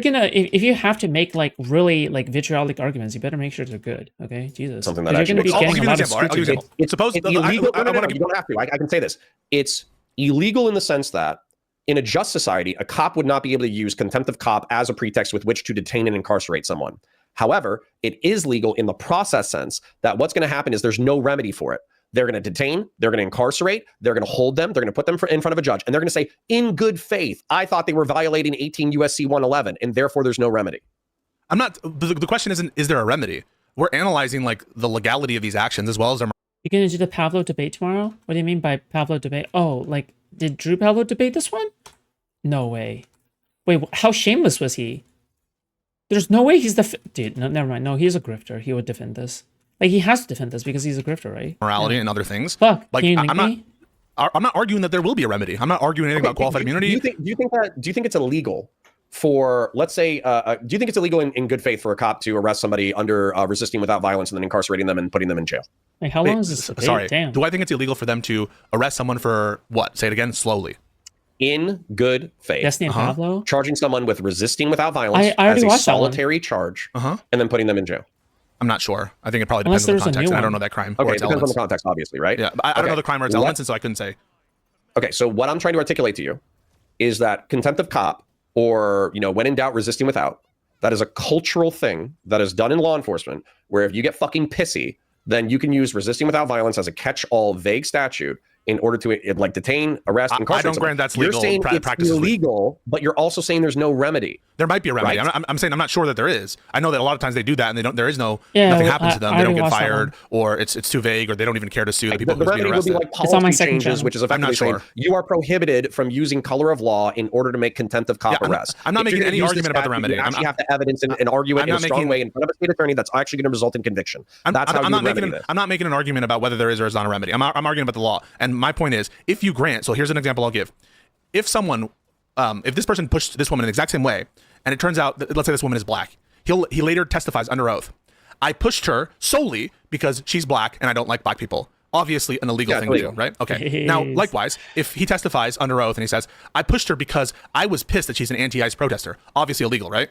you have to make like really like vitriolic arguments, you better make sure they're good. Okay, Jesus. Something that actually makes I'll give you an example. Suppose it's illegal. You don't have to. I can say this. It's illegal in the sense that in a just society, a cop would not be able to use contempt of cop as a pretext with which to detain and incarcerate someone. However, it is legal in the process sense that what's going to happen is there's no remedy for it. They're going to detain, they're going to incarcerate, they're going to hold them, they're going to put them in front of a judge, and they're going to say, in good faith, I thought they were violating 18 USC 111, and therefore there's no remedy. I'm not, the question isn't, is there a remedy? We're analyzing like the legality of these actions as well as their... You're going to do the Pavlo debate tomorrow? What do you mean by Pavlo debate? Oh, like, did Drew Pavlo debate this one? No way. Wait, how shameless was he? There's no way he's the... Dude, no, never mind. No, he's a grifter. He would defend this. Like, he has to defend this because he's a grifter, right? Morality and other things. Fuck, like, I'm not arguing that there will be a remedy. I'm not arguing anything about qualified immunity. Do you think it's illegal for, let's say, do you think it's illegal in good faith for a cop to arrest somebody under resisting without violence and then incarcerating them and putting them in jail? Like, how long is this debate? Sorry. Damn. Do I think it's illegal for them to arrest someone for what? Say it again, slowly. In good faith. Destiny and Pavlo? Charging someone with resisting without violence as a solitary charge and then putting them in jail. I'm not sure. I think it probably depends on the context. I don't know that crime. Okay, it depends on the context, obviously, right? Yeah, I don't know the crime or its elements, and so I couldn't say. Okay, so what I'm trying to articulate to you is that contempt of cop, or when in doubt, resisting without, that is a cultural thing that is done in law enforcement, where if you get fucking pissy, then you can use resisting without violence as a catch-all vague statute in order to like detain, arrest, I incarcerate don't someone. grant that's You're legal. saying it's Practice is illegal, but you're also saying there's no remedy. There might be a remedy. Right. I'm saying I'm not sure that there is. I know that a lot of times they do that, and they don't. There is no Yeah, nothing well, happens to them. I They don't already get watched that fired, or it's too vague, or they don't even care to sue the people The who's being remedy would be arrested. like It's on my policy second changes, channel. which is I'm not effectively saying sure. you are prohibited from using color of law in order to make contempt of cop Yeah, arrest. I'm not If making you're gonna any use this argument about the statute, remedy. You I'm- actually have to evidence and argue it I'm in a not strong making- way in front of a state attorney that's actually going to result in conviction. That's how you not remedy making this. I'm not making an argument about whether there is or is not a remedy. I'm arguing about the law. And my point is, if you grant, so here's an example I'll give. If someone, if this person pushed this woman in the exact same way, and it turns out that, let's say this woman is black, he later testifies under oath. I pushed her solely because she's black and I don't like black people. Obviously an illegal thing to do, right? Okay. Now, Yes. likewise, if he testifies under oath and he says, I pushed her because I was pissed that she's an anti-ICE protester, obviously illegal, right?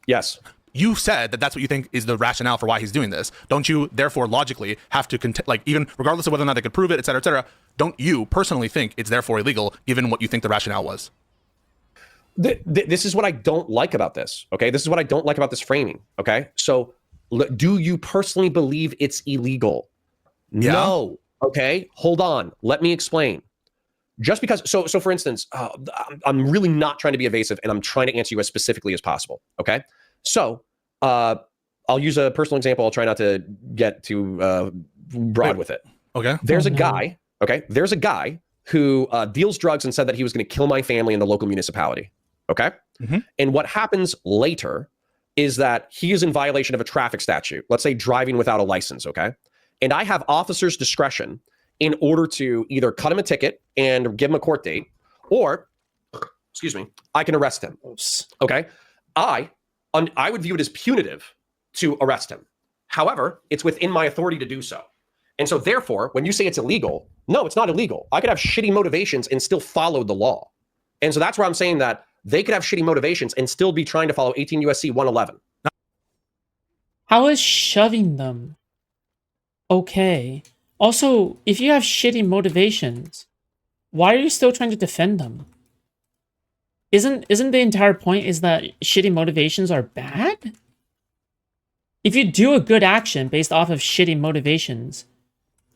Yes. You said that that's what you think is the rationale for why he's doing this. Don't you, therefore, logically have to, like, even regardless of whether or not they could prove it, et cetera, don't you personally think it's therefore illegal, given what you think the rationale was? This is what I don't like about this. Okay. This is what I don't like about this framing. Okay. So do you personally believe it's illegal? Yeah. No. Okay. Hold on. Let me explain. Just because, so for instance, I'm really not trying to be evasive and I'm trying to answer you as specifically as possible. Okay. So I'll use a personal example. I'll try not to get too broad with it. Okay. There's a guy. Okay. There's a guy who deals drugs and said that he was going to kill my family in the local municipality. Okay. And what happens later is that he is in violation of a traffic statute. Let's say driving without a license. Okay. And I have officer's discretion in order to either cut him a ticket and give him a court date, or, excuse me, I can arrest him. Okay. I would view it as punitive to arrest him. However, it's within my authority to do so. And so therefore, when you say it's illegal, no, it's not illegal. I could have shitty motivations and still follow the law. And so that's where I'm saying that they could have shitty motivations and still be trying to follow 18 USC 111. How is shoving them okay? Also, if you have shitty motivations, why are you still trying to defend them? Isn't the entire point is that shitty motivations are bad? If you do a good action based off of shitty motivations,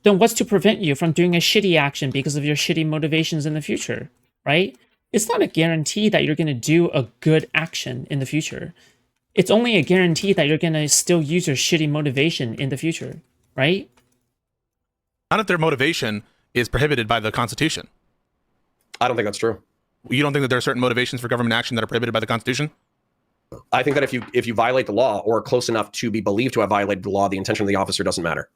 then what's to prevent you from doing a shitty action because of your shitty motivations in the future, right? It's not a guarantee that you're going to do a good action in the future. It's only a guarantee that you're going to still use your shitty motivation in the future, right? Not if their motivation is prohibited by the Constitution. I don't think that's true. You don't think that there are certain motivations for government action that are prohibited by the Constitution? I think that if you violate the law or are close enough to be believed to have violated the law, the intention of the officer doesn't matter.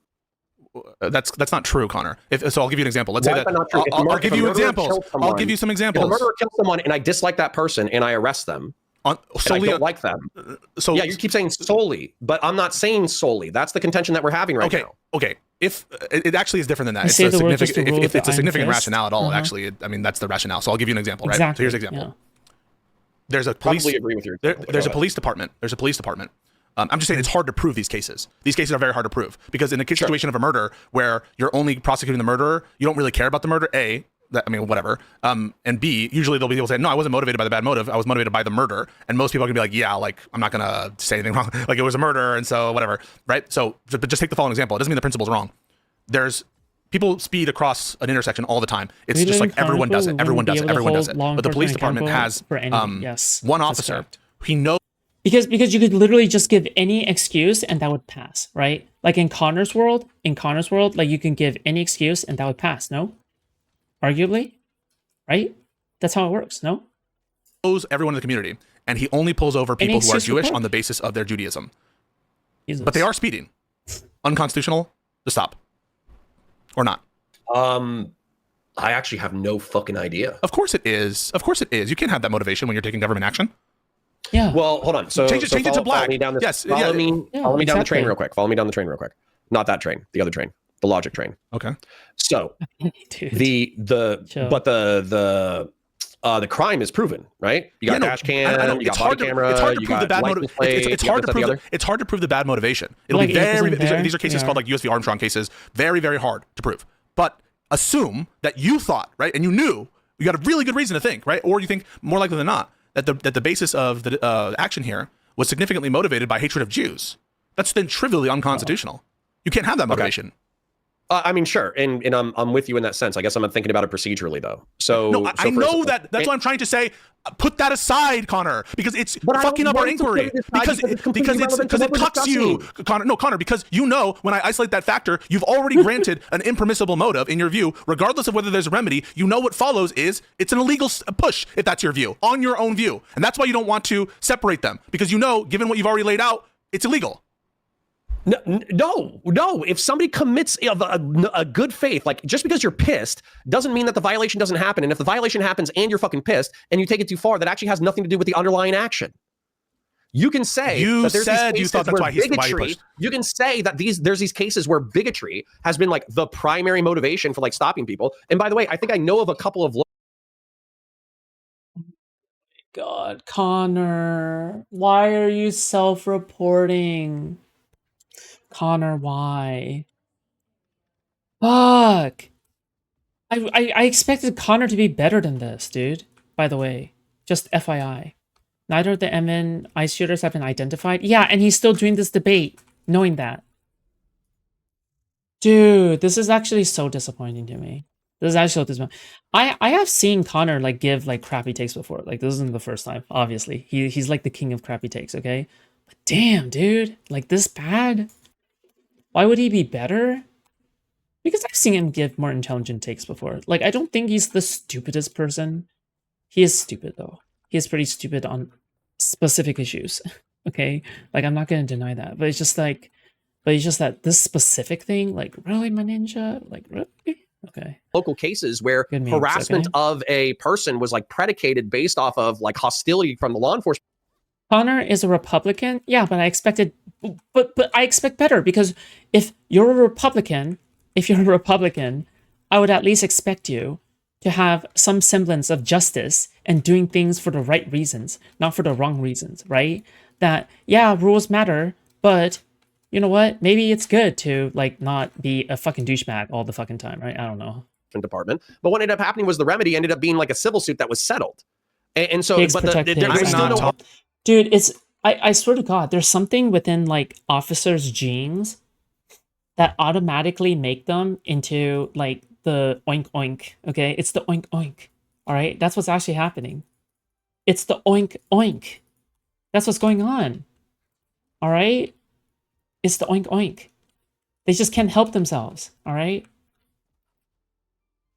That's not true, Connor. So I'll give you an example. Let's Why say is that that not true? I'll give you examples. I'll give you some If a examples. murderer kills someone and I dislike that person and I arrest them, and I don't like them. So Yeah, you keep saying solely, but I'm not saying solely. That's the contention that we're having right now. Okay. If it actually is different than that, You it's say a the word just significant. to rule If with it's a the significant iron fist. rationale at all, actually, I mean that's the rationale. So I'll give you an example, right? Exactly. So here's an example. Yeah. There's a police. Probably agree with your example, but There's go a ahead. police department. There's a police department. I'm just saying it's hard to prove these cases. These cases are very hard to prove because in a situation of a murder where you're only prosecuting the murderer, you don't really care about the murder. Whatever. And B, usually they'll be able to say, no, I wasn't motivated by the bad motive. I was motivated by the murder. And most people are gonna be like, yeah, like I'm not gonna say anything wrong. Like it was a murder, and so whatever, right? So, but just take the following example. It doesn't mean the principle's wrong. There's people speed across an intersection all the time. It's just like everyone does it. Everyone does it. Everyone does it. But the police department has one officer. He knows. Because you could literally just give any excuse and that would pass, right? Like in Connor's world, like you can give any excuse and that would pass, no? Arguably, right? That's how it works, no? Knows everyone in the community, and he only pulls over Any people who are excuse for Jewish what? on the basis of their Judaism. Jesus. But they are speeding. Unconstitutional to stop. Or not. I actually have no fucking idea. Of course it is. Of course it is. You can't have that motivation when you're taking government action. Yeah. Well, hold on. So Change it to follow black. me down this, Yes, follow yeah. me Yeah, down the train exactly. real quick. Follow me down the train real quick. Not that train, the other train, the logic train. Okay. So Dude. Chill. the crime is proven, right? You got a dash cam, I know. you got body camera, it's hard to you prove the got bad license motivation. plate, It's you hard got to this, that, the prove. other. It's hard to prove the bad motivation. It'll Like be very. 8% there, These are cases yeah. called like US v. Armstrong cases. Very, very hard to prove. But assume that you thought, right, and you knew, you got a really good reason to think, right, or you think more likely than not that the basis of the action here was significantly motivated by hatred of Jews. That's then trivially unconstitutional. You can't have that motivation. I mean, sure, and I'm with you in that sense. I guess I'm thinking about it procedurally, though. So No, I know that. that's what I'm trying to say. Put that aside, Connor, because it's fucking up our inquiry. Because it cucks you, Connor. No, Connor, because you know when I isolate that factor, you've already granted an impermissible motive in your view, regardless of whether there's a remedy. You know what follows is it's an illegal push if that's your view, on your own view, and that's why you don't want to separate them because you know, given what you've already laid out, it's illegal. No. If somebody commits a good faith, like just because you're pissed doesn't mean that the violation doesn't happen. And if the violation happens and you're fucking pissed and you take it too far, that actually has nothing to do with the underlying action. You can say that there's these cases where bigotry. You can say that there's these cases where bigotry has been like the primary motivation for like stopping people. And by the way, I think I know of a couple of. God, Connor, why are you self-reporting? Connor, why? Fuck. I expected Connor to be better than this, dude. By the way, just FYI. Neither of the MN ice shooters have been identified. Yeah, and he's still doing this debate, knowing that. Dude, this is actually so disappointing to me. This is actually so disappointing. I have seen Connor like give like crappy takes before. Like this isn't the first time, obviously. He's like the king of crappy takes, okay? But damn, dude, like this bad? Why would he be better? Because I've seen him give more intelligent takes before. Like, I don't think he's the stupidest person. He is stupid, though. He is pretty stupid on specific issues. Okay? Like, I'm not going to deny that. But it's just like, that this specific thing, like, really, my ninja? Like, really? Okay. Local cases where harassment of a person was like predicated based off of like hostility from the law enforcement. Connor is a Republican? Yeah, but I expected, but I expect better because if you're a Republican, I would at least expect you to have some semblance of justice and doing things for the right reasons, not for the wrong reasons, right? That, yeah, rules matter, but you know what? Maybe it's good to like not be a fucking douchebag all the fucking time, right? I don't know. Department, but what ended up happening was the remedy ended up being like a civil suit that was settled, and so Pigs but protect there was pigs. still no. Dude, it's I swear to God, there's something within like officers' genes that automatically make them into like the oink oink. Okay, it's the oink oink. All right, that's what's actually happening. It's the oink oink. That's what's going on. All right, it's the oink oink. They just can't help themselves. All right.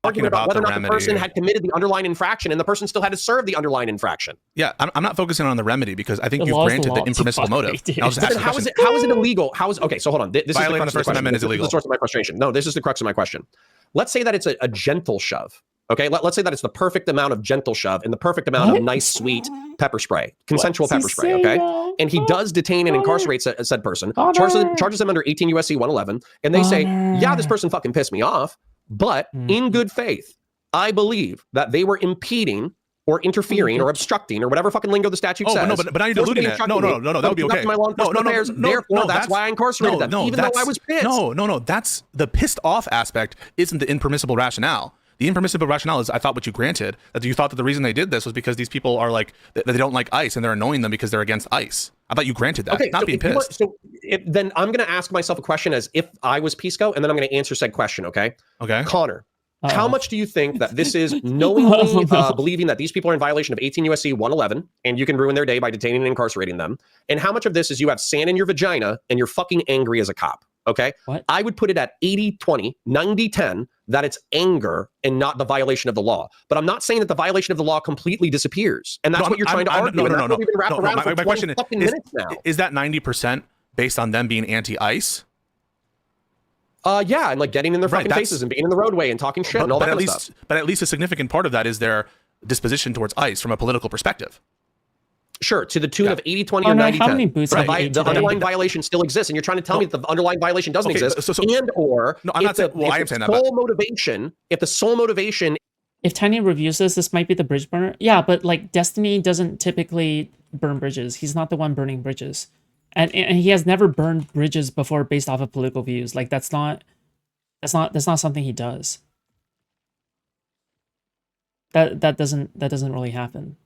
Argument about whether or not the person had committed the underlying infraction, and the person still had to serve the underlying infraction. Yeah, I'm not focusing on the remedy because I think you've granted the impermissible motive. How is it illegal? Okay, so hold on. This violating the First Amendment is illegal. This is the source of my frustration. No, this is the crux of my question. Let's say that it's a gentle shove. Okay, let's say that it's the perfect amount of gentle shove and the perfect amount of nice, sweet pepper spray, consensual pepper spray. Okay, and he does detain and incarcerate said person, charges them under 18 USC 111, and they say, yeah, this person fucking pissed me off. But in good faith, I believe that they were impeding or interfering or obstructing or whatever fucking lingo the statute says. No, but now you're diluting it. No, that would be okay. Therefore, that's why I incarcerated them, even though I was pissed. No, that's the pissed off aspect isn't the impermissible rationale. The impermissible rationale is, I thought what you granted, that you thought that the reason they did this was because these people are like, that they don't like ICE and they're annoying them because they're against ICE. I thought you granted that, not being pissed. Then I'm going to ask myself a question as if I was Pisco, and then I'm going to answer said question, okay? Okay. Connor, how much do you think that this is knowingly believing that these people are in violation of 18 USC 111, and you can ruin their day by detaining and incarcerating them? And how much of this is you have sand in your vagina and you're fucking angry as a cop? Okay. What? I would put it at 80-20, 90-10, that it's anger and not the violation of the law. But I'm not saying that the violation of the law completely disappears. And that's what you're trying to argue. No. We've been wrapped around for 20 fucking minutes now. Is that 90% based on them being anti-ICE? Yeah, and like getting in their fucking faces and being in the roadway and talking shit and all that kind of stuff. But at least a significant part of that is their disposition towards ICE from a political perspective. Sure, to the tune of 80-20 or 90-10. The underlying violation still exists, and you're trying to tell me that the underlying violation doesn't exist, I'm not saying, I am saying that. If the sole motivation... If Tiny reviews this might be the bridge burner. Yeah, but like Destiny doesn't typically burn bridges. He's not the one burning bridges. And he has never burned bridges before based off of political views. Like that's not something he does. That doesn't really happen.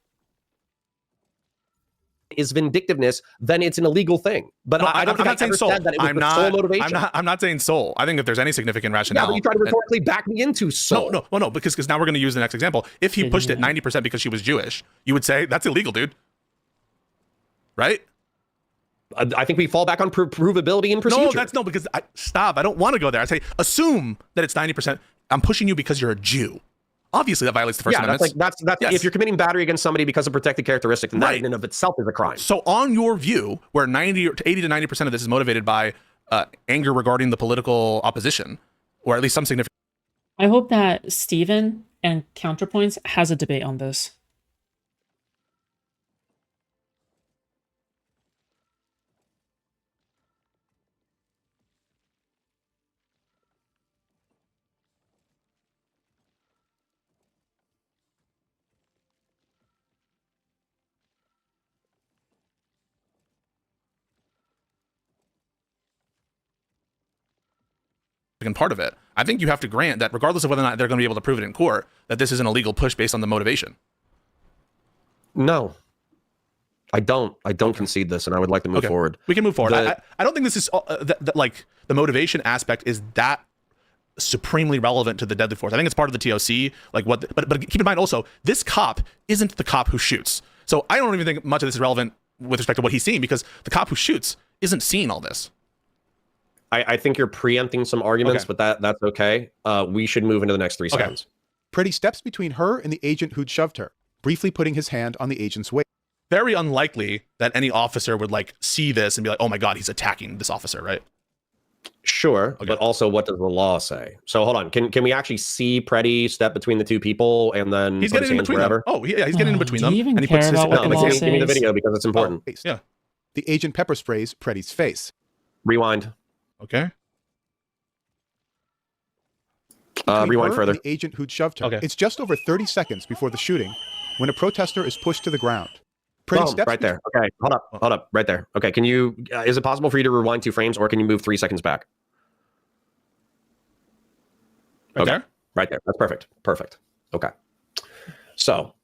is vindictiveness, then it's an illegal thing. But No, I don't think I'm not I ever saying soul. said that it was the sole motivation. I'm not saying soul. I think if there's any significant rationale. Yeah, but you try to rhetorically back me into soul. No, because now we're going to use the next example. If he pushed it 90% because she was Jewish, you would say that's illegal, dude. Right? I think we fall back on provability and procedure. Because stop. I don't want to go there. I say assume that it's 90%. I'm pushing you because you're a Jew. Obviously, that violates the First Amendment. That's yes. If you're committing battery against somebody because of protected characteristic, then that in and of itself is a crime. So, on your view, where 80 to 90% of this is motivated by anger regarding the political opposition, or at least some significant. I hope that Steven and Counterpoints has a debate on this. Part of it, I think you have to grant that regardless of whether or not they're going to be able to prove it in court, that this is an illegal push based on the motivation. No, I don't concede this, and I would like to move forward. We can move forward. I don't think this is like the motivation aspect is that supremely relevant to the deadly force. I think it's part of the TOC. But keep in mind also, this cop isn't the cop who shoots. So I don't even think much of this is relevant with respect to what he's seeing, because the cop who shoots isn't seeing all this. I think you're preempting some arguments, but that's okay. We should move into the next 3 seconds. Pretty steps between her and the agent who'd shoved her, briefly putting his hand on the agent's waist. Very unlikely that any officer would see this and be like, oh my God, he's attacking this officer, right? Sure, but also what does the law say? So hold on, can we actually see Preddy step between the two people and then he's getting in between them? Oh yeah, he's getting in between them. Even and he care puts his about what the law give me the says? video because it's important. Yeah. The agent pepper sprays Preddy's face. Rewind. Okay. Rewind her further. and the agent who'd shoved her. Okay. It's just over 30 seconds before the shooting when a protester is pushed to the ground. Pretty Boom, steps right there. Okay, hold up, right there. Okay, can you? Is it possible for you to rewind 2 frames, or can you move 3 seconds back? Right there? Right there. That's perfect. Perfect. Okay. So,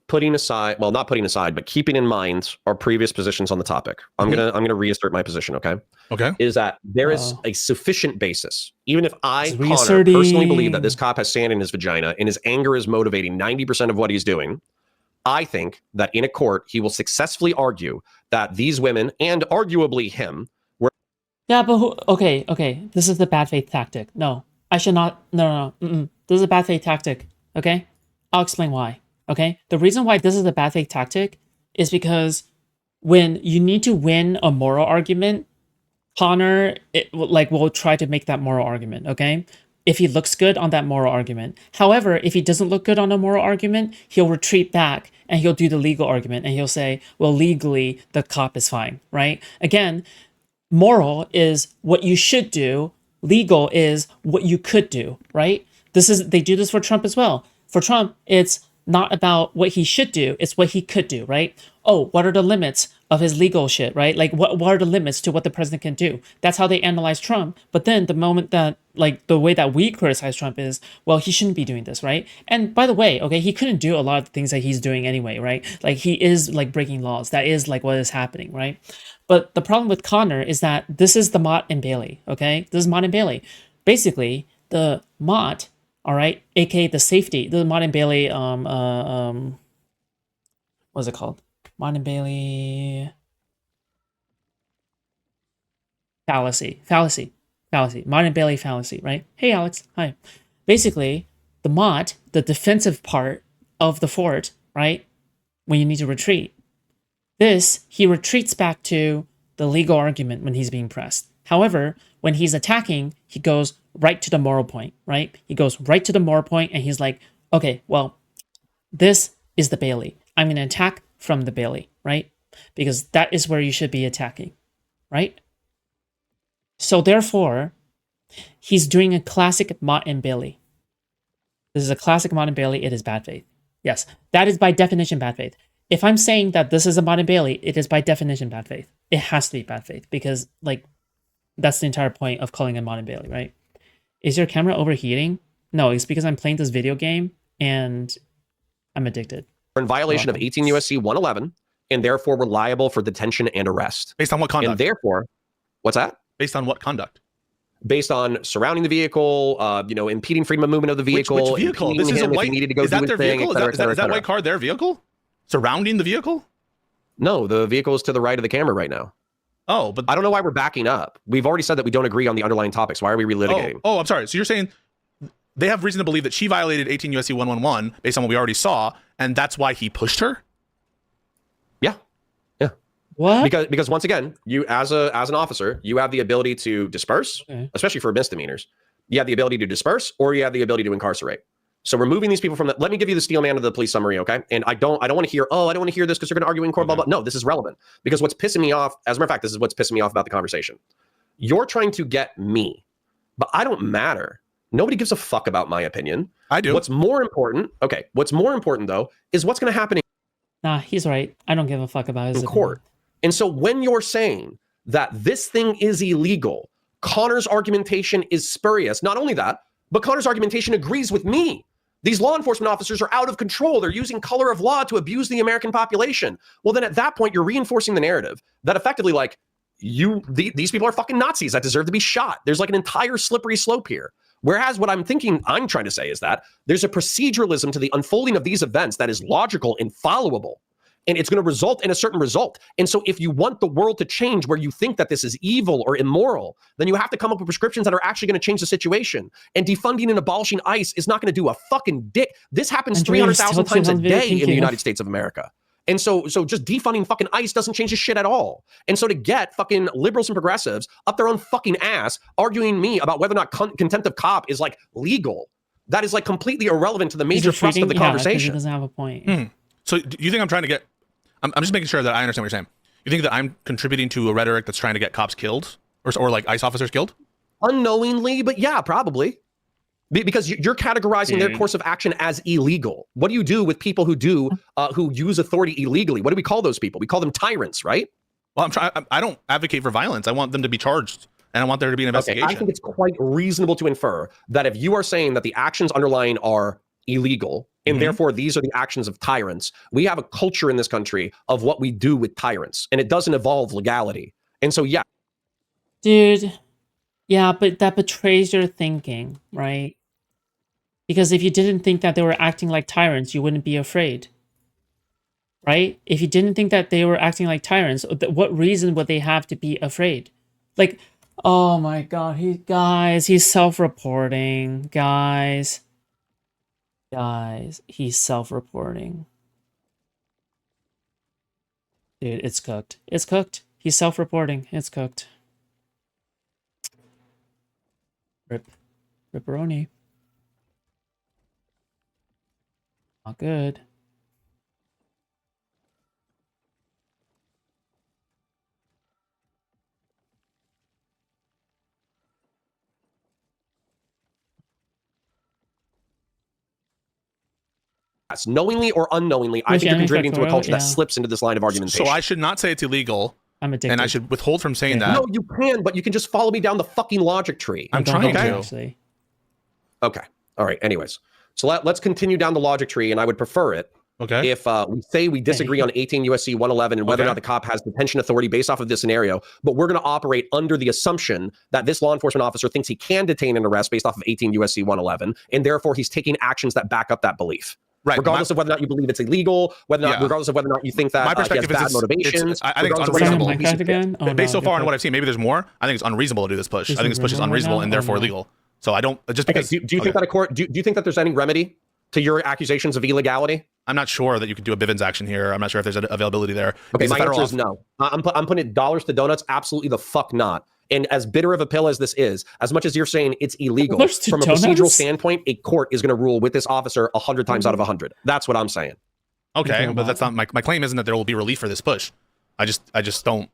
putting aside, well, not putting aside, but keeping in mind our previous positions on the topic, I'm gonna reassert my position. Okay. Okay. Is that there is a sufficient basis, even if I, Connor, Reasserting. personally believe that this cop has sand in his vagina and his anger is motivating 90% of what he's doing. I think that in a court, he will successfully argue that these women, and arguably him, were... Yeah, but okay. This is the bad faith tactic. No, I should not. No. This is a bad faith tactic. Okay, I'll explain why. Okay, the reason why this is a bad faith tactic is because when you need to win a moral argument, Connor will try to make that moral argument. Okay, if he looks good on that moral argument. However, if he doesn't look good on a moral argument, he'll retreat back and he'll do the legal argument and he'll say, well, legally the cop is fine, right? Again, moral is what you should do. Legal is what you could do, right? They do this for Trump as well. For Trump, it's not about what he should do, it's what he could do, right? Oh, what are the limits of his legal shit, right? Like, what are the limits to what the president can do? That's how they analyze Trump. But then the moment that, the way that we criticize Trump is, well, he shouldn't be doing this, right? And by the way, okay, he couldn't do a lot of the things that he's doing anyway, right? Like, he is, breaking laws. That is, what is happening, right? But the problem with Connor is that this is the Mott and Bailey, okay? This is Mott and Bailey. Basically, the Mott, all right, aka the safety, the Mott and Bailey, what's it called? Mott and Bailey fallacy. Mott and Bailey fallacy, right? Hey, Alex, hi. Basically, the Mott, the defensive part of the fort, right? When you need to retreat, he retreats back to the legal argument when he's being pressed. However, when he's attacking, he goes right to the moral point, right? He goes right to the moral point and he's like, okay, well, this is the Bailey. I'm going to attack from the Bailey, right? Because that is where you should be attacking, right? So therefore, he's doing a classic Mott and Bailey. This is a classic Mott and Bailey. It is bad faith. Yes, that is by definition bad faith. If I'm saying that this is a Mott and Bailey, it is by definition bad faith. It has to be bad faith because, that's the entire point of calling it Mott and Bailey, right? Is your camera overheating? No, it's because I'm playing this video game and I'm addicted. In violation of 18 U.S.C. 111 and therefore we're liable for detention and arrest. Based on what conduct? And therefore, what's that? Based on what conduct? Based on surrounding the vehicle, impeding freedom of movement of the vehicle. Which vehicle? This is a white. If he needed to go is that do their his thing, vehicle? Is that white car their vehicle? Surrounding the vehicle? No, the vehicle is to the right of the camera right now. Oh, but I don't know why we're backing up. We've already said that we don't agree on the underlying topics. Why are we relitigating? Oh, I'm sorry. So you're saying they have reason to believe that she violated 18 USC 111 based on what we already saw, and that's why he pushed her? Yeah. What? Because once again, you as an officer, you have the ability to disperse, especially for misdemeanors. You have the ability to disperse, or you have the ability to incarcerate. So removing these people from that. Let me give you the steel man of the police summary, okay? And I don't want to hear, I don't want to hear this because they're going to argue in court, blah, blah. No, this is relevant. Because what's pissing me off, as a matter of fact, this is what's pissing me off about the conversation. You're trying to get me, but I don't matter. Nobody gives a fuck about my opinion. I do. What's more important, though, is what's going to happen Nah, he's right. I don't give a fuck about his in court. And so when you're saying that this thing is illegal, Connor's argumentation is spurious. Not only that, but Connor's argumentation agrees with me. These law enforcement officers are out of control. They're using color of law to abuse the American population. Well, then at that point, you're reinforcing the narrative that effectively, like, these people are fucking Nazis that deserve to be shot. There's like an entire slippery slope here. Whereas what I'm trying to say is that there's a proceduralism to the unfolding of these events that is logical and followable. And it's going to result in a certain result. And so if you want the world to change where you think that this is evil or immoral, then you have to come up with prescriptions that are actually going to change the situation. And defunding and abolishing ICE is not going to do a fucking dick. This happens 300,000 times a day in the United States of America. And so just defunding fucking ICE doesn't change the shit at all. And so to get fucking liberals and progressives up their own fucking ass arguing me about whether or not contempt of cop is like legal, that is like completely irrelevant to the major thrust of the conversation. He doesn't have a point. So do you think I'm trying to get... I'm just making sure that I understand what you're saying. You think that I'm contributing to a rhetoric that's trying to get cops killed? Or like ICE officers killed? Unknowingly, but yeah, probably. Because you're categorizing their course of action as illegal. What do you do with people who use authority illegally? What do we call those people? We call them tyrants, right? Well, I don't advocate for violence. I want them to be charged, and I want there to be an investigation. Okay, I think it's quite reasonable to infer that if you are saying that the actions underlying are illegal, and therefore these are the actions of tyrants, we have a culture in this country of what we do with tyrants, and it doesn't involve legality. And so, yeah. Dude, yeah, but that betrays your thinking, right? Because if you didn't think that they were acting like tyrants, you wouldn't be afraid. Right? If you didn't think that they were acting like tyrants, what reason would they have to be afraid? Like, oh my god, he's self-reporting. Guys, he's self-reporting. Dude, it's cooked. It's cooked. He's self-reporting. It's cooked. Ripperoni. Not good. Knowingly or unknowingly, I think you're contributing to a culture that slips into this line of argumentation. So I should not say it's illegal. I'm addicted. And I should withhold from saying that. No, you can, but you can just follow me down the fucking logic tree. I'm trying to. Actually. Okay. All right. Anyways, so let's continue down the logic tree, and I would prefer it okay if we say we disagree on 18 USC 111 and whether or not the cop has detention authority based off of this scenario, but we're going to operate under the assumption that this law enforcement officer thinks he can detain and arrest based off of 18 USC 111, and therefore he's taking actions that back up that belief. Right. Regardless of whether or not you believe it's illegal, regardless of whether or not you think that he has bad motivations. I think it's unreasonable. Based so far on what okay. I've seen, maybe there's more. I think it's unreasonable to do this push. I think this push is unreasonable and therefore illegal. So I don't just because. Do you think that a court? Do you think that there's any remedy to your accusations of illegality? I'm not sure that you could do a Bivens action here. I'm not sure if there's an availability there. Okay, my answer is no. I'm putting it dollars to donuts. Absolutely the fuck not. And as bitter of a pill as this is, as much as you're saying it's illegal, from a procedural standpoint, a court is going to rule with this officer 100 times out of 100. That's what I'm saying. Okay, but that's not my claim. Isn't that there will be relief for this push? I just don't.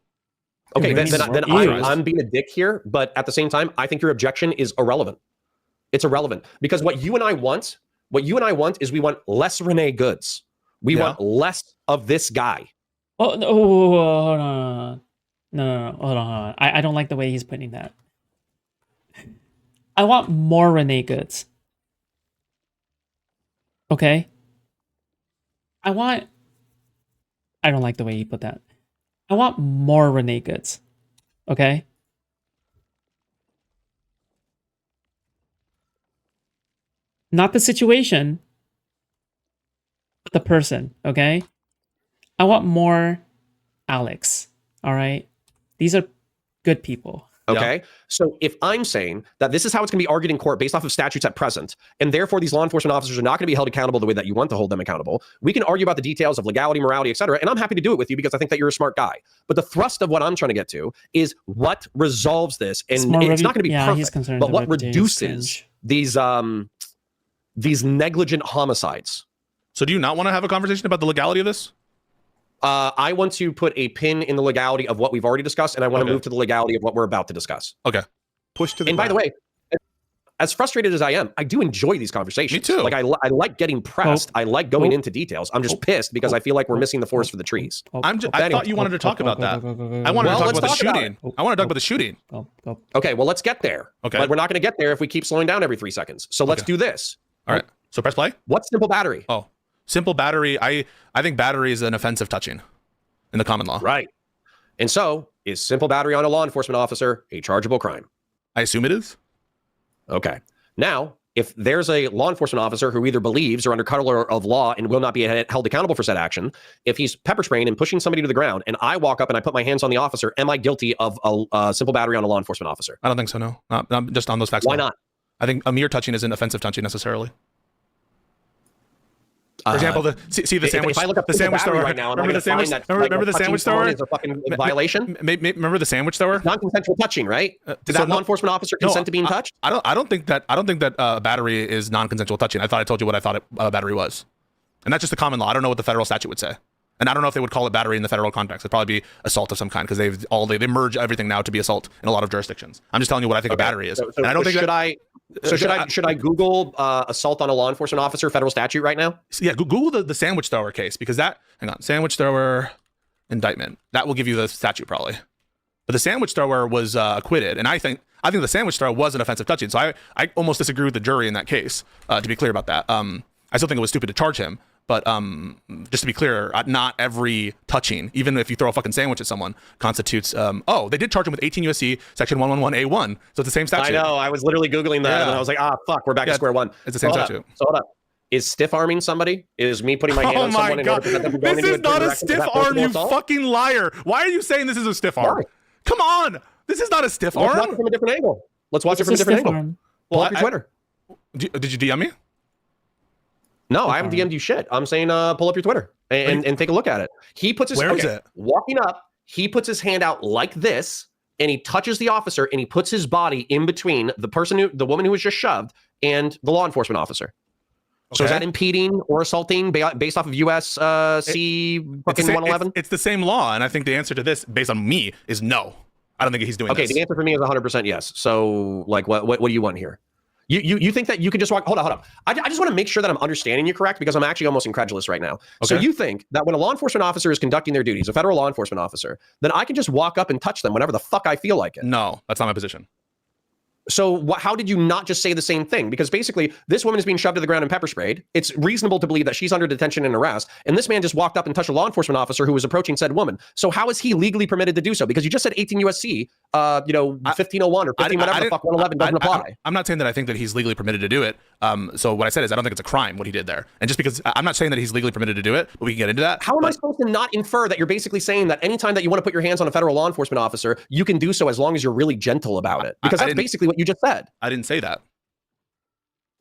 Okay, then I'm being a dick here, but at the same time, I think your objection is irrelevant. It's irrelevant because what you and I want is we want less Renee Goods. We want less of this guy. Oh, no, hold on. No, hold on. I don't like the way he's putting that. I want more Renee Goods. Okay? I want I don't like the way he put that. I want more Renee goods. Okay? Not the situation, but the person, okay? I want more Alex. All right? These are good people. Okay. So if I'm saying that this is how it's going to be argued in court based off of statutes at present, and therefore these law enforcement officers are not going to be held accountable the way that you want to hold them accountable, we can argue about the details of legality, morality, et cetera. And I'm happy to do it with you because I think that you're a smart guy. But the thrust of what I'm trying to get to is what resolves this. And it's not going to be perfect, but what reduces these negligent homicides. So do you not want to have a conversation about the legality of this? I want to put a pin in the legality of what we've already discussed, and I want to move to the legality of what we're about to discuss. Okay. Push to the And by the way, as frustrated as I am, I do enjoy these conversations. Me too. Like I like getting pressed. I like going into details. I'm just pissed because I feel like we're missing the forest for the trees. I thought you wanted to talk about that. I wanted to talk about the shooting. I want to talk about the shooting. Okay, well, let's get there. Okay. But we're not going to get there if we keep slowing down every 3 seconds. So let's do this. All right. So press play. What's simple battery? Oh, simple battery. I think battery is an offensive touching in the common law. Right. And so is simple battery on a law enforcement officer a chargeable crime? I assume it is. Okay. Now, if there's a law enforcement officer who either believes or under color of law and will not be held accountable for said action, if he's pepper spraying and pushing somebody to the ground and I walk up and I put my hands on the officer, am I guilty of a simple battery on a law enforcement officer? I don't think so, no. Not just on those facts. Why not? I think a mere touching isn't offensive touching necessarily. For example, the sandwich. If I look up the sandwich thrower right now, remember the sandwich. Remember the sandwich thrower? Is a fucking violation. Remember the sandwich thrower? Non-consensual touching, right? Did that law enforcement officer consent to being touched? I don't think that battery is non-consensual touching. I thought I told you what I thought a battery was, and that's just the common law. I don't know what the federal statute would say, and I don't know if they would call it battery in the federal context. It'd probably be assault of some kind because they merge everything now to be assault in a lot of jurisdictions. I'm just telling you what I think a battery is, and I don't think should I Google assault on a law enforcement officer federal statute right now? Yeah, Google the sandwich thrower case because sandwich thrower indictment, that will give you the statute probably. But the sandwich thrower was acquitted, and I think the sandwich thrower was an offensive touching. So I almost disagree with the jury in that case. To be clear about that, I still think it was stupid to charge him. But just to be clear, not every touching, even if you throw a fucking sandwich at someone, constitutes. They did charge him with 18 U.S.C. Section 111A1, so it's the same statute. I know. I was literally googling that, and I was like, fuck, we're back to square one. It's the same statute. So hold up. Is stiff arming somebody? Is me putting my hand on someone? Oh my god! This is not a stiff arm, you fucking liar! Why are you saying this is a stiff arm? Come on! This is not a stiff arm. Let's watch it from a different angle. Let's watch it from a different angle. Pull up your Twitter. Did you DM me? No, I haven't DM'd you shit. I'm saying pull up your Twitter and take a look at it. He puts his walking up, he puts his hand out like this, and he touches the officer and he puts his body in between the woman who was just shoved and the law enforcement officer. Okay. So is that impeding or assaulting based off of U.S. C fucking 111? It's the same law, and I think the answer to this, based on me, is no. I don't think he's doing this. Okay, the answer for me is 100% yes. So, like, what do you want here? You think that you could just walk? Hold on. I just want to make sure that I'm understanding you correct because I'm actually almost incredulous right now. Okay. So you think that when a law enforcement officer is conducting their duties, a federal law enforcement officer, then I can just walk up and touch them whenever the fuck I feel like it? No, that's not my position. So how did you not just say the same thing? Because basically, this woman is being shoved to the ground and pepper sprayed. It's reasonable to believe that she's under detention and arrest. And this man just walked up and touched a law enforcement officer who was approaching said woman. So how is he legally permitted to do so? Because you just said 18 U.S.C., 1501 or 15 whatever the fuck 111 doesn't apply. I'm not saying that I think that he's legally permitted to do it. So what I said is I don't think it's a crime what he did there. And just because I'm not saying that he's legally permitted to do it, but we can get into that. How am I supposed to not infer that you're basically saying that anytime that you want to put your hands on a federal law enforcement officer, you can do so as long as you're really gentle about it? Because that's basically what you just said. I didn't say that.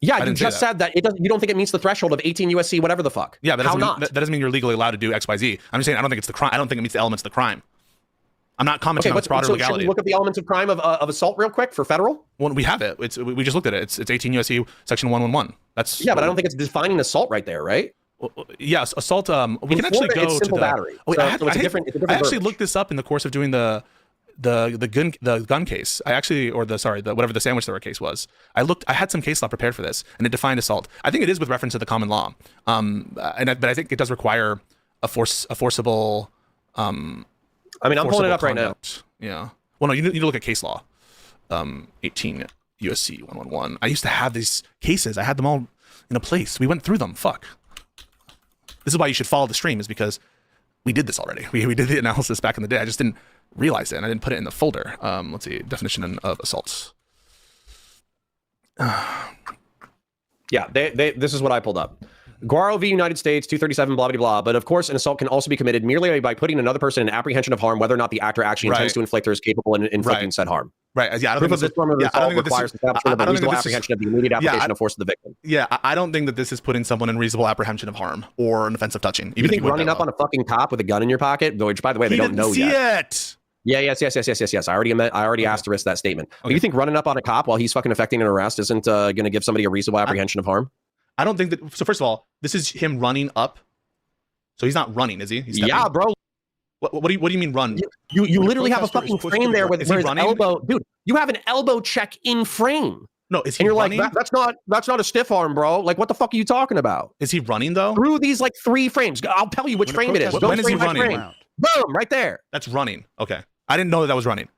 Yeah, you just said that it doesn't. You don't think it meets the threshold of 18 U.S.C. whatever the fuck. Yeah, that doesn't mean you're legally allowed to do X, Y, Z. I'm just saying I don't think it's the crime. I don't think it meets the elements of the crime. I'm not commenting on its broader legality. Should we look at the elements of crime of assault real quick for federal? Well, we have it. We just looked at it. It's 18 U.S.C. Section 111. That's but I don't think it's defining assault right there, right? Yes, assault. We can actually go to the battery. Oh, wait, so it's a different I actually looked this up in the course of doing the gun case. Whatever the sandwich thrower case was. I had some case law prepared for this, and it defined assault. I think it is with reference to the common law. But I think it does require a forcible. I mean, I'm pulling it up right now. Yeah. Well, no, you need to look at case law. 18 U.S.C. 111. I used to have these cases. I had them all in a place. We went through them. Fuck. This is why you should follow the stream, is because we did this already. We did the analysis back in the day. I just didn't realize it, and I didn't put it in the folder. Let's see, definition of assault. Yeah, this is what I pulled up. Guaro v. United States, 237, blah, blah, blah. But of course, an assault can also be committed merely by putting another person in apprehension of harm, whether or not the actor actually intends to inflict or is capable of inflicting said harm. Right. Yeah, I don't Proof think of this form of assault requires establishment of a reasonable this apprehension of the immediate application of force to the victim. Yeah, I don't think that this is putting someone in reasonable apprehension of harm or an offensive touching. Even You think if you running up on a fucking cop with a gun in your pocket, which, by the way, they don't know yet. Yeah, yes. I already asterisked that statement. Okay. But you think running up on a cop while he's fucking effecting an arrest isn't going to give somebody a reasonable apprehension of harm? I don't think that. So first of all, this is him running up. So he's not running, is he? He's yeah, bro. What do you mean run? You literally have a fucking frame there with his elbow, dude. You have an elbow check in frame. No, is he? And you're running? like, that's not a stiff arm, bro. Like, what the fuck are you talking about? Is he running though? Through these like 3 frames. I'll tell you which frame it is. When is he running? Boom, right there. That's running. Okay, I didn't know that was running.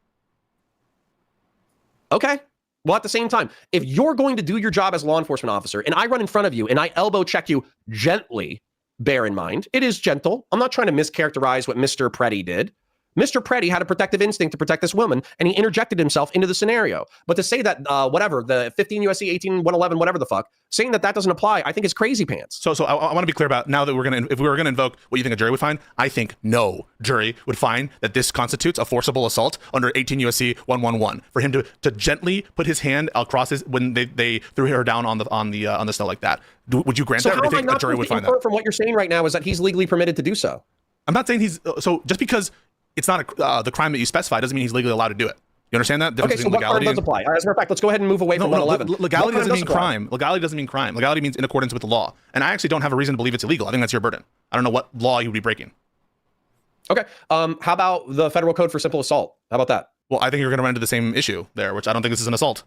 Okay. Well, at the same time, if you're going to do your job as a law enforcement officer and I run in front of you and I elbow check you gently, bear in mind, it is gentle. I'm not trying to mischaracterize what Mr. Preddy did. Mr. Preddy had a protective instinct to protect this woman, and he interjected himself into the scenario. But to say that, whatever, the 15 U.S.C. 18-111, whatever the fuck, saying that doesn't apply, I think is crazy pants. So I want to be clear about now that if we were going to invoke what you think a jury would find, I think no jury would find that this constitutes a forcible assault under 18 U.S.C. 111 for him to gently put his hand across his when they threw her down on the snow like that. Would you grant that? Or do you think a jury would find that? From what you're saying right now is that he's legally permitted to do so. I'm not saying he's so just because it's not the crime that you specify doesn't mean he's legally allowed to do it. You understand that? Okay, so what crime does apply? As a matter of fact, let's go ahead and move away from 111. Legality doesn't mean crime. Legality doesn't mean crime. Legality means in accordance with the law. And I actually don't have a reason to believe it's illegal. I think that's your burden. I don't know what law you would be breaking. Okay. How about the federal code for simple assault? How about that? Well, I think you're going to run into the same issue there, which I don't think this is an assault.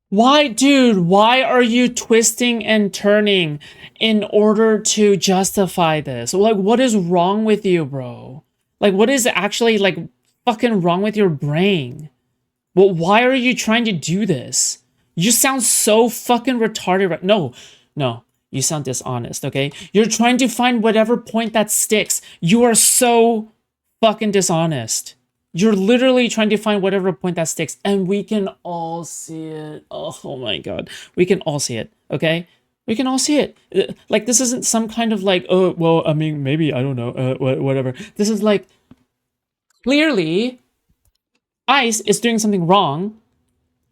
Why, dude? Why are you twisting and turning in order to justify this? Like, what is wrong with you, bro? Like, what is actually, like, fucking wrong with your brain? Well, why are you trying to do this? You sound so fucking retarded. No, you sound dishonest, okay? You're trying to find whatever point that sticks. You are so fucking dishonest. You're literally trying to find whatever point that sticks, and we can all see it. Oh my god. We can all see it, okay? We can all see it. Like, this isn't some kind of like, oh, well, I mean, maybe, I don't know, whatever. This is like, clearly, ICE is doing something wrong,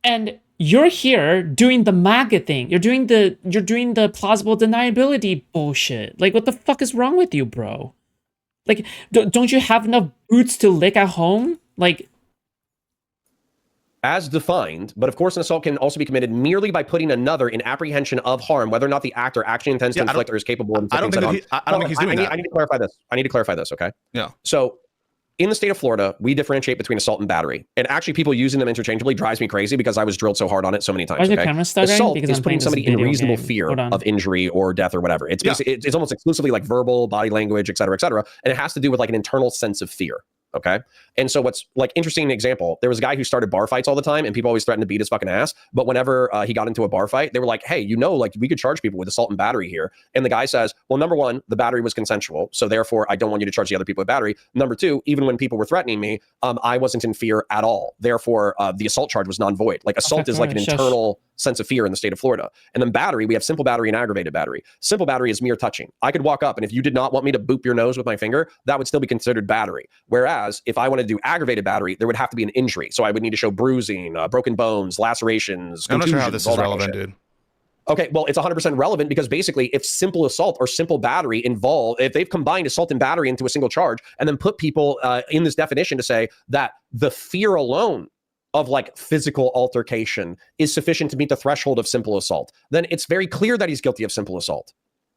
and you're here doing the MAGA thing. You're doing the plausible deniability bullshit. Like, what the fuck is wrong with you, bro? Like, don't you have enough boots to lick at home? Like, as defined, but of course an assault can also be committed merely by putting another in apprehension of harm, whether or not the actor actually intends to inflict or is capable of inflicting said harm. I don't think he's doing that. I need to clarify this. Okay? Yeah. So, in the state of Florida, we differentiate between assault and battery. And actually, people using them interchangeably drives me crazy because I was drilled so hard on it so many times. Why is your camera stuttering? Assault because is putting somebody in reasonable fear of injury or death or whatever. It's basically, it's almost exclusively like verbal, body language, et cetera, and it has to do with like an internal sense of fear. Okay. And so what's like interesting example, there was a guy who started bar fights all the time and people always threatened to beat his fucking ass. But whenever he got into a bar fight, they were like, hey, like we could charge people with assault and battery here. And the guy says, well, number one, the battery was consensual. So therefore I don't want you to charge the other people with battery. Number two, even when people were threatening me, I wasn't in fear at all. Therefore the assault charge was non-void. Like assault is like an internal sense of fear in the state of Florida. And then battery, we have simple battery and aggravated battery. Simple battery is mere touching. I could walk up and if you did not want me to boop your nose with my finger, that would still be considered battery. Whereas if I wanted to do aggravated battery, there would have to be an injury. So I would need to show bruising, broken bones, lacerations, I'm not sure how this is relevant, dude. Okay, well, it's 100% relevant because basically if simple assault or simple battery if they've combined assault and battery into a single charge and then put people in this definition to say that the fear alone of like physical altercation is sufficient to meet the threshold of simple assault, then it's very clear that he's guilty of simple assault.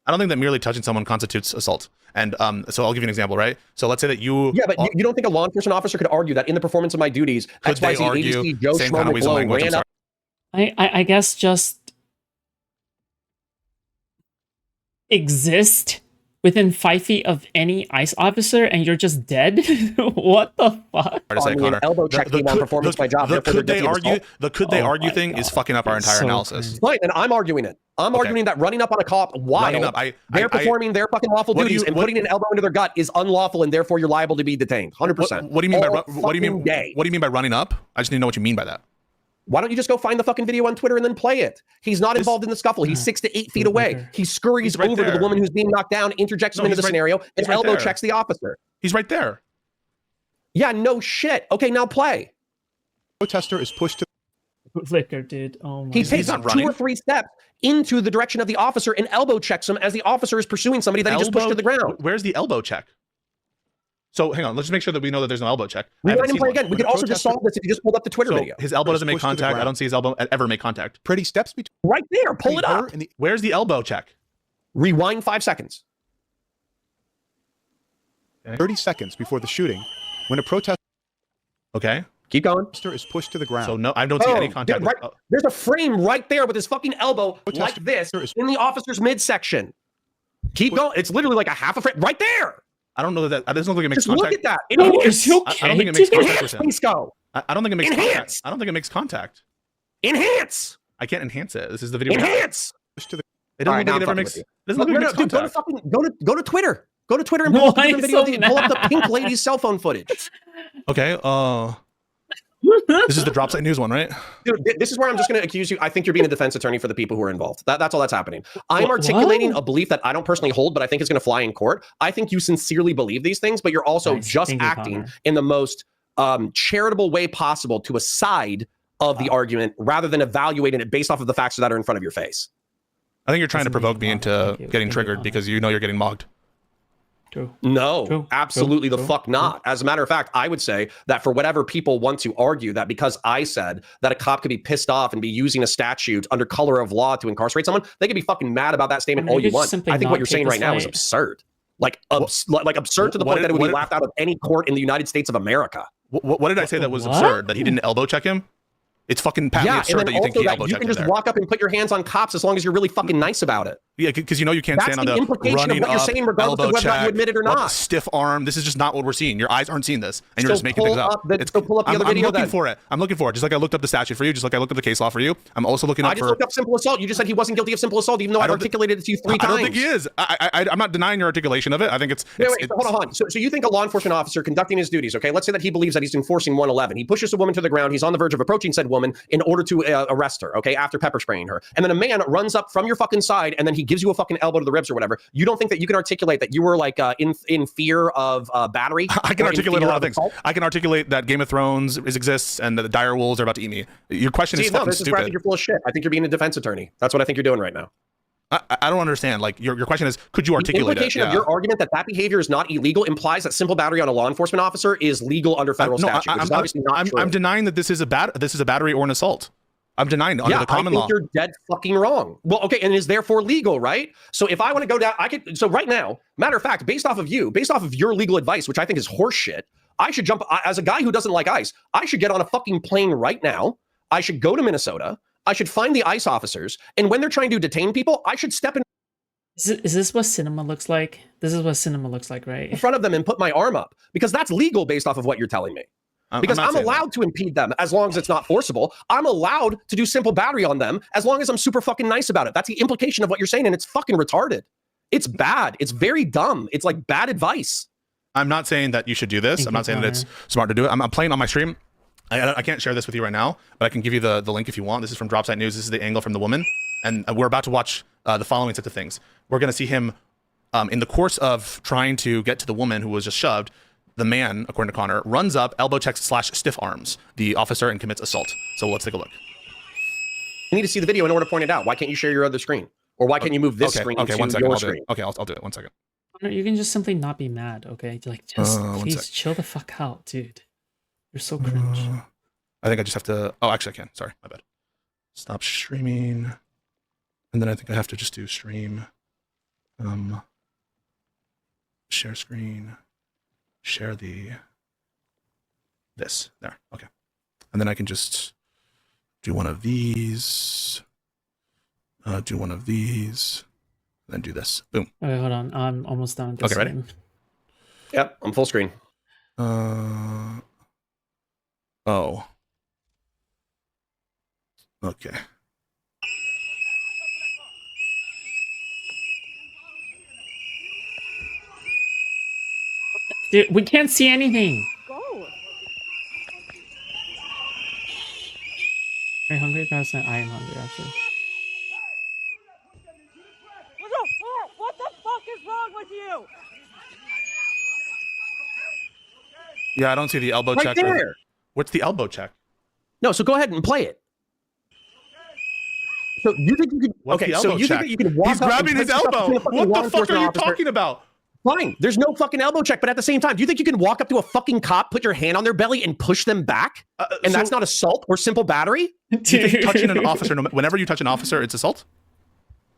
I don't think that merely touching someone constitutes assault. And so I'll give you an example, right? So let's say that you... Yeah, but you don't think a law enforcement officer could argue that in the performance of my duties, could they argue ABC, Joe same kind of weasel language? ran up... I guess just exist within 5 feet of any ICE officer and you're just dead? What the fuck? Hard to say, Connor. Elbow check me while performing my job. The therefore could they they're guilty of argue? assault. The could they Oh argue my thing is God. fucking up our It's entire so analysis. cringe. Right, and I'm arguing it. I'm arguing that running up on a cop while Running up, they're performing their fucking lawful What do duties you- and what- putting an elbow into their gut is unlawful, and therefore you're liable to be detained. 100%. What do you mean by All what do you mean? fucking day. What do you mean by running up? I just need to know what you mean by that. Why don't you just go find the fucking video on Twitter and then play it? He's not involved in the scuffle. He's 6 to 8 feet away. Twitter. He scurries He's right over to there. the woman who's being knocked down, interjects him into he's the right- scenario, he's and right elbow there. checks the officer. He's right there. Yeah, no shit. Okay, now play. Protester is pushed to Flicker, dude. Oh my He He's takes not 2 running. or 3 steps into the direction of the officer and elbow checks him as the officer is pursuing somebody that he just pushed to the ground. Where's the elbow check? So hang on, let's just make sure that we know that there's no elbow check. I Rewind haven't and seen play one. again. We When could a also just protester- solve this if you just pulled up the Twitter So video. his elbow doesn't make pushed to the contact. I ground. don't see his elbow ever make contact. Pretty steps between Right there. Pull it her up. and the Where's the elbow check? Rewind 5 seconds. 30 seconds before the shooting, when a protester Okay. Keep going. is pushed to the ground. So no, I don't see any Oh, contact. yeah, right. There's a frame right there with his fucking elbow like Protester this is- in the officer's midsection. Keep going. It's literally like a half a frame right there. I don't know that doesn't look like it makes Just look contact. at that. Oh, is he Enhance. okay? I don't think it makes dude? contact with him. Pisco. I don't think it makes contact. Enhance. I don't think it makes contact. Enhance. I can't enhance it. This is the video. we have. Enhance. Pushed to the It All doesn't right, look like now it ever I'm makes. fucking It doesn't No, look like it no, makes dude, go to contact. fucking go to Twitter. Go to Twitter and pull up the Why different so video. Pull up the mad? pink lady's cell phone footage. Okay. This is the drop site news one, right? Dude, this is where I'm just going to accuse you. I think you're being a defense attorney for the people who are involved. That's all that's happening. I'm What? articulating a belief that I don't personally hold, but I think it's going to fly in court. I think you sincerely believe these things, but you're also Nice. just Thank you, acting Connor. in the most charitable way possible to a side of the argument rather than evaluating it based off of the facts that are in front of your face. I think you're trying to Doesn't provoke me mean into Thank you. getting Thank you, triggered Connor. because you know you're getting mogged. True. No, True, absolutely true, the true, fuck not. As a matter of fact, I would say that for whatever people want to argue that because I said that a cop could be pissed off and be using a statute under color of law to incarcerate someone, they could be fucking mad about that statement I mean, all you you could want. simply I think not what you're take saying this right now is fight. absurd. Like absurd to the what point that it would what be laughed out of any court in the United States of America. What did I say that was What? absurd? That he didn't elbow check him? It's fucking patently Yeah, and absurd then that you think also he that elbow you checked can him just there. walk up and put your hands on cops as long as you're really fucking nice about it. Yeah, because you know you can't That's stand the on the implication of running what you're up, saying, regardless of elbow whether or not you check, admit it or not. stiff arm. This is just not what we're seeing. Your eyes aren't seeing this, and you're So just making pull things up. up the- so pull up the other video I'm looking then. for it. I'm looking for it. Just like I looked up the statute for you, just like I looked up the case law for you. I'm also looking I up just for. looked up simple assault. You just said he wasn't guilty of simple assault, even though I've don't thi- articulated it to you 3 I times. don't think he is. I'm not denying your articulation of it. I think it's. Wait, it's- hold on. So you think a law enforcement officer conducting his duties, okay? Let's say that he believes that he's enforcing 111. He pushes a woman to the ground. He's on the verge of approaching said woman in order to arrest her, okay? After pepper spraying her. And then a man runs up from your fucking side and then he gives you a fucking elbow to the ribs or whatever. You don't think that you can articulate that you were like in fear of battery? I can or in articulate a fear lot of things. assault? I can articulate that Game of Thrones exists and that the dire wolves are about to eat me. Your question See, is no, fucking this is where I think stupid. you're full of shit. I think you're being a defense attorney. That's what I think you're doing right now. I don't understand. Like your question is, could you The articulate it? implication of your argument that that behavior is not illegal implies that simple battery on a law enforcement officer is legal under federal statute, which is obviously not true. I'm denying that this is a battery or an assault. I'm denying under the common I think law. you're dead fucking wrong. Well, okay, and is therefore legal, right? So if I want to go down, I could. So right now, matter of fact, based off of your legal advice, which I think is horseshit, I should jump as a guy who doesn't like ICE. I should get on a fucking plane right now. I should go to Minnesota. I should find the ICE officers, and when they're trying to detain people, I should step in Is this what cinema looks like? This is what cinema looks like, right? front of them and put my arm up because that's legal based off of what you're telling me. Because not I'm saying that. allowed to impede them as long as it's not forcible. I'm allowed to do simple battery on them as long as I'm super fucking nice about it. That's the implication of what you're saying, and it's fucking retarded. It's bad. It's very dumb. It's like bad advice. I'm not saying that you should do this. Thank I'm you, not saying that it's Connor. smart to do it. I'm playing on my stream. I can't share this with you right now, but I can give you the link if you want. This is from Dropsite News. This is the angle from the woman, and we're about to watch the following set of things. We're going to see him in the course of trying to get to the woman who was just shoved. The man, according to Connor, runs up, elbow checks / stiff arms the officer and commits assault. So let's take a look. You need to see the video in order to point it out. Why can't you share your other screen? Or why can't you move this screen Okay, to 1 second. your I'll do it. screen? Okay, I'll do it. 1 second. You can just simply not be mad, okay? Like, just 1 please sec. chill the fuck out, dude. You're so cringe. I think I just have to. Oh, actually, I can. Sorry, my bad. Stop streaming, and then I think I have to just do stream. Share screen. Share this there. Okay, and then I can just do one of these. Do one of these. Then do this. Boom. Okay, hold on. I'm almost done with this Okay, ready? game. Yep, I'm full screen. Oh. Okay. Dude, we can't see anything. Go. Are you hungry? Guys, I am hungry, actually. What the fuck is wrong with you? Yeah, I don't see the elbow Right check. there. What's the elbow check? No, so go ahead and play it. So you think you could? What's okay, the so elbow you check? think that you can walk He's up and grabbing his touch yourself elbow. between a fucking law What the fuck are enforcement you officer? talking about? Fine, there's no fucking elbow check, but at the same time, do you think you can walk up to a fucking cop, put your hand on their belly, and push them back? And that's not assault or simple battery? Do you think touching an officer, whenever you touch an officer, it's assault?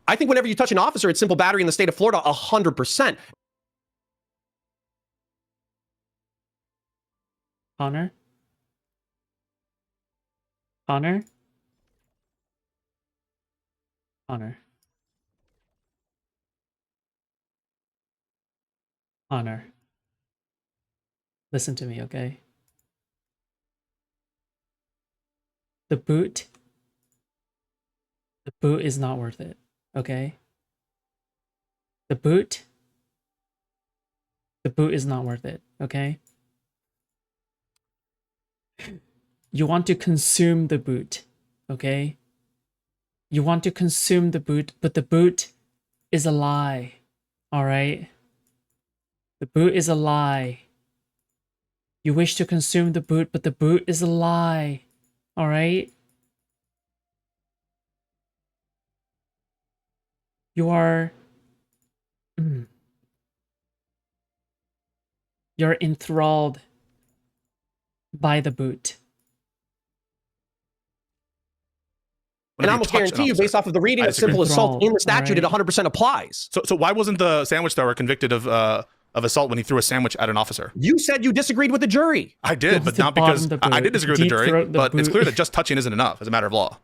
I think whenever you touch an officer, it's simple battery in the state of Florida, 100%. Connor? Connor? Connor. Connor. Listen to me, okay? The boot is not worth it, okay? The boot is not worth it, okay? You want to consume the boot, okay? You want to consume the boot, but the boot is a lie, all right? The boot is a lie. You wish to consume the boot, but the boot is a lie, all right? You are... You're enthralled by the boot. And I almost guarantee you, based off of the reading of simple assault in the statute, it 100% applies. So why wasn't the sandwich thrower convicted of assault when he threw a sandwich at an officer? You said you disagreed with the jury. I did, but not because I did disagree with the jury. But it's clear that just touching isn't enough as a matter of law.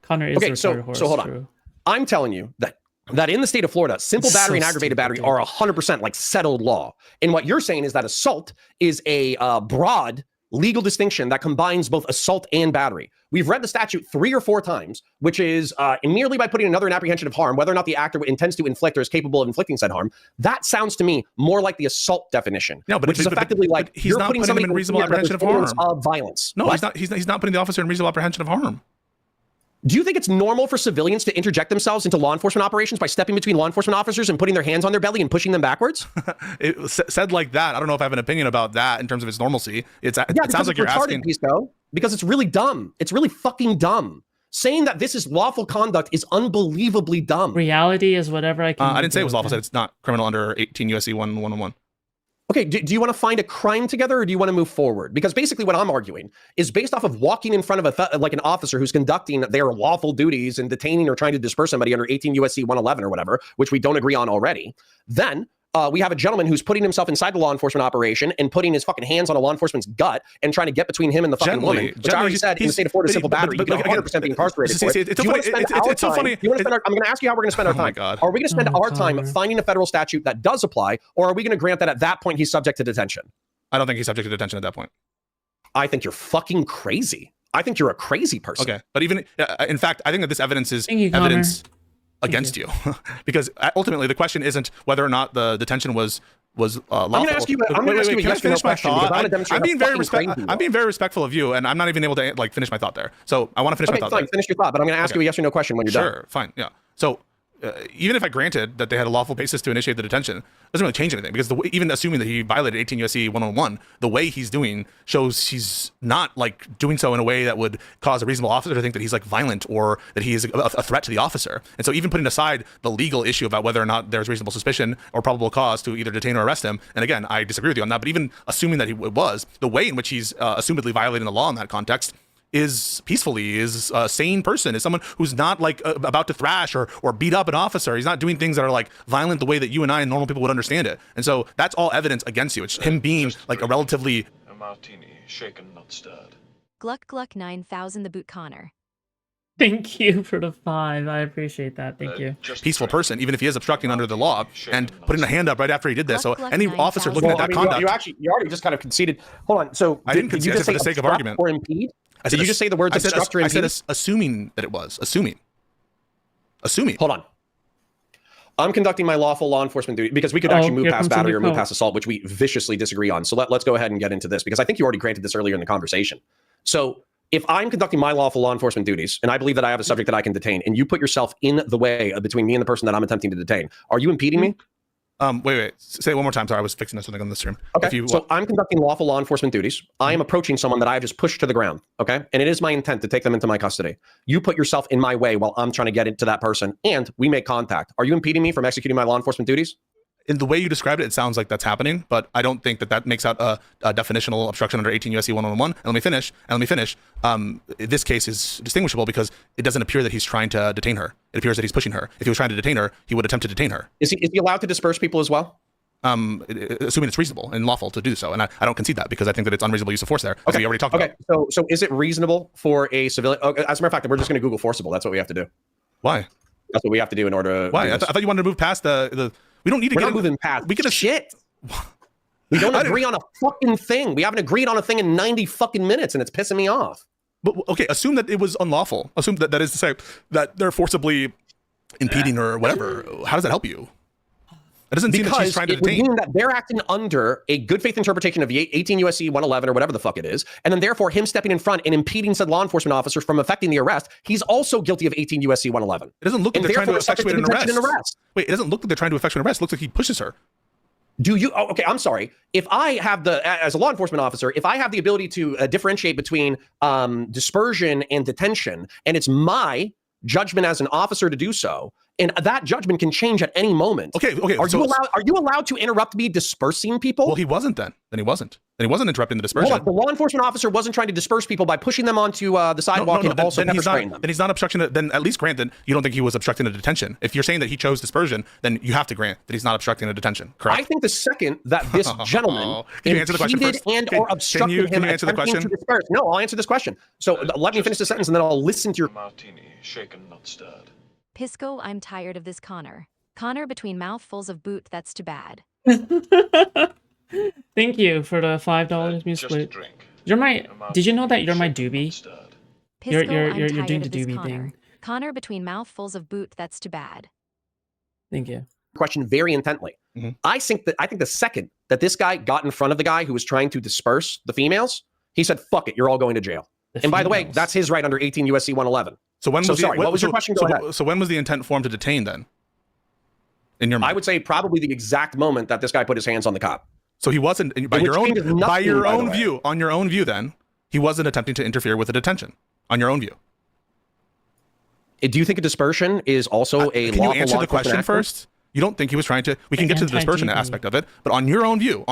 Connor is okay, so hold on. True. I'm telling you that in the state of Florida, simple battery and aggravated battery are 100% like settled law. And what you're saying is that assault is a broad legal distinction that combines both assault and battery. We've read the statute 3 or 4 times, which is merely by putting another in apprehension of harm, whether or not the actor intends to inflict or is capable of inflicting said harm. That sounds to me more like the assault definition, which is effectively like he's not putting him in reasonable apprehension of harm. Of violence. No, he's not putting the officer in reasonable apprehension of harm. Do you think it's normal for civilians to interject themselves into law enforcement operations by stepping between law enforcement officers and putting their hands on their belly and pushing them backwards? It said like that. I don't know if I have an opinion about that in terms of its normalcy. It sounds like you're asking. Pisco, because it's really dumb. It's really fucking dumb. Saying that this is lawful conduct is unbelievably dumb. Reality is whatever I can. I didn't say it was lawful. I said it's not criminal under 18 U.S.C. 111. Okay, do you want to find a crime together, or do you want to move forward? Because basically what I'm arguing is based off of walking in front of an officer who's conducting their lawful duties and detaining or trying to disperse somebody under 18 U.S.C. 111 or whatever, which we don't agree on already. Then we have a gentleman who's putting himself inside the law enforcement operation and putting his fucking hands on a law enforcement's gut and trying to get between him and the fucking woman. Which I already said in the state of Florida, simple battery, you can 100% be incarcerated for it. It's so funny. I'm going to ask you how we're going to spend our time. Oh my God. Are we going to spend our time finding a federal statute that does apply, or are we going to grant that at that point he's subject to detention? I don't think he's subject to detention at that point. I think you're fucking crazy. I think you're a crazy person. Okay, but even in fact, I think that this evidence is evidence against you, because ultimately the question isn't whether or not the detention was lawful. I'm going to ask you. I'm going to ask you a yes or no question. I'm being very respectful of you, and I'm not even able to like finish my thought there. So I want to finish my thought. Fine, finish your thought, but I'm going to ask you a yes or no question when you're done. Sure, fine, yeah. So even if I granted that they had a lawful basis to initiate the detention, it doesn't really change anything, because even assuming that he violated 18 U.S.C. 101, the way he's doing shows he's not like doing so in a way that would cause a reasonable officer to think that he's like violent or that he is a threat to the officer. And so even putting aside the legal issue about whether or not there's reasonable suspicion or probable cause to either detain or arrest him, and again, I disagree with you on that, but even assuming that he was, the way in which he's assumedly violating the law in that context is peacefully, is a sane person, is someone who's not like about to thrash or beat up an officer. He's not doing things that are like violent the way that you and I and normal people would understand it. And so that's all evidence against you. It's him being like a relatively... A martini, shaken, not stirred. Gluck Gluck 9000 the boot Connor. Thank you for the 5. I appreciate that. Thank you. Peaceful person, even if he is obstructing under the law and putting a hand up right after he did this. So Gluck, any gluck, officer 9,000. looking at Well, I that mean, conduct, you already just kind of conceded. Hold on. So I didn't did concede. you I just said say for the sake of obstruct argument. or impede? I said Did you just say the words obstruct or I impede? said assuming that it was assuming. Hold on. I'm conducting my lawful law enforcement duty because we could actually move here past comes a battery new or move code. past assault, which we viciously disagree on. So let's go ahead and get into this because I think you already granted this earlier in the conversation. So if I'm conducting my lawful law enforcement duties and I believe that I have a subject that I can detain and you put yourself in the way between me and the person that I'm attempting to detain, are you impeding me? Wait. Say it one more time. Sorry, I was fixing something on the stream. Okay. So I'm conducting lawful law enforcement duties. I am approaching someone that I have just pushed to the ground. Okay. And it is my intent to take them into my custody. You put yourself in my way while I'm trying to get into that person and we make contact. Are you impeding me from executing my law enforcement duties? In the way you described it, it sounds like that's happening, but I don't think that makes out a definitional obstruction under 18 U.S.C. 111. And let me finish. This case is distinguishable because it doesn't appear that he's trying to detain her. It appears that he's pushing her. If he was trying to detain her, he would attempt to detain her. Is he allowed to disperse people as well? Assuming it's reasonable and lawful to do so. And I don't concede that because I think that it's unreasonable use of force there, as we already talked about. So is it reasonable for a civilian? As a matter of fact, we're just going to Google forcible. That's what we have to do. Why? That's what we have to do in order to. Why? I thought you wanted to move past the we don't need to We're get not moving past. We can shit. We don't agree on a fucking thing. We haven't agreed on a thing in 90 fucking minutes, and it's pissing me off. But okay, assume that it was unlawful. Assume that is to say that they're forcibly impeding or whatever. How does that help you? It doesn't seem that she's trying to detain. It would mean that they're acting under a good faith interpretation of 18 U.S.C. 111 or whatever the fuck it is, and then therefore him stepping in front and impeding said law enforcement officer from effecting the arrest, he's also guilty of 18 U.S.C. 111. It doesn't look like and they're trying to therefore subject effectuate an detention and arrest. Wait, it doesn't look like they're trying to effectuate an arrest. It looks like he pushes her. Do you? Oh, okay, I'm sorry. If I have as a law enforcement officer, if I have the ability to differentiate between dispersion and detention, and it's my judgment as an officer to do so, and that judgment can change at any moment. Okay. Are you allowed to interrupt me dispersing people? Well, he wasn't then. Then he wasn't interrupting the dispersion. Hold on, the law enforcement officer wasn't trying to disperse people by pushing them onto the sidewalk and also never spraying them. Then he's not obstructing. Then at least grant that you don't think he was obstructing a detention. If you're saying that he chose dispersion, then you have to grant that he's not obstructing a detention. Correct. I think the second that this gentleman impeded and or obstructed him attempting to disperse. No, I'll answer this question. So let me finish the sentence and then I'll listen to your martini, shaken not stirred. Pisco, I'm tired of this Connor. Connor between mouthfuls of boot, that's too bad. Thank you for the $5 music. Just a drink. You're my. Did you know that you're my doobie? Stirred. Pisco, You're I'm tired doing of the this doobie Connor. thing. Connor between mouthfuls of boot, that's too bad. Thank you. question very intently. Mm-hmm. I think the second that this guy got in front of the guy who was trying to disperse the females, he said, "Fuck it, you're all going to jail." And by the way, that's his right under 18 USC 111. So when was what was your question? Go ahead. So when was the intent formed to detain then? In your mind? I would say probably the exact moment that this guy put his hands on the cop. So he wasn't, by your own view, on your own view then, he wasn't attempting to interfere with the detention, on your own view. Do you think a dispersion is also a Can you answer the question first? You don't think he was trying to, we can get to the dispersion aspect of it, but on your view,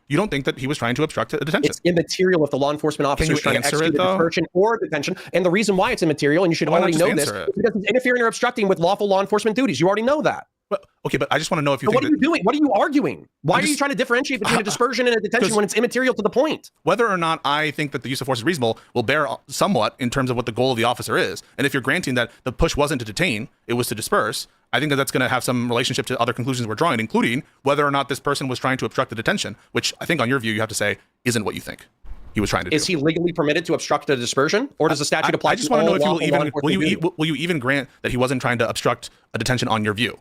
you don't think that he was trying to obstruct a detention. It's immaterial if the law enforcement officer is trying to execute a dispersion or detention. And the reason why it's immaterial, and you should already know this, is because it's interfering or obstructing with lawful law enforcement duties. You already know that. Well, okay, but I just want to know if you think what are you doing? What are you arguing? Why are you trying to differentiate between a dispersion and a detention when it's immaterial to the point? Whether or not I think that the use of force is reasonable will bear somewhat in terms of what the goal of the officer is. And if you're granting that the push wasn't to detain, it was to disperse, I think that that's going to have some relationship to other conclusions we're drawing, including whether or not this person was trying to obstruct the detention, which I think on your view, you have to say isn't what you think he was trying to do. Is he legally permitted to obstruct a dispersion, or does the statute apply? I just want to know if you will you even grant that he wasn't trying to obstruct a detention on your view?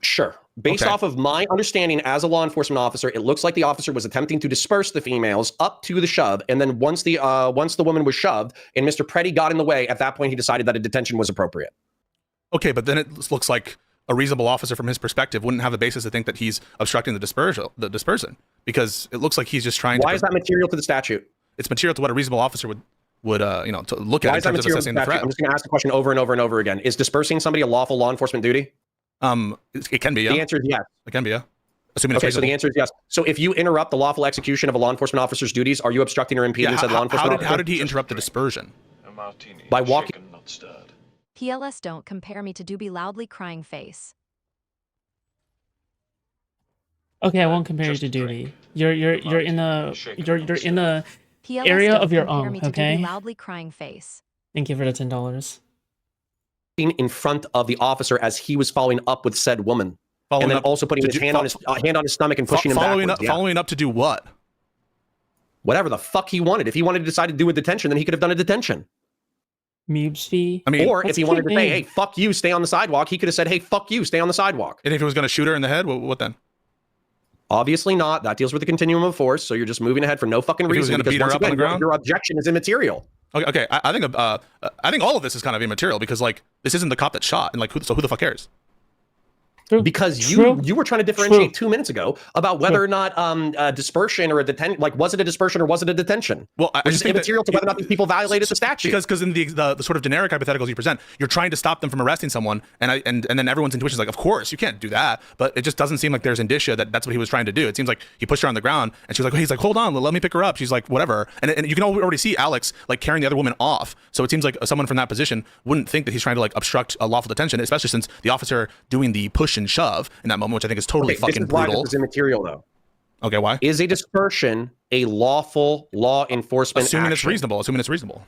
Sure. Based off of my understanding as a law enforcement officer, it looks like the officer was attempting to disperse the females up to the shove, and then once the woman was shoved and Mr. Preddy got in the way, at that point he decided that a detention was appropriate. Okay, but then it looks like a reasonable officer from his perspective wouldn't have a basis to think that he's obstructing the dispersion, because it looks like he's just trying to... Why is that material to the statute? It's material to what a reasonable officer would to look at in terms of assessing the threat. I'm just going to ask the question over and over and over again. Is dispersing somebody a lawful law enforcement duty? It can be, yeah. The answer is yes. It can be, yeah. Assuming it's reasonable. So the answer is yes. So if you interrupt the lawful execution of a law enforcement officer's duties, are you obstructing or impeding said law enforcement officer? How did he interrupt the dispersion? By walking. Not stirred. PLS, don't compare me to Doobie loudly crying face. Okay, I won't compare you to Doobie. You're in a PLS, area don't of your compare own, me to okay? Doobie loudly crying face. Thank you for the $10. In front of the officer as he was following up with said woman. Following and then up, also putting his hand on his stomach and pushing him backwards. Following up to do what? Whatever the fuck he wanted. If he wanted to decide to do a detention, then he could have done a detention. Mubes fee. I mean, or if he wanted to say, hey, fuck you, stay on the sidewalk, he could have said, hey, fuck you, stay on the sidewalk. And if he was going to shoot her in the head, what then? Obviously not. That deals with the continuum of force, so you're just moving ahead for no fucking reason. He was going to beat her up on the ground? Your objection is immaterial. Okay. I think all of this is kind of immaterial because like this isn't the cop that shot, and like who the fuck cares? Because you were trying to differentiate 2 minutes ago about whether or not a dispersion or a detention, like was it a dispersion or was it a detention? Well, I just think immaterial to whether or not these people violated the statute. Because in the sort of generic hypotheticals you present, you're trying to stop them from arresting someone, and then everyone's intuition is like, of course you can't do that, but it just doesn't seem like there's indicia that that's what he was trying to do. It seems like he pushed her on the ground, and she was like, he's like, hold on, let me pick her up. She's like, whatever, and you can already see Alex like carrying the other woman off. So it seems like someone from that position wouldn't think that he's trying to like obstruct a lawful detention, especially since the officer doing the push and shove in that moment, which I think is totally fucking brutal. This is immaterial, though. Okay, why? Is a dispersion a lawful law enforcement Assuming action? Assuming it's reasonable.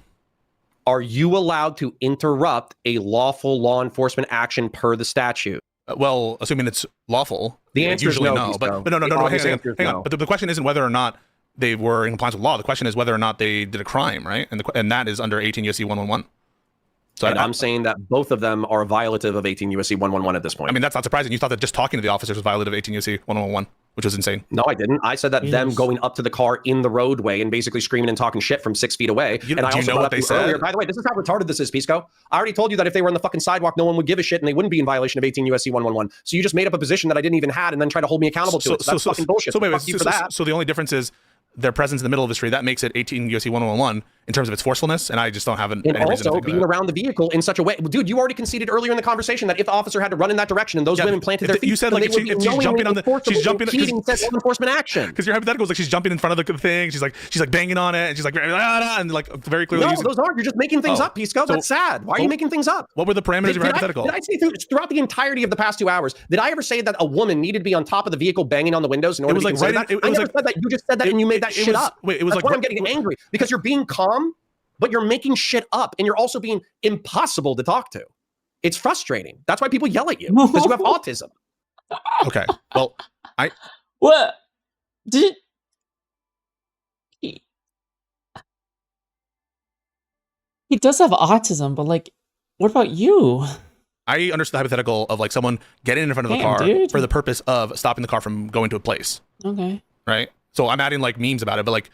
Are you allowed to interrupt a lawful law enforcement action per the statute? Well, assuming it's lawful. The answer is no. But no. Hang on. But the question isn't whether or not they were in compliance with law. The question is whether or not they did a crime, right? And that is under 18 U.S.C. 111. So I'm saying that both of them are violative of 18 U.S.C. 111 at this point. I mean, that's not surprising. You thought that just talking to the officers was violative of 18 U.S.C. 111, which was insane. No, I didn't. I said that them going up to the car in the roadway and basically screaming and talking shit from 6 feet away. Do you know what they said? Earlier, by the way, this is how retarded this is, Pisco. I already told you that if they were on the fucking sidewalk, no one would give a shit and they wouldn't be in violation of 18 U.S.C. 111. So you just made up a position that I didn't even have and then try to hold me accountable to it. So that's fucking bullshit. So wait, Fuck you for that. So the only difference is their presence in the middle of the street. That makes it 18 U.S.C. 111 in terms of its forcefulness, and I just don't have any reason to also think being that. around the vehicle in such a way. Dude, you already conceded earlier in the conversation that if the officer had to run in that direction and those women planted their feet, you said like if she's jumping on she's jumping law enforcement action. Because your hypothetical is like she's jumping in front of the thing, she's like banging on it, and she's like and like very clearly. No, those aren't. You're just making things up, Pisco. That's sad. Why are you making things up? What were the parameters of your hypothetical? Did I say throughout the entirety of the past 2 hours, did I ever say that a woman needed to be on top of the vehicle banging on the windows in order to consider that? I never said that. You just said that and you made that shit up. Wait, it was like, why I'm getting angry because you're being calm, but you're making shit up and you're also being impossible to talk to. It's frustrating. That's why people yell at you because you have autism. Okay. Well, what did he does have autism, but like, what about you? I understood the hypothetical of like someone getting in front of the car for the purpose of stopping the car from going to a place. Okay. Right. So I'm adding like memes about it, but like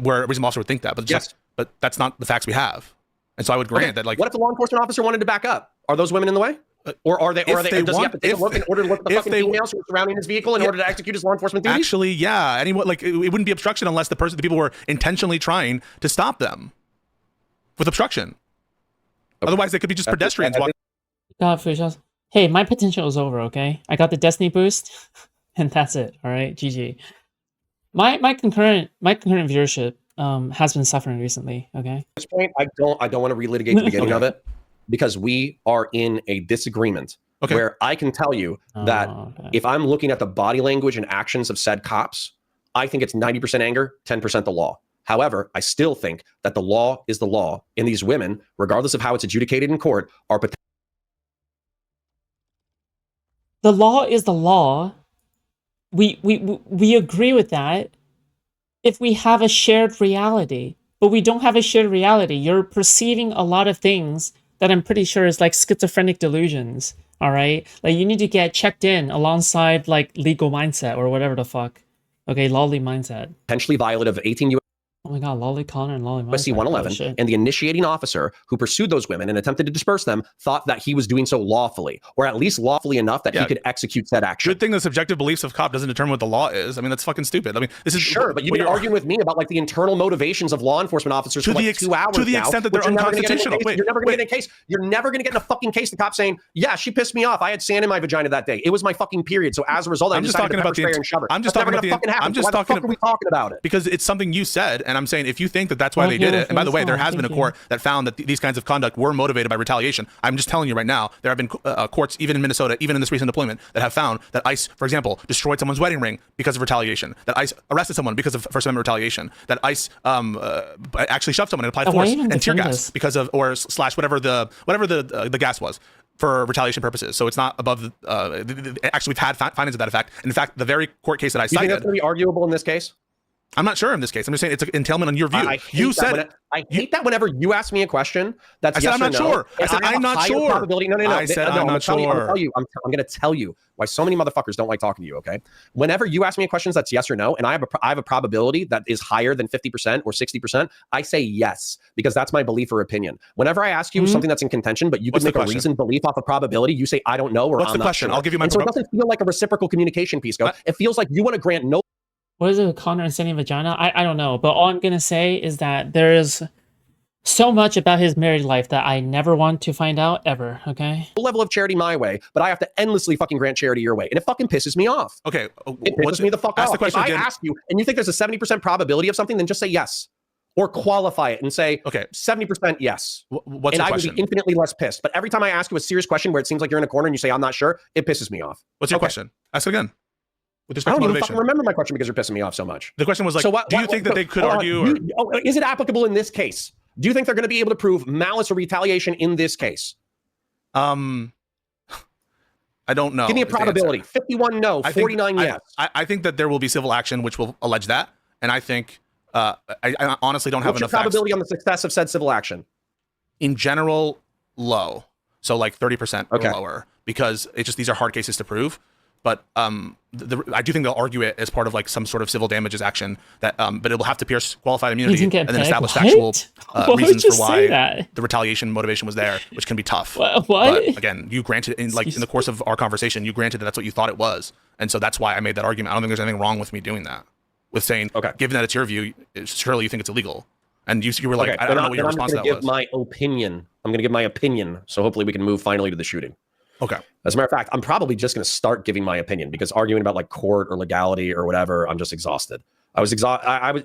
where a reasonable officer would think that, but but that's not the facts we have. And so I would grant that like, what if the law enforcement officer wanted to back up? Are those women in the way? Or are they? Or does he have to take a look in order to look at the fucking females who are surrounding his vehicle in order to execute his law enforcement duties? Actually, yeah. Anyone like it wouldn't be obstruction unless the people were intentionally trying to stop them with obstruction. Okay. Otherwise, they could be just pedestrians walking. God, Foodshops. Hey, my potential is over. Okay, I got the Destiny boost, and that's it. All right, GG. My concurrent viewership has been suffering recently. Okay. At this point, I don't want to relitigate the beginning of it because we are in a disagreement where I can tell you that if I'm looking at the body language and actions of said cops, I think it's 90% anger, 10% the law. However, I still think that the law is the law, and these women, regardless of how it's adjudicated in court, are the law is the law. We agree with that if we have a shared reality, but we don't have a shared reality. You're perceiving a lot of things that I'm pretty sure is like schizophrenic delusions. All right, like you need to get checked in alongside like legal mindset or whatever the fuck. Okay, lolly mindset. Potentially violative of 18 U.S. Oh my God, Lolly Connor and Lolly USC 111, and the initiating officer who pursued those women and attempted to disperse them thought that he was doing so lawfully, or at least lawfully enough that he could execute said action. Good thing the subjective beliefs of cop doesn't determine what the law is. I mean, that's fucking stupid. I mean, this is sure, but you've been arguing with me about like the internal motivations of law enforcement officers for like 2 hours to the extent that they're unconstitutional. You're never going to get in a case. You're never going to get in a fucking case. The cop saying, "Yeah, she pissed me off. I had sand in my vagina that day. It was my fucking period." So as a result, I'm just talking about and shove it. I'm just talking about are we talking about it because it's something you said, and And I'm saying if you think that that's why they did it, and by the way, there has been a court that found that these kinds of conduct were motivated by retaliation. I'm just telling you right now, there have been courts, even in Minnesota, even in this recent deployment, that have found that ICE, for example, destroyed someone's wedding ring because of retaliation, that ICE arrested someone because of First Amendment retaliation, that ICE actually shoved someone and applied force and tear gas because of, or slash whatever the gas was, for retaliation purposes. So it's not above actually we've had findings of that effect. In fact, the very court case that I You think cited, that's going to be arguable in this case? I'm not sure in this case. I'm just saying it's an entailment on your view. I hate that whenever you ask me a question that's I said yes I'm not or no, sure. I said I'm not sure. Probability. No. I said I'm not sure. I'm going to tell you why so many motherfuckers don't like talking to you. Okay, whenever you ask me questions that's yes or no, and I have a probability that is higher than 50% or 60%, I say yes because that's my belief or opinion. Whenever I ask you something that's in contention, but you can make a reasoned belief off of probability, you say I don't know or what's I'm the question? Not sure. I'll give you my. So it doesn't feel like a reciprocal communication, Pisco. It feels like you want to grant no. What is it with Connor and sending vagina? I don't know, but all I'm gonna say is that there is so much about his married life that I never want to find out ever. Okay. Level of charity my way, but I have to endlessly fucking grant charity your way, and it fucking pisses me off. Okay, it pisses me the fuck off. If I ask you and you think there's a 70% probability of something, then just say yes, or qualify it and say okay 70% yes. What's and your I question? would be infinitely less pissed. But every time I ask you a serious question where it seems like you're in a corner and you say I'm not sure, it pisses me off. What's your question? Ask it again. With I don't even fucking remember my question because you're pissing me off so much. The question was like, so do you think that they could argue? Is it applicable in this case? Do you think they're going to be able to prove malice or retaliation in this case? I don't know. Give me a probability. 51 no, 49 yes. I think that there will be civil action which will allege that, and I think I honestly don't have enough. What's your probability on the success of said civil action? In general, low. So like 30% or lower, because it's just these are hard cases to prove. But I do think they'll argue it as part of like some sort of civil damages action that, but it will have to pierce qualified immunity and then establish factual reasons for why the retaliation motivation was there, which can be tough. What? But again, you granted in the course of our conversation, you granted that that's what you thought it was, and so that's why I made that argument. I don't think there's anything wrong with me doing that, with saying, given that it's your view, surely you think it's illegal, and you were like, I don't know what your response to that was. I'm going to give my opinion, so hopefully we can move finally to the shooting. Okay. As a matter of fact, I'm probably just going to start giving my opinion because arguing about like court or legality or whatever, I'm just exhausted. I was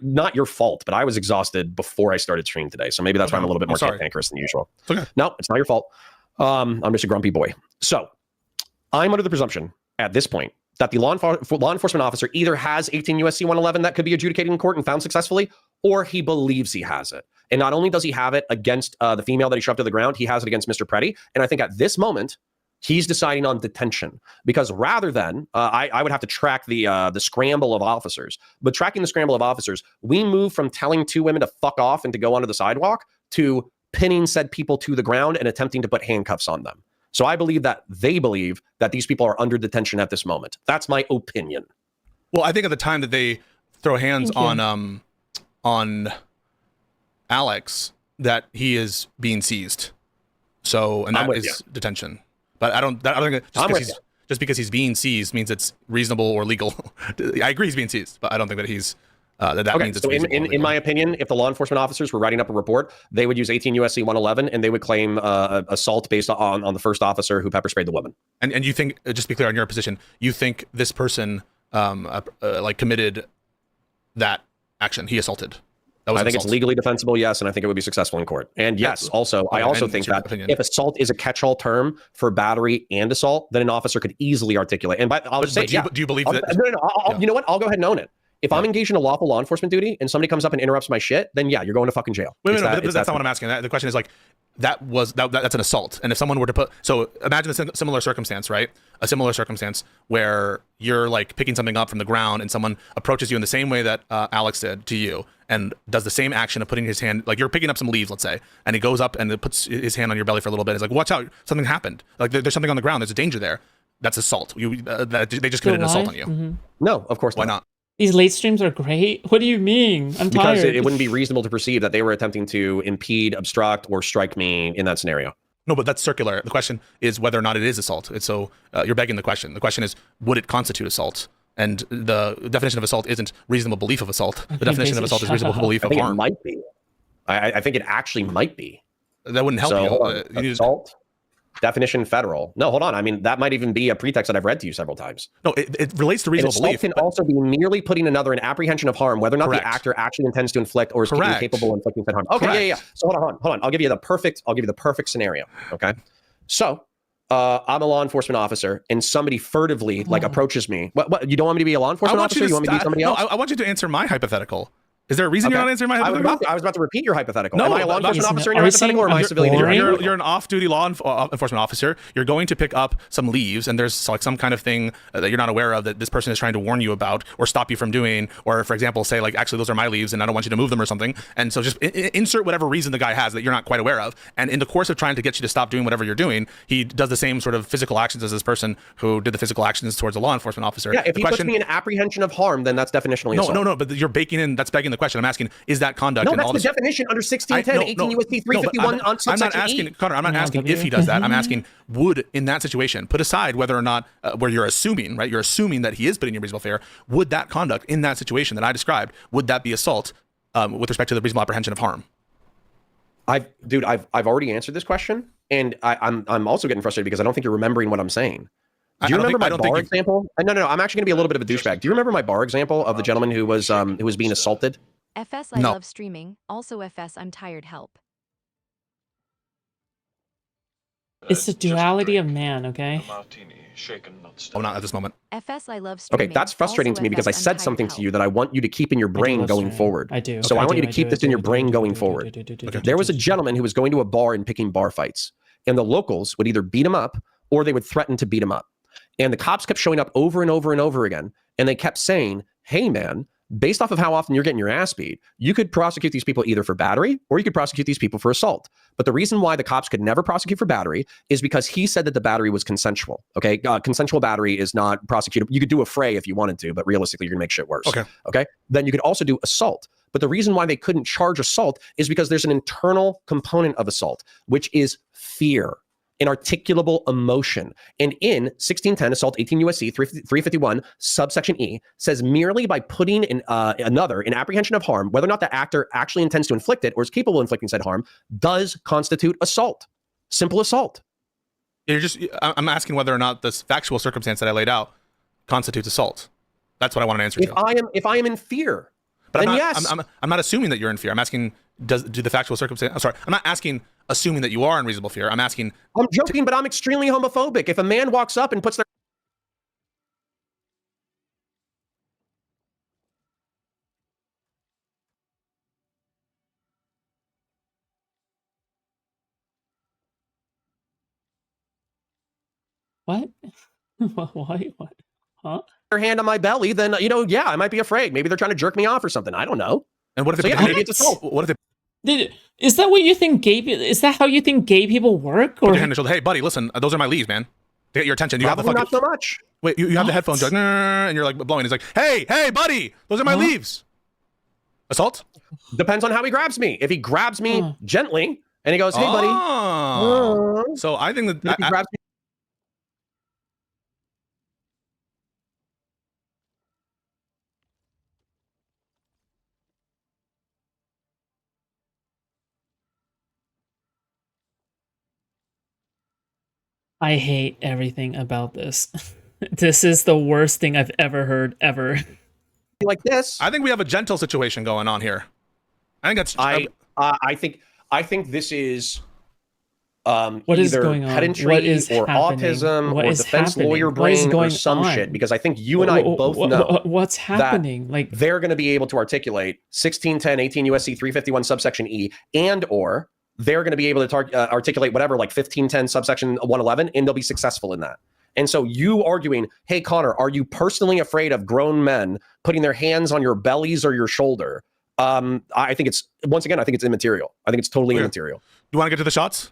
not your fault, but I was exhausted before I started streaming today. So maybe that's why I'm a little bit more cantankerous than usual. Okay. No, it's not your fault. I'm just a grumpy boy. So I'm under the presumption at this point that the law enforcement officer either has 18 USC 111 that could be adjudicated in court and found successfully, or he believes he has it. And not only does he have it against the female that he shoved to the ground, he has it against Mr. Preddy. And I think at this moment, he's deciding on detention because rather than I would have to track the scramble of officers, but tracking the scramble of officers, we move from telling two women to fuck off and to go onto the sidewalk to pinning said people to the ground and attempting to put handcuffs on them. So I believe that they believe that these people are under detention at this moment. That's my opinion. Well, I think at the time that they throw hands on Alex, that he is being seized. So, and that is detention. But I don't think just because he's being seized means it's reasonable or legal. I agree he's being seized, but I don't think that he's that means it's reasonable. In my opinion, if the law enforcement officers were writing up a report, they would use 18 USC 111 and they would claim assault based on the first officer who pepper sprayed the woman. And you think, just to be clear on your position, you think this person committed that action? He assaulted. I think it's legally defensible, yes, and I think it would be successful in court. And yes, also, I also think that if assault is a catch-all term for battery and assault, then an officer could easily articulate. And I'll just say, do you believe that? You know what? I'll go ahead and own it. If I'm engaged in a lawful law enforcement duty and somebody comes up and interrupts my shit, then yeah, you're going to fucking jail. Wait, that's not what I'm asking. The question is like, that's an assault. And if someone were to imagine a similar circumstance, right? A similar circumstance where you're like picking something up from the ground and someone approaches you in the same way that Alex did to you and does the same action of putting his hand, like you're picking up some leaves, let's say, and he goes up and puts his hand on your belly for a little bit. It's like, watch out, something happened. Like there's something on the ground. There's a danger there. That's assault. They just committed an assault on you. Mm-hmm. No, of course not. Why not? These late streams are great. What do you mean? I'm tired. Because it wouldn't be reasonable to perceive that they were attempting to impede, obstruct, or strike me in that scenario. No, but that's circular. The question is whether or not it is assault. So you're begging the question. The question is, would it constitute assault? And the definition of assault isn't reasonable belief of assault. The definition of assault is reasonable belief of harm. It might be. I think it actually might be. That wouldn't help you. Assault. Definition federal. No, hold on. I mean, that might even be a pretext that I've read to you several times. No, it relates to An reasonable assault belief. can but- also be merely putting another in apprehension of harm, whether or not Correct. the actor actually intends to inflict or is Correct. capable of inflicting said harm. Okay, Correct. yeah. So hold on. I'll give you the perfect scenario. Okay. So I'm a law enforcement officer and somebody furtively like approaches me. What you don't want me to be a law enforcement officer? You want me to be somebody else? No, I want you to answer my hypothetical. Is there a reason you're not answering my hypothetical? I was about to repeat your hypothetical. No, Am I a law but- enforcement officer in Are your we hypothetical, or am I a saying civilian in your boring? hypothetical? You're an off-duty law enforcement officer. You're going to pick up some leaves, and there's like some kind of thing that you're not aware of that this person is trying to warn you about or stop you from doing, or for example, say like, actually, those are my leaves, and I don't want you to move them or something. And so just insert whatever reason the guy has that you're not quite aware of. And in the course of trying to get you to stop doing whatever you're doing, he does the same sort of physical actions as this person who did the physical actions towards a law enforcement officer. Yeah, if the he puts me in apprehension of harm, then that's definitionally assault. No, but you're that's begging the question. I'm asking, is that conduct? No, in that's all the this- definition under 1610, 18 USC 351 but on I'm subsection not asking, E. Connor, I'm not asking if he does that. I'm asking, would, in that situation, put aside whether or not, where you're assuming, right? You're assuming that he is putting you in reasonable fear. Would that conduct in that situation that I described, would that be assault with respect to the reasonable apprehension of harm? I've already answered this question, and I'm also getting frustrated because I don't think you're remembering what I'm saying. Do you remember my bar example? No. I'm actually going to be a little bit of a douchebag. Do you remember my bar example of the gentleman who was being assaulted? FS I No. love streaming. Also FS I'm tired help. It's the Just a duality of drink. man, okay? A martini, shaken, not stirred. Oh, not at this moment. FS I love streaming. Okay, that's frustrating Also to me because I FS I'm said tired something to help. you that I want you to keep in your I do brain love going streaming. forward. I do. So I want you to do, keep this in your brain going forward. There was a gentleman who was going to a bar and picking bar fights, and the locals would either beat him up or they would threaten to beat him up. And the cops kept showing up over and over and over again, and they kept saying, hey, man, based off of how often you're getting your ass beat, you could prosecute these people either for battery or you could prosecute these people for assault. But the reason why the cops could never prosecute for battery is because he said that the battery was consensual. Okay, consensual battery is not prosecutable. You could do a fray if you wanted to, but realistically, you're gonna make shit worse. Okay. Then you could also do assault. But the reason why they couldn't charge assault is because there's an internal component of assault, which is fear. Inarticulable emotion. And in 1610 assault 18 USC 351 subsection E says merely by putting in another in apprehension of harm, whether or not the actor actually intends to inflict it or is capable of inflicting said harm, does constitute assault. Simple assault. I'm asking whether or not this factual circumstance that I laid out constitutes assault. That's what I want an answer to. If I am in fear, but then I'm not, yes. I'm not assuming that you're in fear. I'm asking, do the factual circumstance? I'm sorry. I'm not asking assuming that you are in reasonable fear. I'm asking. I'm joking, but I'm extremely homophobic. If a man walks up and puts their What? What? Huh? hand on my belly, then yeah, I might be afraid. Maybe they're trying to jerk me off or something. I don't know. And what if So yeah, maybe it's assault. What if they Is that what you think gay? Is that how you think gay people work? put Or your hand on your shoulder? Hey, buddy, listen, those are my leaves, man. To get your attention. You Probably have the not so much. Wait, you have the What? headphones, you're like, "Nah," and you're like blowing. He's like, hey, buddy, those are my leaves. Assault? Depends on how he grabs me. If he grabs me Huh. gently and he goes, "Hey, buddy," Oh. So I think if that he grabs me, I hate everything about this. This is the worst thing I've ever heard ever. like this, I think we have a gentle situation going on here. I think that's I think this is What is either going on? pedantry What is or happening? autism What or is defense happening? lawyer What is brain or going some on? shit. Because I think you and I both know what's happening. Like they're going to be able to articulate 1610 18 USC 351 subsection E and or they're going to be able to articulate whatever like 1510 subsection 111 and they'll be successful in that. And so you arguing, hey, Connor, are you personally afraid of grown men putting their hands on your bellies or your shoulder? I think it's, once again, I think it's immaterial. I think it's totally immaterial. You want to get to the shots?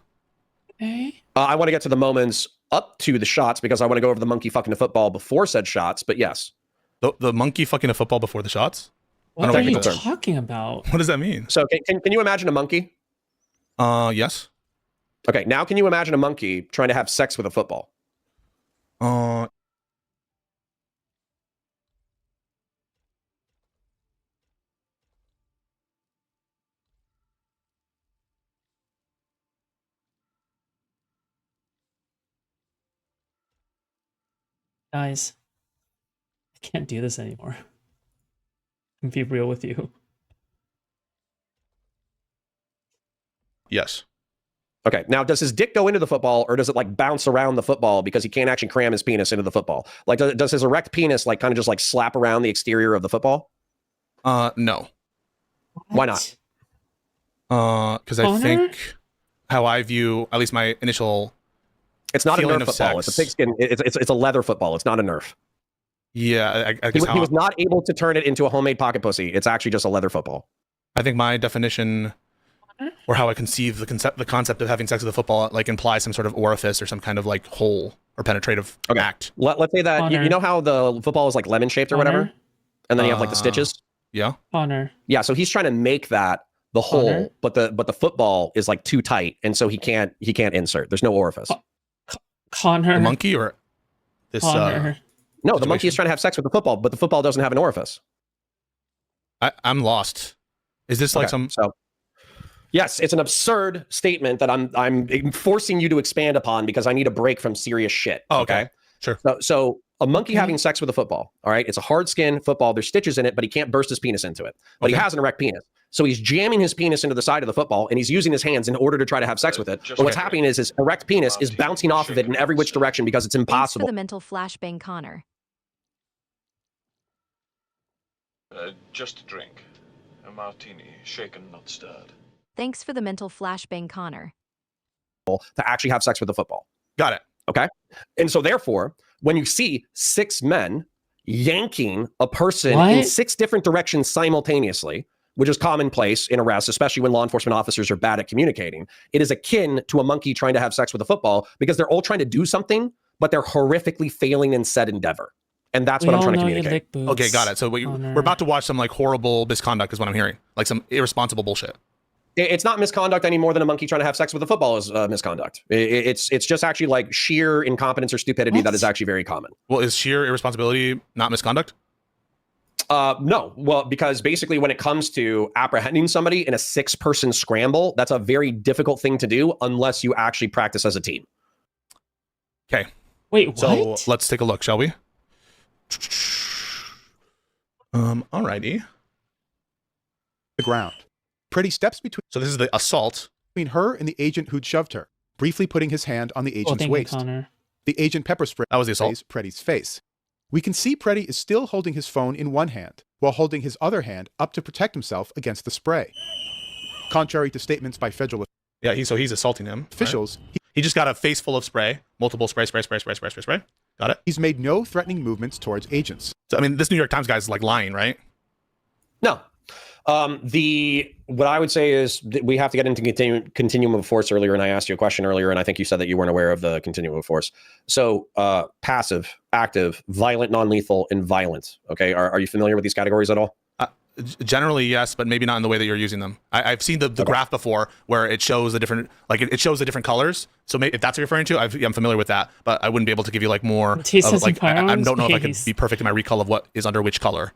okay. I want to get to the moments up to the shots because I want to go over the monkey fucking the football before said shots. But yes. The monkey fucking a football before the shots? What don't are get you the term. talking about? What does that mean? So can you imagine a monkey? Yes. Okay, now can you imagine a monkey trying to have sex with a football? Guys, I can't do this anymore. I'll be real with you. Yes. Okay. Now, does his dick go into the football, or does it like bounce around the football because he can't actually cram his penis into the football? Like, does his erect penis like kind of just like slap around the exterior of the football? No. Why not? Because I think how I view, at least my initial, it's not a feeling Nerf of football. sex. It's a pigskin. It's a leather football. It's not a Nerf. Yeah, I guess He was not able to turn it into a homemade pocket pussy. It's actually just a leather football. I think my definition, or how I conceive the concept of having sex with a football, like implies some sort of orifice or some kind of like hole or penetrative act. Let's say that you know how the football is like lemon shaped or whatever, and then you have like the stitches. Yeah. Connor. Yeah. So he's trying to make that the hole, but the football is like too tight, and so he can't insert. There's no orifice. Connor. The monkey or this? No, the monkey is trying to have sex with the football, but the football doesn't have an orifice. I'm lost. Is this like some? So, yes, it's an absurd statement that I'm forcing you to expand upon because I need a break from serious shit. Oh, okay. Sure. So a monkey having sex with a football. All right, it's a hard skin football. There's stitches in it, but he can't burst his penis into it. But he has an erect penis. So he's jamming his penis into the side of the football, and he's using his hands in order to try to have sex with it. But what's happening is his erect penis is bouncing off of it in every which direction because it's impossible. Thanks for the mental flashbang, Connor. Just a drink. A martini, shaken, not stirred. Thanks for the mental flashbang, Connor. To actually have sex with the football. Got it. Okay. And so therefore, when you see 6 men yanking a person in 6 different directions simultaneously, which is commonplace in arrests, especially when law enforcement officers are bad at communicating, it is akin to a monkey trying to have sex with a football because they're all trying to do something, but they're horrifically failing in said endeavor. And that's what I'm trying to communicate. Okay, got it. So we're about to watch some like horrible misconduct is what I'm hearing. Like some irresponsible bullshit. It's not misconduct any more than a monkey trying to have sex with a football is misconduct. It's just actually like sheer incompetence or stupidity that is actually very common. Well, is sheer irresponsibility not misconduct? No. Well, because basically when it comes to apprehending somebody in a 6-person scramble, that's a very difficult thing to do unless you actually practice as a team. Okay. Wait, so let's take a look, shall we? Alrighty. The ground. Pretty steps between. So this is the assault between her and the agent who'd shoved her, briefly putting his hand on the agent's waist. The agent pepper sprays Preddy's face. We can see Preddy is still holding his phone in one hand, while holding his other hand up to protect himself against the spray. Contrary to statements by federal so he's assaulting him. Officials, right? He just got a face full of spray, multiple spray. Got it? He's made no threatening movements towards agents. So, I mean, this New York Times guy's like lying, right? No. What I would say is we have to get into continuum of force earlier, and I asked you a question earlier, and I think you said that you weren't aware of the continuum of force. So passive, active, violent, non-lethal, and violent. Okay, are you familiar with these categories at all? Generally, yes, but maybe not in the way that you're using them. I've seen the graph before where it shows the different, like it shows the different colors. So maybe, if that's what you're referring to, I'm familiar with that, but I wouldn't be able to give you like more. I don't know if I could be perfect in my recall of what is under which color.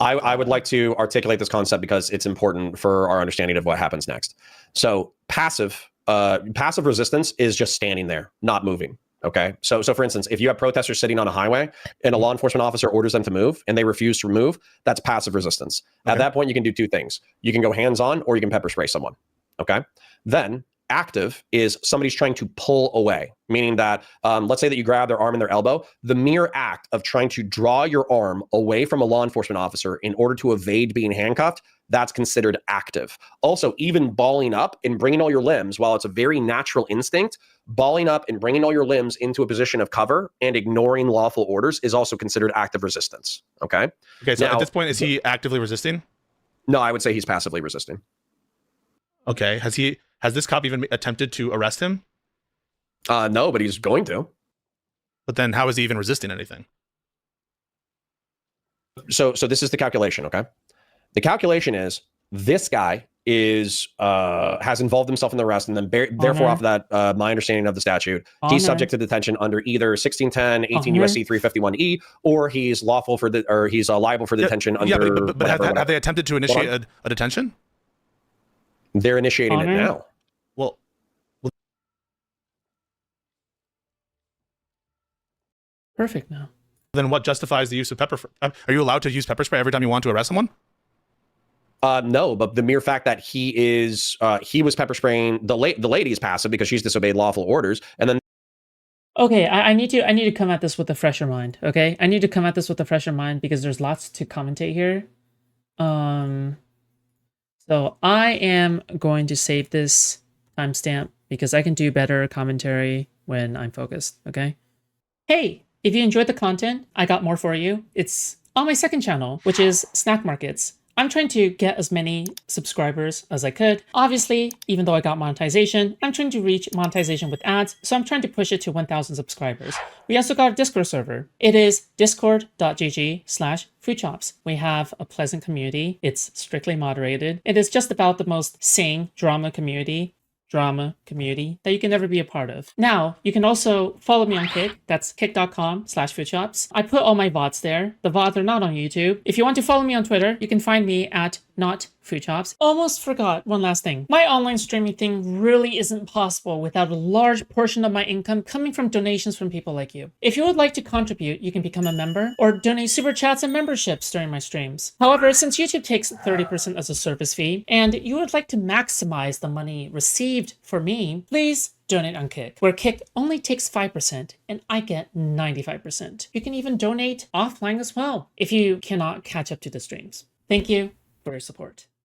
I would like to articulate this concept because it's important for our understanding of what happens next. So passive resistance is just standing there, not moving. Okay. So for instance, if you have protesters sitting on a highway and a law enforcement officer orders them to move and they refuse to move, that's passive resistance. Okay. At that point, you can do 2 things. You can go hands-on or you can pepper spray someone. Okay. Then active is somebody's trying to pull away, meaning that let's say that you grab their arm and their elbow. The mere act of trying to draw your arm away from a law enforcement officer in order to evade being handcuffed, that's considered active. Also, even balling up and bringing all your limbs, while it's a very natural instinct, balling up and bringing all your limbs into a position of cover and ignoring lawful orders is also considered active resistance. Okay. Okay. So now, at this point, is he actively resisting? No, I would say he's passively resisting. Okay. Has this cop even attempted to arrest him? No, but he's going to. But then how is he even resisting anything? So this is the calculation, okay? The calculation is this guy has involved himself in the arrest, and then therefore off of that, my understanding of the statute, he's subject to detention under either 1610, 18 USC 351E, or he's liable for detention under. But have they attempted to initiate a detention? They're initiating it now. Well, Perfect now. Then what justifies the use of pepper? Are you allowed to use pepper spray every time you want to arrest someone? No, but the mere fact that he was pepper spraying the lady is passive because she's disobeyed lawful orders, and then. Okay, I need to come at this with a fresher mind. Okay, I need to come at this with a fresher mind because there's lots to commentate here. So I am going to save this timestamp because I can do better commentary when I'm focused. Okay. Hey, if you enjoyed the content, I got more for you. It's on my second channel, which is Snack Markets. I'm trying to get as many subscribers as I could. Obviously, even though I got monetization, I'm trying to reach monetization with ads, so I'm trying to push it to 1,000 subscribers. We also got a Discord server. It is discord.gg/Foodshops. We have a pleasant community. It's strictly moderated. It is just about the most sane drama community that you can never be a part of. Now, you can also follow me on Kick. That's kick.com/Foodshops. I put all my VODs there. The VODs are not on YouTube. If you want to follow me on Twitter, you can find me at @NotFoodshops. Almost forgot one last thing. My online streaming thing really isn't possible without a large portion of my income coming from donations from people like you. If you would like to contribute, you can become a member or donate super chats and memberships during my streams. However, since YouTube takes 30% as a service fee, and you would like to maximize the money received for me, please donate on Kick, where Kick only takes 5% and I get 95%. You can even donate offline as well if you cannot catch up to the streams. Thank you for your support.